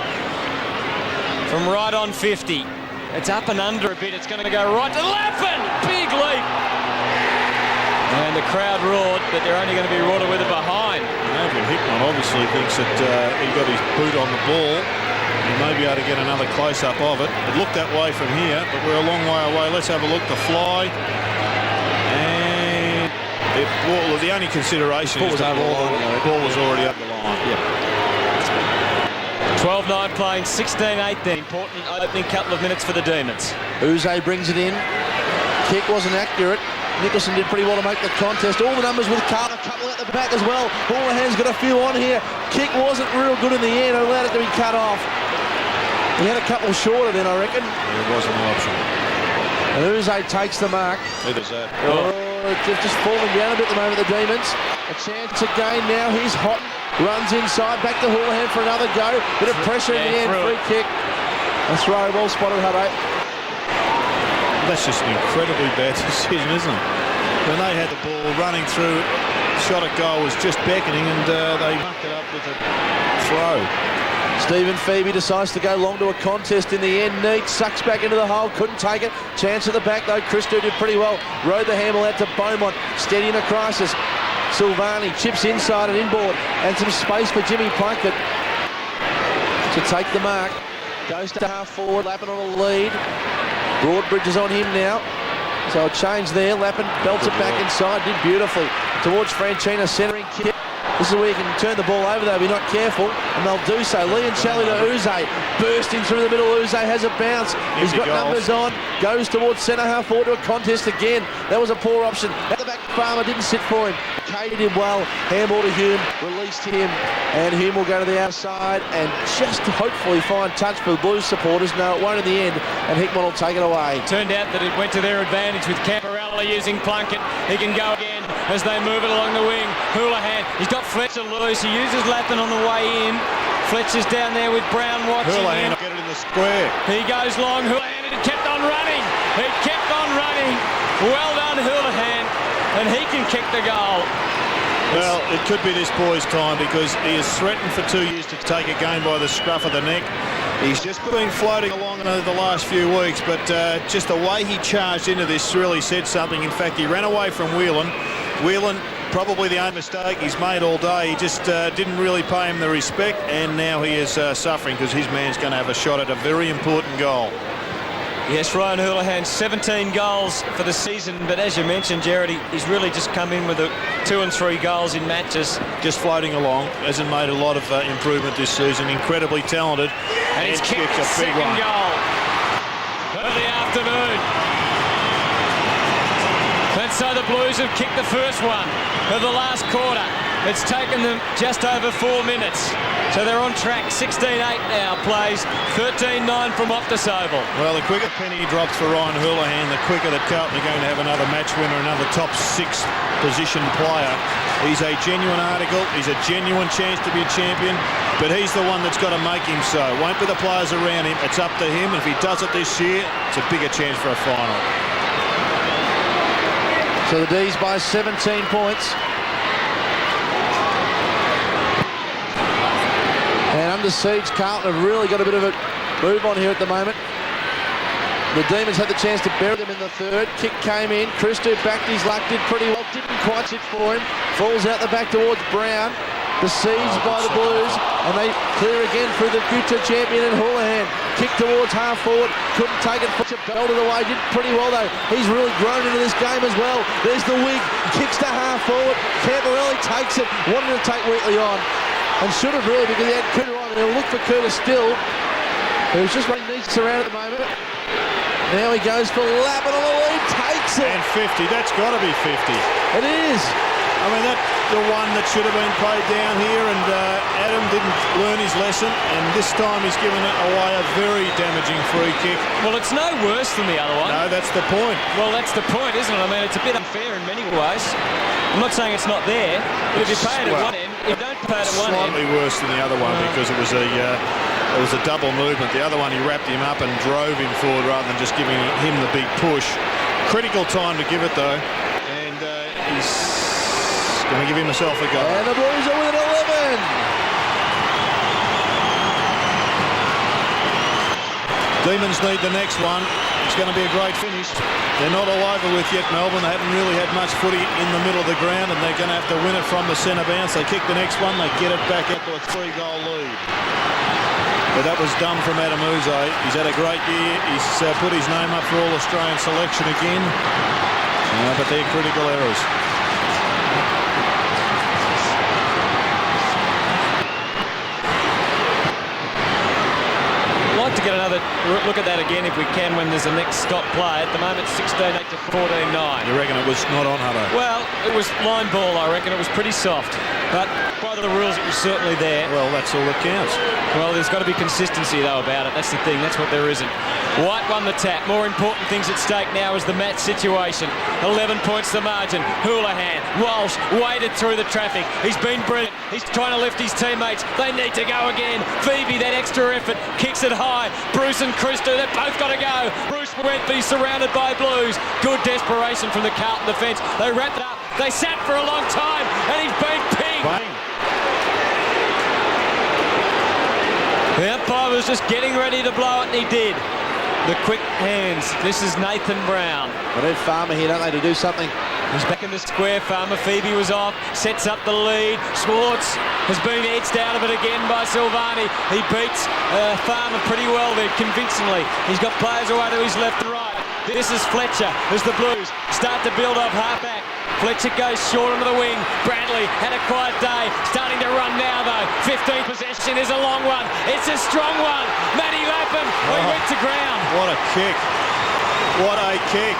from right on 50. It's up and under a bit. It's going to go right to Lappin. Big leap. And the crowd roared, but they're only going to be rorted with it behind. Adrian Hickmott obviously thinks that he got his boot on the ball. He may be able to get another close-up of it. It looked that way from here, but we're a long way away. Let's have a look. The fly. And well, the only consideration is the ball was already up the line. Yep. 12-9 playing, 16-8 then. Important opening couple of minutes for the Demons. Uze brings it in. Kick wasn't accurate. Nicholson did pretty well to make the contest. All the numbers with Carlton, a couple at the back as well. Houlihan's got a few on here. Kick wasn't real good in the end, allowed it to be cut off. He had a couple shorter then, I reckon. It wasn't an option. And Uze takes the mark. It is that. Just falling down a bit at the moment, the Demons. A chance again now. Here's Houghton. Runs inside, back to Houlihan for another go. Bit of pressure in the end, free kick. A throw, well spotted, Hutto. That's just an incredibly bad decision, isn't it? When they had the ball running through, shot at goal was just beckoning, and they mucked it up with a throw. Stephen Febey decides to go long to a contest in the end. Neat sucks back into the hole, couldn't take it. Chance at the back though. Christo did pretty well. Rode the handle out to Beaumont, steady in a crisis. Silvani chips inside and inboard, and some space for Jimmy Plunkett to take the mark. Goes to half forward, Lappin on a lead. Broadbridge is on him now, so a change there. Lappin belts it back inside, did beautifully towards Franchina, centering kick. This is where you can turn the ball over though, be not careful, and they'll do so. Leoncelli to Uze, bursting through the middle. Uze has a bounce. He's got numbers on, goes towards centre half forward to a contest again. That was a poor option. At the back, Farmer didn't sit for him. Katie did well. Handball to Hume, released him, and Hume will go to the outside and just hopefully find touch for the Blues supporters. No, it won't in the end, and Hickmott will take it away. Turned out that it went to their advantage with Camperella using Plunkett. He can go again as they move it along the wing. Houlihan, he's got Fletcher loose. He uses Lappin on the way in. Fletcher's down there with Brown watching Houlihan him. get it in the square. He goes long. Houlihan, it kept on running. He kept on running. Well done, Houlihan. And he can kick the goal. Well, it could be this boy's time, because he has threatened for 2 years to take a game by the scruff of the neck. He's just been floating along over the last few weeks, but just the way he charged into this really said something. In fact, he ran away from Whelan. Whelan, probably the only mistake he's made all day. He just didn't really pay him the respect, and now he is suffering, because his man's going to have a shot at a very important goal. Yes, Ryan Houlihan, 17 goals for the season, but as you mentioned, Jared, he's really just come in with 2 and 3 goals in matches. Just floating along, hasn't made a lot of improvement this season. Incredibly talented, and he's kicked a big one. Goal of the afternoon. And so the Blues have kicked the first one of the last quarter. It's taken them just over 4 minutes. So they're on track. 16-8 now plays. 13-9 from Optus Oval. Well, the quicker penny drops for Ryan Houlihan, the quicker that Carlton are going to have another match winner, another top 6 position player He's a genuine article. He's a genuine chance to be a champion, but he's the one that's got to make him so. It won't be the players around him. It's up to him. And if he does it this year, it's a bigger chance for a final. So the D's by 17 points. And under siege, Carlton have really got a bit of a move on here at the moment. The Demons had the chance to bury them in the third. Kick came in. Christo backed his luck, did pretty well. Didn't quite sit for him. Falls out the back towards Brown. Besieged by the Blues. And they clear again through the future champion in Houlihan. Kick towards half forward. Couldn't take it. Belted away. Did pretty well though. He's really grown into this game as well. There's the wig. Kicks to half forward. Camperelli takes it. Wanted to take Wheatley on. And should have really, because he had Cooter on. And he'll look for Cooter still. Who's just running these around at the moment. Now he goes for Lappin on the lead, takes it. And 50, that's got to be 50. It is. I mean, that's the one that should have been played down here, and Adam didn't learn his lesson, and this time he's given it away a very damaging free kick. Well, it's no worse than the other one. No, that's the point. Well, that's the point, isn't it? I mean, it's a bit unfair in many ways. I'm not saying it's not there, but if you pay it at one end, if you don't pay it at one end... Slightly worse than the other one because it was a double movement. The other one, he wrapped him up and drove him forward rather than just giving him the big push. Critical time to give it, though. And he's going to give himself a go. And the Blues are with 11. Demons need the next one. It's going to be a great finish. They're not all over with yet, Melbourne. They haven't really had much footy in the middle of the ground, and they're going to have to win it from the centre bounce. They kick the next one, they get it back up to a 3-goal lead. But that was dumb from Adam Uze. He's had a great year. He's put his name up for All-Australian selection again. But they're critical errors. I'd like to get another look at that again if we can when there's a next stop play. At the moment, 16-8 to 14-9. You reckon it was not on, Hutto? Well, it was line ball, I reckon. It was pretty soft. But by the rules, it was certainly there. Well, that's all that counts. Well, there's got to be consistency, though, about it. That's the thing. That's what there isn't. White won the tap. More important things at stake now is the match situation. 11 points the margin. Houlihan, Walsh waded through the traffic. He's been brilliant. He's trying to lift his teammates. They need to go again. Febey, that extra effort, kicks it high. Bruce and Christo, they've both got to go. Bruce went, but he's surrounded by Blues. Good desperation from the Carlton defence. They wrapped it up. They sat for a long time, and he's been pinged. Bang. The umpire was just getting ready to blow it, and he did. The quick hands. This is Nathan Brown. They need Farmer here, don't they, to do something. He's back in the square. Farmer. Febey was off. Sets up the lead. Schwartz has been edged out of it again by Silvani. He beats Farmer pretty well there, convincingly. He's got players away to his left and right. This is Fletcher as the Blues start to build off halfback. Fletcher goes short onto the wing. Bradley had a quiet day. Starting to run now, though. 15 possession is a long one. It's a strong one. Matty Lappin. He went to ground. What a kick. What a kick.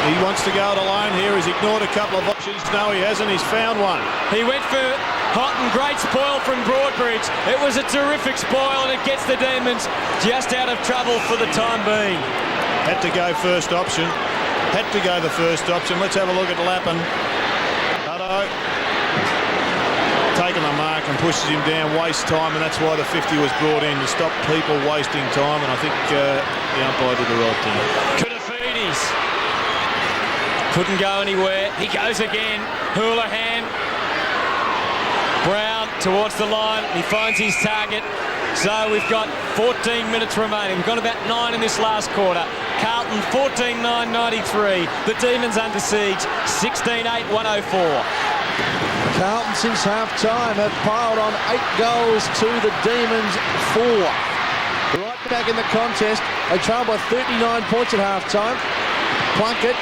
He wants to go it alone here. He's ignored a couple of options. No, he hasn't. He's found one. He went for hot and great spoil from Broadbridge. It was a terrific spoil, and it gets the Demons just out of trouble for the time being. Had to go first option. Had to go the first option. Let's have a look at Lappin. Hutto. Taking the mark and pushes him down. Waste time, and that's why the 50 was brought in, to stop people wasting time, and I think the umpire did the right thing. Koutafidis couldn't go anywhere. He goes again. Houlihan. Brown towards the line. He finds his target. So we've got 14 minutes remaining. We've got about 9 in this last quarter. Carlton 14-9-93. The Demons under siege 16-8-104. Carlton since half-time have piled on 8 goals to the Demons 4. Right back in the contest. They trail by 39 points at half-time. Plunkett,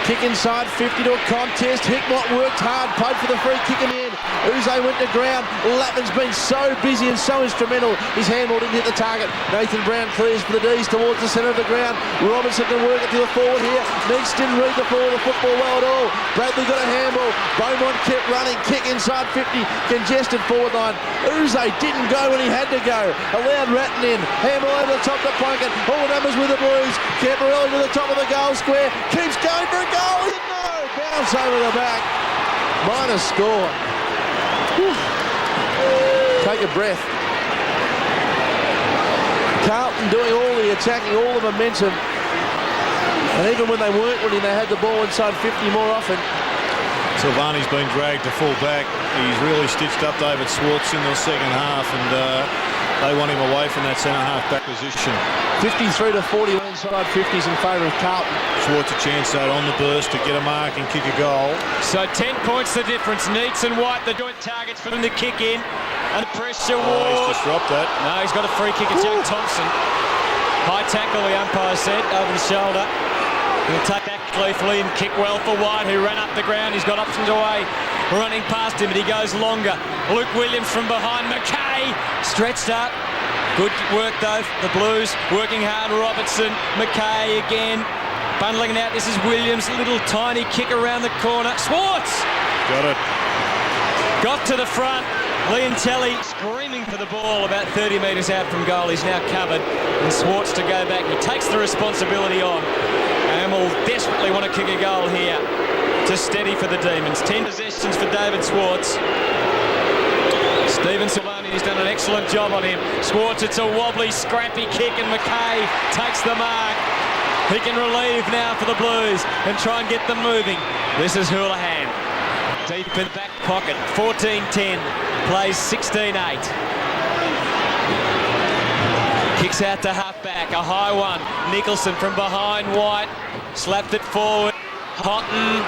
kick inside 50 to a contest. Hickmott worked hard, played for the free kick in the end. Uze went to ground. Lappin's been so busy and so instrumental. His handball didn't hit the target. Nathan Brown clears for the D's towards the centre of the ground. Robertson can work it to the forward here. Meeks didn't read the forward of the football well at all. Bradley got a handball. Beaumont kept running. Kick inside 50. Congested forward line. Uze didn't go when he had to go. Allowed Ratton in. Handball over the top to Plunkett. All the numbers with the Blues. Camperelli to the top of the goal square. Keeps going for a goal. No! Bounce over the back. Minor score. Whew. Take a breath. Carlton doing all the attacking, all the momentum. And even when they weren't winning, they had the ball inside 50 more often. Silvani's been dragged to full back. He's really stitched up David Swartz in the second half, and they want him away from that centre-half back position. 53 to 41 inside 50s in favour of Carlton. Swartz a chance though on the burst to get a mark and kick a goal. So 10 points the difference. Neats and White, the joint targets for them to kick in. And pressure, Oh, Ward. he's just dropped that. No, he's got a free kick. It's young Thompson. High tackle, the umpire said, over the shoulder. He'll take that gleefully and kick well for White, who ran up the ground. He's got options away. Running past him, but he goes longer. Luke Williams from behind. McKay stretched up. Good work though, the Blues working hard. Robertson, McKay again, bundling it out. This is Williams, little tiny kick around the corner. Swartz Got it. got to the front. Leoncelli screaming for the ball about 30 metres out from goal. He's now covered, and Swartz to go back. He takes the responsibility on, and will desperately want to kick a goal here to steady for the Demons. 10 possessions for David Swartz. Stephen Silvani has done an excellent job on him. Swartz, it's a wobbly, scrappy kick, and McKay takes the mark. He can relieve now for the Blues and try and get them moving. This is Houlihan. Deep in the back pocket, 14-10, plays 16-8. Kicks out to half-back, a high one. Nicholson from behind White, slapped it forward. Houghton,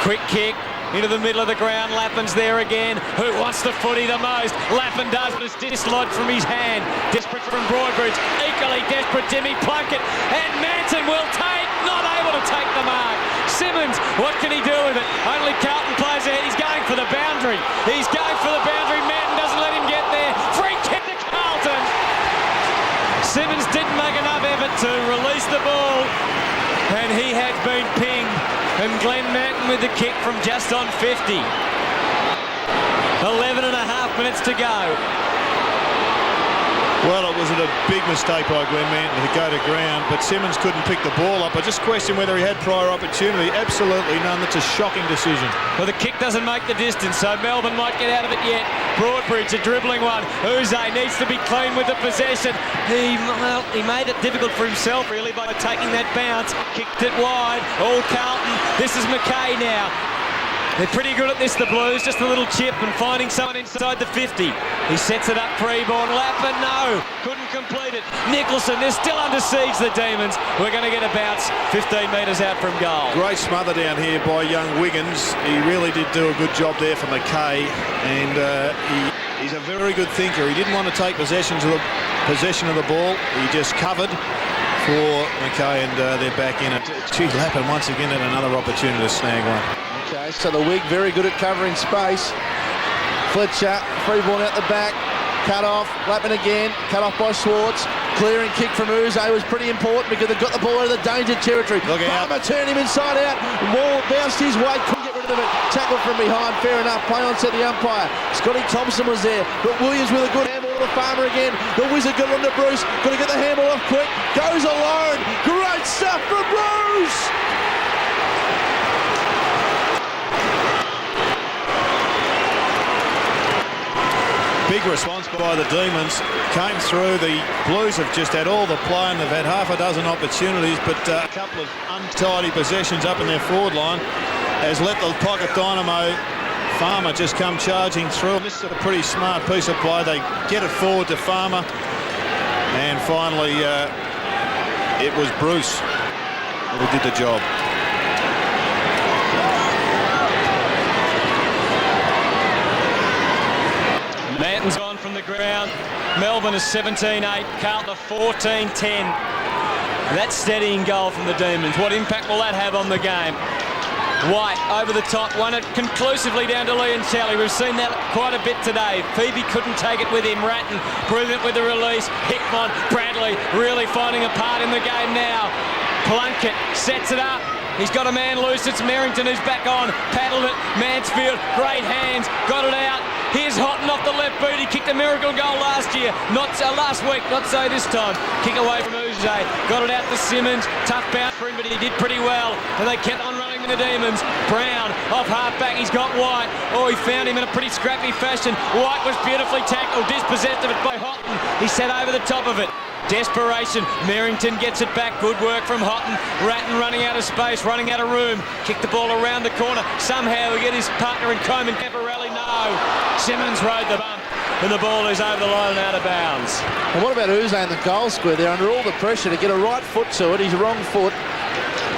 quick kick. Into the middle of the ground, Lappin's there again. Who wants the footy the most? Lappin does, but it's dislodged from his hand. Desperate from Broadbridge, equally desperate Jimmy Plunkett, and Manson will take, not able to take the mark. Simmonds, what can he do with it? Only Carlton plays ahead, he's going for the boundary. He's going for the boundary, Manton doesn't let him get there. Free kick to Carlton. Simmonds didn't make enough effort to release the ball, and he had been pinged. And Glenn Manton with the kick from just on 50. 11 and a half minutes to go. Well, it was a big mistake by Glenn Manton to go to ground, but Simmonds couldn't pick the ball up. I just question whether he had prior opportunity. Absolutely none. That's a shocking decision. Well, the kick doesn't make the distance, so Melbourne might get out of it yet. Broadbridge, a dribbling one. Uze needs to be clean with the possession. He made it difficult for himself, really, by taking that bounce. Kicked it wide. All Carlton. This is McKay now. They're pretty good at this, the Blues, just a little chip and finding someone inside the 50. He sets it up, Freeborn, Lappin, no, couldn't complete it. Nicholson, they're still under siege, the Demons. We're going to get a bounce 15 metres out from goal. Great smother down here by young Wiggins. He really did do a good job there for McKay, and he's a very good thinker. He didn't want to take possession of the ball. He just covered for McKay, and they're back in it. Gee, Lappin once again had another opportunity to snag one. Okay, so the Wig very good at covering space. Fletcher, Freeborn out the back, cut off, Lappin again, cut off by Swartz. Clearing kick from Uze was pretty important because they got the ball out of the danger territory. Look out. Farmer turned him inside out, ball bounced his way, couldn't get rid of it. Tackle from behind, fair enough, play on set the umpire. Scotty Thompson was there, but Williams with a good handball to Farmer again. The Wizard got on to Bruce, got to get the handball off quick, goes alone. Great stuff from Bruce! Big response by the Demons. Came through. The Blues have just had all the play and they've had half a dozen opportunities, but a couple of untidy possessions up in their forward line has let the pocket dynamo Farmer just come charging through. This is a pretty smart piece of play. They get it forward to Farmer, and finally it was Bruce who did the job. Manton's gone from the ground. Melbourne is 17-8, Carlton 14-10. That steadying goal from the Demons. What impact will that have on the game? White over the top, won it conclusively down to Leoncelli. We've seen that quite a bit today. Febey couldn't take it with him. Ratton, brilliant with the release. Hickmont, Bradley really finding a part in the game now. Plunkett sets it up. He's got a man loose. It's Merrington who's back on. Paddled it. Mansfield, great hands. Got it out. Here's Houghton off the left boot. He kicked a miracle goal last year. Not so last week. Not so this time. Kick away from Uze. Got it out to Simmonds. Tough bounce for him, but he did pretty well. And they kept on running attacking the Demons. Brown off half-back, he's got White. Oh, he found him in a pretty scrappy fashion. White was beautifully tackled, dispossessed of it by Houghton. He sat over the top of it. Desperation, Merrington gets it back, good work from Houghton. Ratton running out of space, running out of room. Kick the ball around the corner. Somehow we get his partner in Coleman. Camporelli, no. Simmonds rode the bump. And the ball is over the line and out of bounds. And what about Uze in the goal square? They're under all the pressure to get a right foot to it. His wrong foot.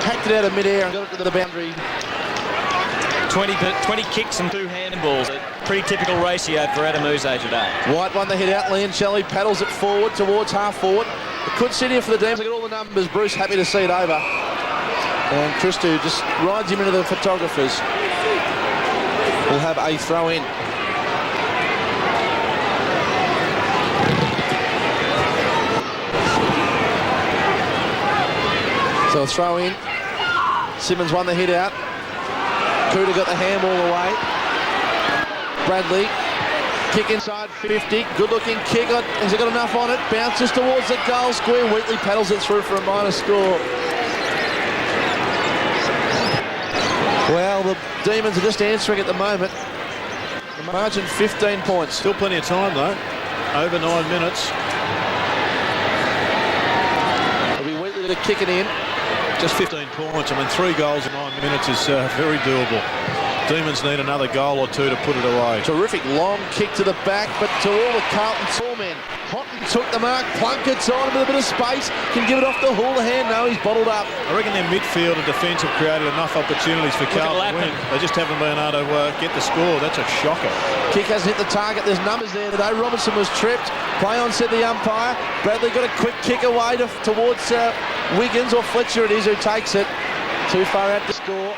Hacked it out of mid-air and got it to the boundary. 20 kicks and 2 handballs. A pretty typical ratio for Adam Uze today. White won the hit out. Leoncelli paddles it forward towards half forward. It could sit here for the Demons. Look at all the numbers. Bruce happy to see it over. And Christou just rides him into the photographers. We'll have a throw in. So a throw in. Simmonds won the hit out. Cooter got the handball away. Bradley, kick inside 50. Good looking kick. Has he got enough on it? Bounces towards the goal square. Wheatley paddles it through for a minor score. Well, the Demons are just answering at the moment. The margin 15 points. Still plenty of time though. Over 9 minutes. It'll be Wheatley to kick it in. Just 15 points. I mean, 3 goals in 9 minutes is very doable. Demons need another goal or 2 to put it away. Terrific long kick to the back, but to all the Carlton men. Houghton took the mark, Plunkett's on him with a bit of space, can give it off to Houlihan. No, he's bottled up. I reckon their midfield and defence have created enough opportunities for Carlton to win. They just haven't been able to get the score. That's a shocker. Kick hasn't hit the target. There's numbers there today. Robinson was tripped. Play on, said the umpire. Bradley got a quick kick away towards Wiggins, or Fletcher it is, who takes it. Too far out to score.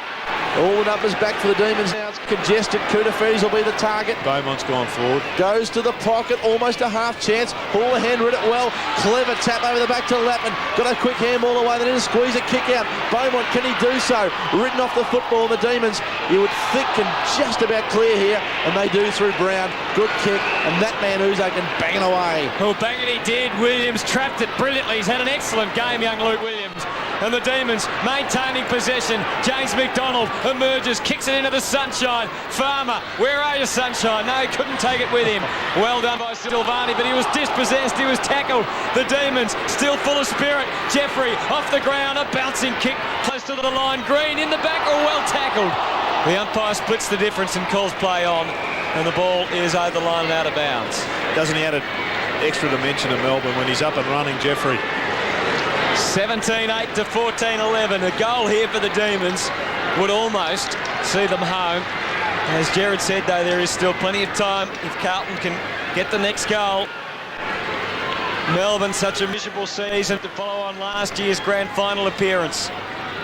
All the numbers back for the Demons now. It's congested. Kouta will be the target. Beaumont's gone forward. Goes to the pocket. Almost a half chance. Houlihan read it well. Clever tap over the back to Lapman. Got a quick handball away. Then in a squeeze, a kick out. Beaumont, can he do so? Ridden off the football. The Demons, you would think, can just about clear here. And they do through Brown. Good kick. And that man Uze can bang it away. Oh, bang it he did. Williams trapped it brilliantly. He's had an excellent game, young Luke Williams. And the Demons maintaining possession. James McDonald emerges, kicks it into the sunshine. Farmer, where are you, sunshine? No, he couldn't take it with him. Well done by Silvani, but he was dispossessed, he was tackled. The Demons still full of spirit. Jeffrey off the ground, a bouncing kick close to the line. Green in the back, or well tackled. The umpire splits the difference and calls play on, and the ball is over the line and out of bounds. Doesn't he add an extra dimension to Melbourne when he's up and running, Jeffrey? 17-8 to 14-11. A goal here for the Demons would almost see them home. As Jared said, though, there is still plenty of time if Carlton can get the next goal. Melbourne, such a miserable season to follow on last year's grand final appearance.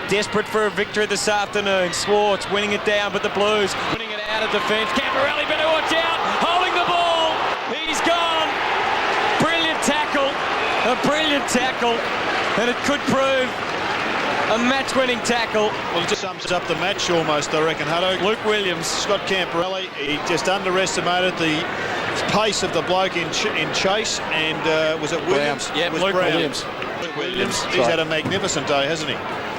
Desperate for a victory this afternoon. Swartz winning it down, but the Blues putting it out of defence. Camporelli better watch out, holding the ball. He's gone. Brilliant tackle, a brilliant tackle. And it could prove a match-winning tackle. Well, it just sums up the match almost, I reckon, Hutto. Luke Williams. Scott Camporelli, he just underestimated the pace of the bloke in chase, and was it Williams? Yeah, Luke Williams. Luke Williams. He's had a magnificent day, hasn't he?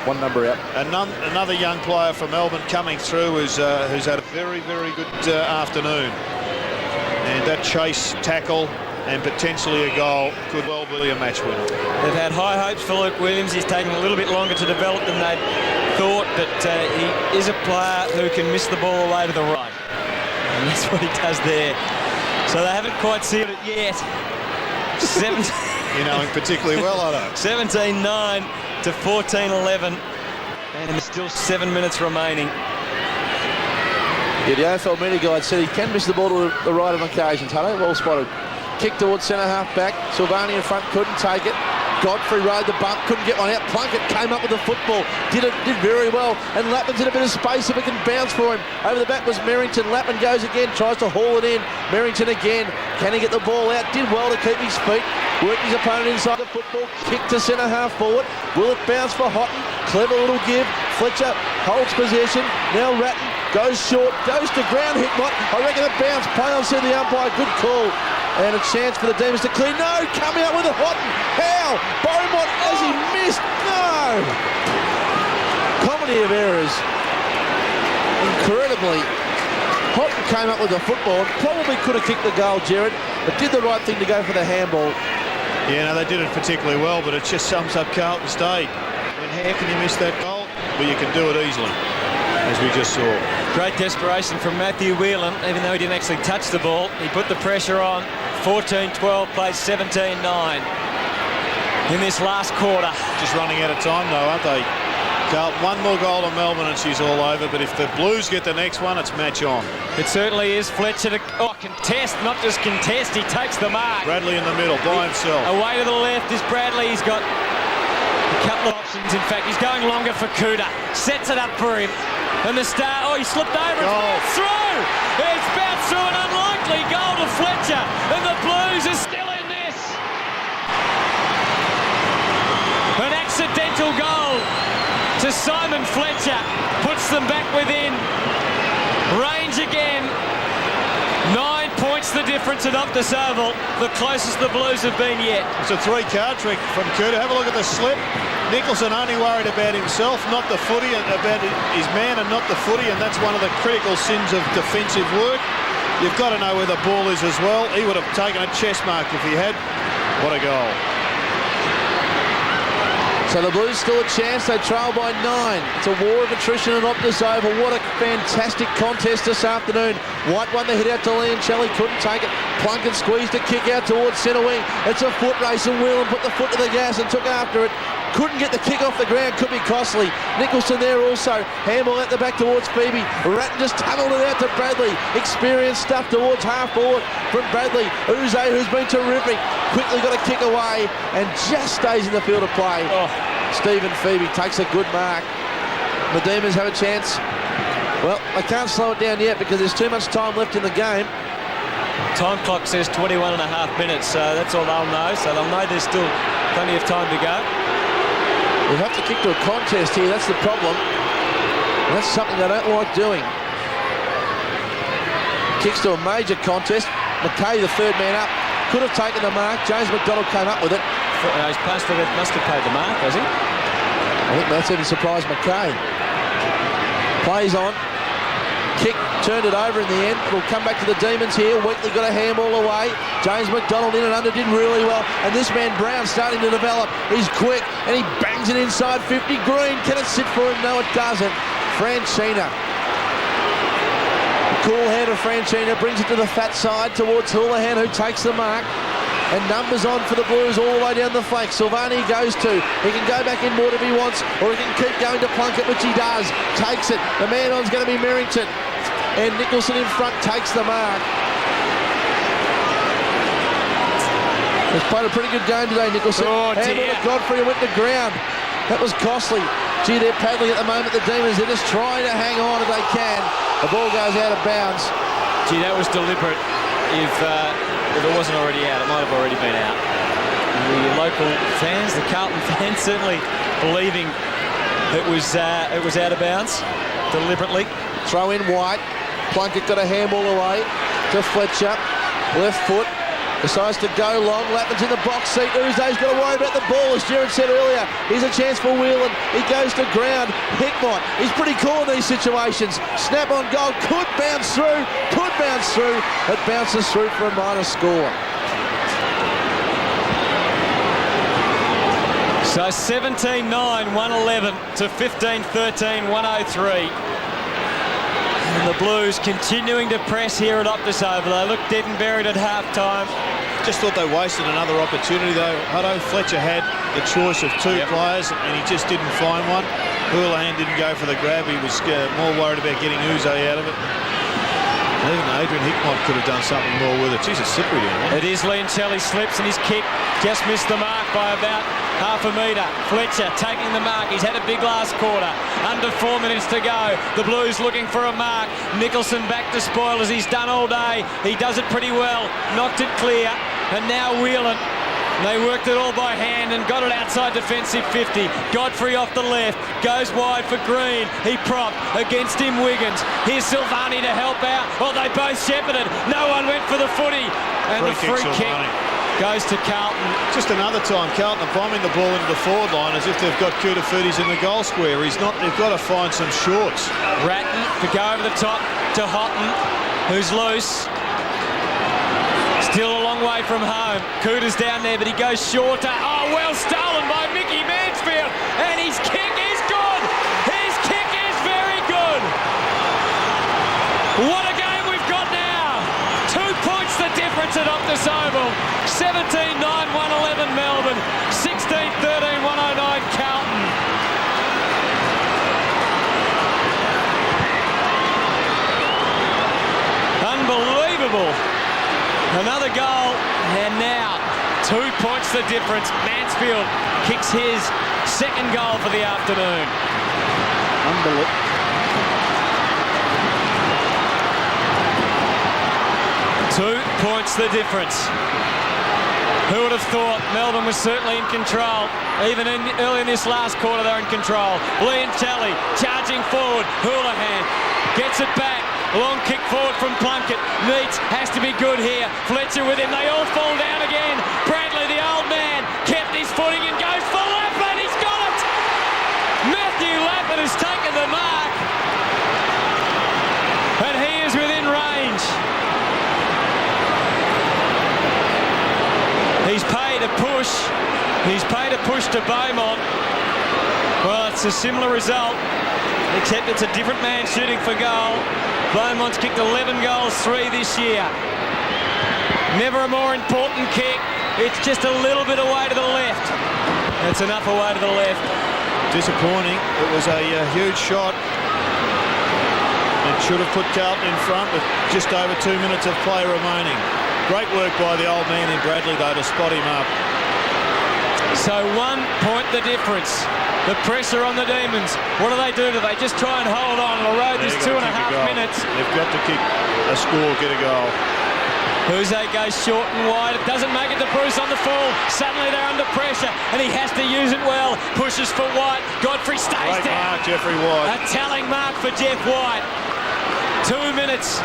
One number out. Another young player from Melbourne coming through who's had a very, very good afternoon. And that chase tackle and potentially a goal could well be a match winner. They've had high hopes for Luke Williams. He's taken a little bit longer to develop than they thought, but he is a player who can miss the ball away to the right. And that's what he does there. So they haven't quite seen it yet. You know him particularly well, I know. 17-9 to 14-11. And there's still 7 minutes remaining. Yeah, the AFL media guide said he can miss the ball to the right on occasions. Hello, well spotted. Kick towards centre half back. Silvani in front, couldn't take it. Godfrey rode the bump, couldn't get one out. Plunkett came up with the football, did very well. And Lapman's in a bit of space if it can bounce for him. Over the back was Merrington. Lapman goes again, tries to haul it in. Merrington again. Can he get the ball out? Did well to keep his feet. Worked his opponent inside the football. Kick to centre half forward. Will it bounce for Houghton? Clever little give. Fletcher holds possession. Now Ratton goes short, goes to ground. Hickmott. I reckon it bounced. Play on, said the umpire. Good call. And a chance for the Demons to clear. No, coming out with a Houghton. How? Beaumont, has he missed? No! Comedy of errors. incredibly. Carlton came up with the football, probably could have kicked the goal, Jared, but did the right thing to go for the handball. Yeah, no, they did it particularly well, but it just sums up Carlton's day. I mean, how can you miss that goal? Well, you can do it easily, as we just saw. Great desperation from Matthew Whelan, even though he didn't actually touch the ball. He put the pressure on. 14-12, plays 17-9 in this last quarter. Just running out of time, though, aren't they? Carlton, one more goal to Melbourne and she's all over, but if the Blues get the next one, it's match on. It certainly is. Fletcher to contest, not just contest, he takes the mark. Bradley in the middle, by himself. Away to the left is Bradley. He's got a couple of options, in fact. He's going longer for Kuda. Sets it up for him. And the star, he slipped over. Goal. It's through! It's bounced through an unlikely goal to Fletcher. And the Blues are still in this. An accidental goal to Simon Fletcher puts them back within range again. 9 points the difference at Optus Oval, the closest the Blues have been yet. It's a 3-card trick from Kuda. Have a look at the slip. Nicholson only worried about himself, not the footy, about his man and not the footy, and that's one of the critical sins of defensive work. You've got to know where the ball is as well. He would have taken a chest mark if he had. What a goal. So the Blues still a chance. They trail by 9. It's a war of attrition at Optus Oval. What a fantastic contest this afternoon. White won the hit out to Leoncelli, couldn't take it. Plunkett squeezed a kick out towards centre wing. It's a foot race, and Whelan put the foot to the gas and took after it. Couldn't get the kick off the ground, could be costly. Nicholson there also. Handball at the back towards Febey. Ratton just tunnelled it out to Bradley. Experienced stuff towards half forward from Bradley. Uze, who's been terrific, quickly got a kick away and just stays in the field of play. Stephen Febey takes a good mark. The Demons have a chance. Well, they can't slow it down yet because there's too much time left in the game. Time clock says 21 and a half minutes, so that's all they'll know. So they'll know there's still plenty of time to go. We'll have to kick to a contest here, that's the problem. And that's something they don't like doing. Kicks to a major contest. McKay, the third man up, could have taken the mark. James McDonald came up with it. He's passed it, must have paid the mark, has he? I think that's even surprised McKay. Plays on. Kick, turned it over in the end. It'll come back to the Demons here. Wheatley got a handball away. James McDonald in and under, did really well. And this man Brown starting to develop. He's quick and he bangs it inside 50. Green, can it sit for him? No, it doesn't. Franchina. The cool hand of Franchina brings it to the fat side towards Houlihan, who takes the mark. And numbers on for the Blues all the way down the flank. Silvani goes to. He can go back in more if he wants, or he can keep going to Plunkett, which he does. Takes it. The man on's going to be Merrington. And Nicholson in front takes the mark. He's played a pretty good game today, Nicholson. Oh, dear. Godfrey went to ground. That was costly. Gee, they're paddling at the moment, the Demons. They're just trying to hang on if they can. The ball goes out of bounds. Gee, that was deliberate. If it wasn't already out, it might have already been out. The local fans, the Carlton fans, certainly believing it was out of bounds deliberately. Throw in White. Plunkett got a handball away to Fletcher. Left foot. Decides to go long. Lappin's in the box seat. Uze's got to worry about the ball, as Jared said earlier. Here's a chance for Whelan. He goes to ground. Hickmott, he's pretty cool in these situations. Snap on goal. Could bounce through. Could bounce through. It bounces through for a minor score. So 17-9, 111 to 15-13, 103. And the Blues continuing to press here at Optus Oval. They look dead and buried at half-time. Just thought they wasted another opportunity, though. Hutto, Fletcher had the choice of two players, and he just didn't find one. Houlihan didn't go for the grab. He was more worried about getting Uze out of it. And even Adrian Hickmott could have done something more with it. Jeez, it's slippery down there. It is Leoncelli slips, and his kick just missed the mark by about half a metre. Fletcher taking the mark. He's had a big last quarter. Under 4 minutes to go. The Blues looking for a mark. Nicholson back to spoil as he's done all day. He does it pretty well. Knocked it clear. And now Whelan. They worked it all by hand and got it outside defensive 50. Godfrey off the left. Goes wide for Green. He propped against him Wiggins. Here's Silvani to help out. Oh, they both shepherded. No one went for the footy. And the free kick. goes to Carlton. Just another time, Carlton are bombing the ball into the forward line as if they've got Kutafutis in the goal square. He's not. They've got to find some shorts. Ratton to go over the top to Houghton, who's loose. Still a long way from home. Cooter's down there, but he goes shorter. Oh, well stolen by Mickey Mansfield. And his kick is good. His kick is very good. What a game we've got now. 2 points the difference at Optus Oval. 17-9, 111 Melbourne. 16-13, 109 Carlton. Unbelievable. Another goal, and now 2 points the difference. Mansfield kicks his second goal for the afternoon. Unbelievable. 2 points the difference. Who would have thought? Melbourne was certainly in control. Even early in this last quarter, they're in control. Leoncelli charging forward. Houlihan gets it back. Long kick forward from Plunkett. Neats has to be good here. Fletcher with him. They all fall down again. Bradley, the old man, kept his footing and goes for Lappin. He's got it! Matthew Lappin has taken the mark. And he is within range. He's paid a push. He's paid a push to Beaumont. Well, it's a similar result, except it's a different man shooting for goal. Beaumont's kicked 11 goals, 3 this year. Never a more important kick. It's just a little bit away to the left. That's enough away to the left. Disappointing. It was a huge shot. It should have put Carlton in front with just over 2 minutes of play remaining. Great work by the old man in Bradley, though, to spot him up. So 1 point the difference. The pressure on the Demons. What do? Do they just try and hold on and erode this 2.5 minutes? They've got to kick a score, get a goal. Jose goes short and wide. It doesn't make it to Bruce on the full. Suddenly they're under pressure and he has to use it well. Pushes for White. Godfrey stays Great down. mark, Jeffrey White. A telling mark for Jeff White. 2 minutes.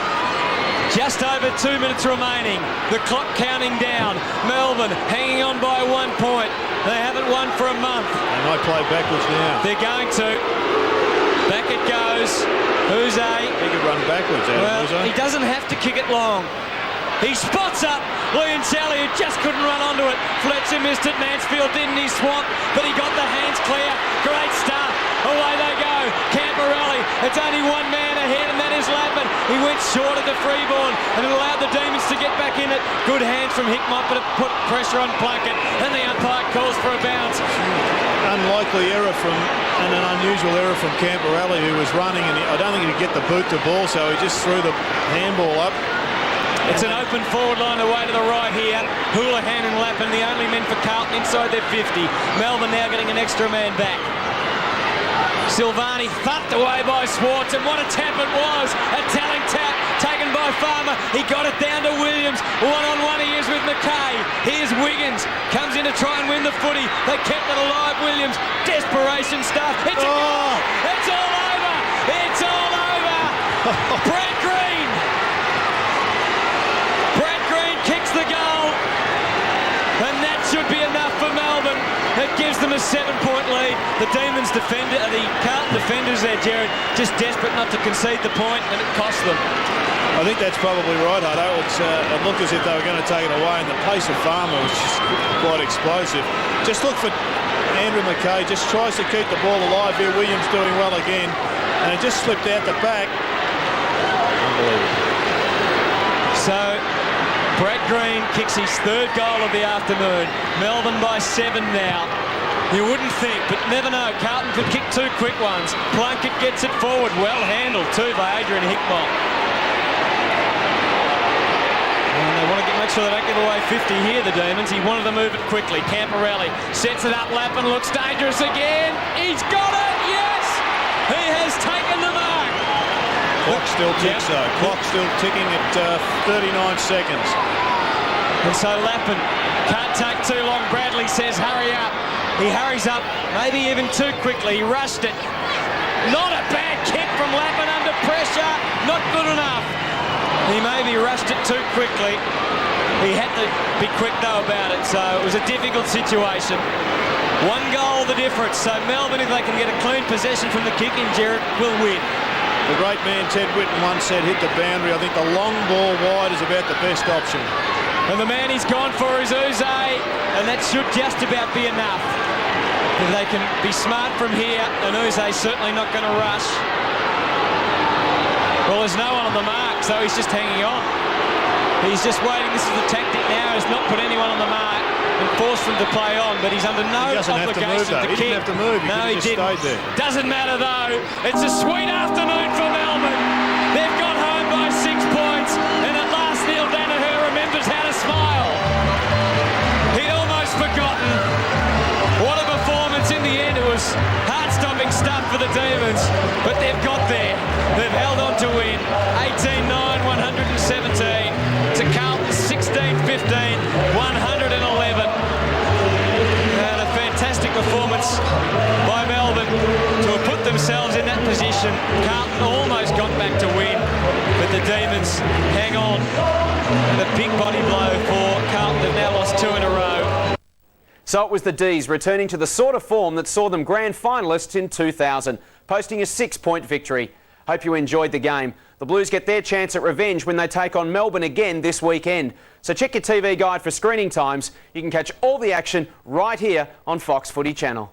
Just over 2 minutes remaining. The clock counting down. Melbourne hanging on by 1 point. They haven't won for a month. They might play backwards now. They're going to. Back it goes. Jose. He could run backwards out of Jose. He doesn't have to kick it long. He spots up Leoncelli, who just couldn't run onto it. Fletcher missed it. Mansfield didn't. He swamped, but he got the hands clear. Great start. Away they go. Camporelli. It's only one man ahead, and that is Lappin. He went short of the freeborn, and it allowed the Demons to get back in it. Good hands from Hickmott, but it put pressure on Plunkett, and the umpire calls for a bounce. Unlikely error and an unusual error from Camporelli, who was running, and I don't think he could get the boot to ball, so he just threw the handball up. It's an open forward line away to the right here. Houlihan and Lappin, the only men for Carlton inside their 50. Melbourne now getting an extra man back. Silvani thumped away by Swartz, and what a tap it was. A telling tap taken by Farmer. He got it down to Williams. One-on-one he is with McKay. Here's Wiggins. Comes in to try and win the footy. They kept it alive, Williams. Desperation stuff. It's a goal. It's all over. It's all over. Brad Green. Brad Green kicks the goal. And that should be enough for Melbourne. It gives them a 7-point lead. The Demons defender, the Carlton defenders there, Jared, just desperate not to concede the point, and it cost them. I think that's probably right, Hutto. It looked as if they were going to take it away, and the pace of Farmer was just quite explosive. Just look for Andrew McKay, just tries to keep the ball alive here. Williams doing well again, and it just slipped out the back. Unbelievable. So Brad Green kicks his 3rd goal of the afternoon. Melbourne by 7 now. You wouldn't think, but never know. Carlton could kick 2 quick ones. Plunkett gets it forward. Well handled too by Adrian Hickmott. And they want to make sure they don't give away 50 here, the Demons. He wanted to move it quickly. Camporelli sets it up. Lappin looks dangerous again. He's got it! Yes! He has taken the mark. Clock still ticks, though. Clock still ticking at 39 seconds. And so Lappin can't take too long. Bradley says hurry up. He hurries up, maybe even too quickly. He rushed it. Not a bad kick from Lappin under pressure. Not good enough. He maybe rushed it too quickly. He had to be quick though about it, so it was a difficult situation. 1 goal the difference, so Melbourne, if they can get a clean possession from the kicking, Gerard, will win. The great man Ted Whitten once said, hit the boundary. I think the long ball wide is about the best option. And the man he's gone for is Uze, and that should just about be enough. If they can be smart from here, and Uze's certainly not going to rush. Well, there's no one on the mark, so he's just hanging on. He's just waiting. This is the tactic now, is not put anyone on the mark and force them to play on, but he's under no obligation to kick. He didn't have to move, No, he just didn't. stayed there. Doesn't matter though. It's a sweet afternoon for Melbourne. They've got home by 6 points, and at last Neil Danaher remembers how to smile. He'd almost forgotten. What a performance in the end. It was heart-stopping stuff for the Demons, but they've got there. They've held on to win. 18-9, 117 to Carlton 16-15, 111. And a fantastic performance by Melbourne to have put themselves in that position. Carlton almost got back to win, but the Demons hang on. And a big body blow for Carlton. They've now lost 2 in a row. So it was the D's returning to the sort of form that saw them grand finalists in 2000, posting a 6-point victory. Hope you enjoyed the game. The Blues get their chance at revenge when they take on Melbourne again this weekend. So check your TV guide for screening times. You can catch all the action right here on Fox Footy Channel.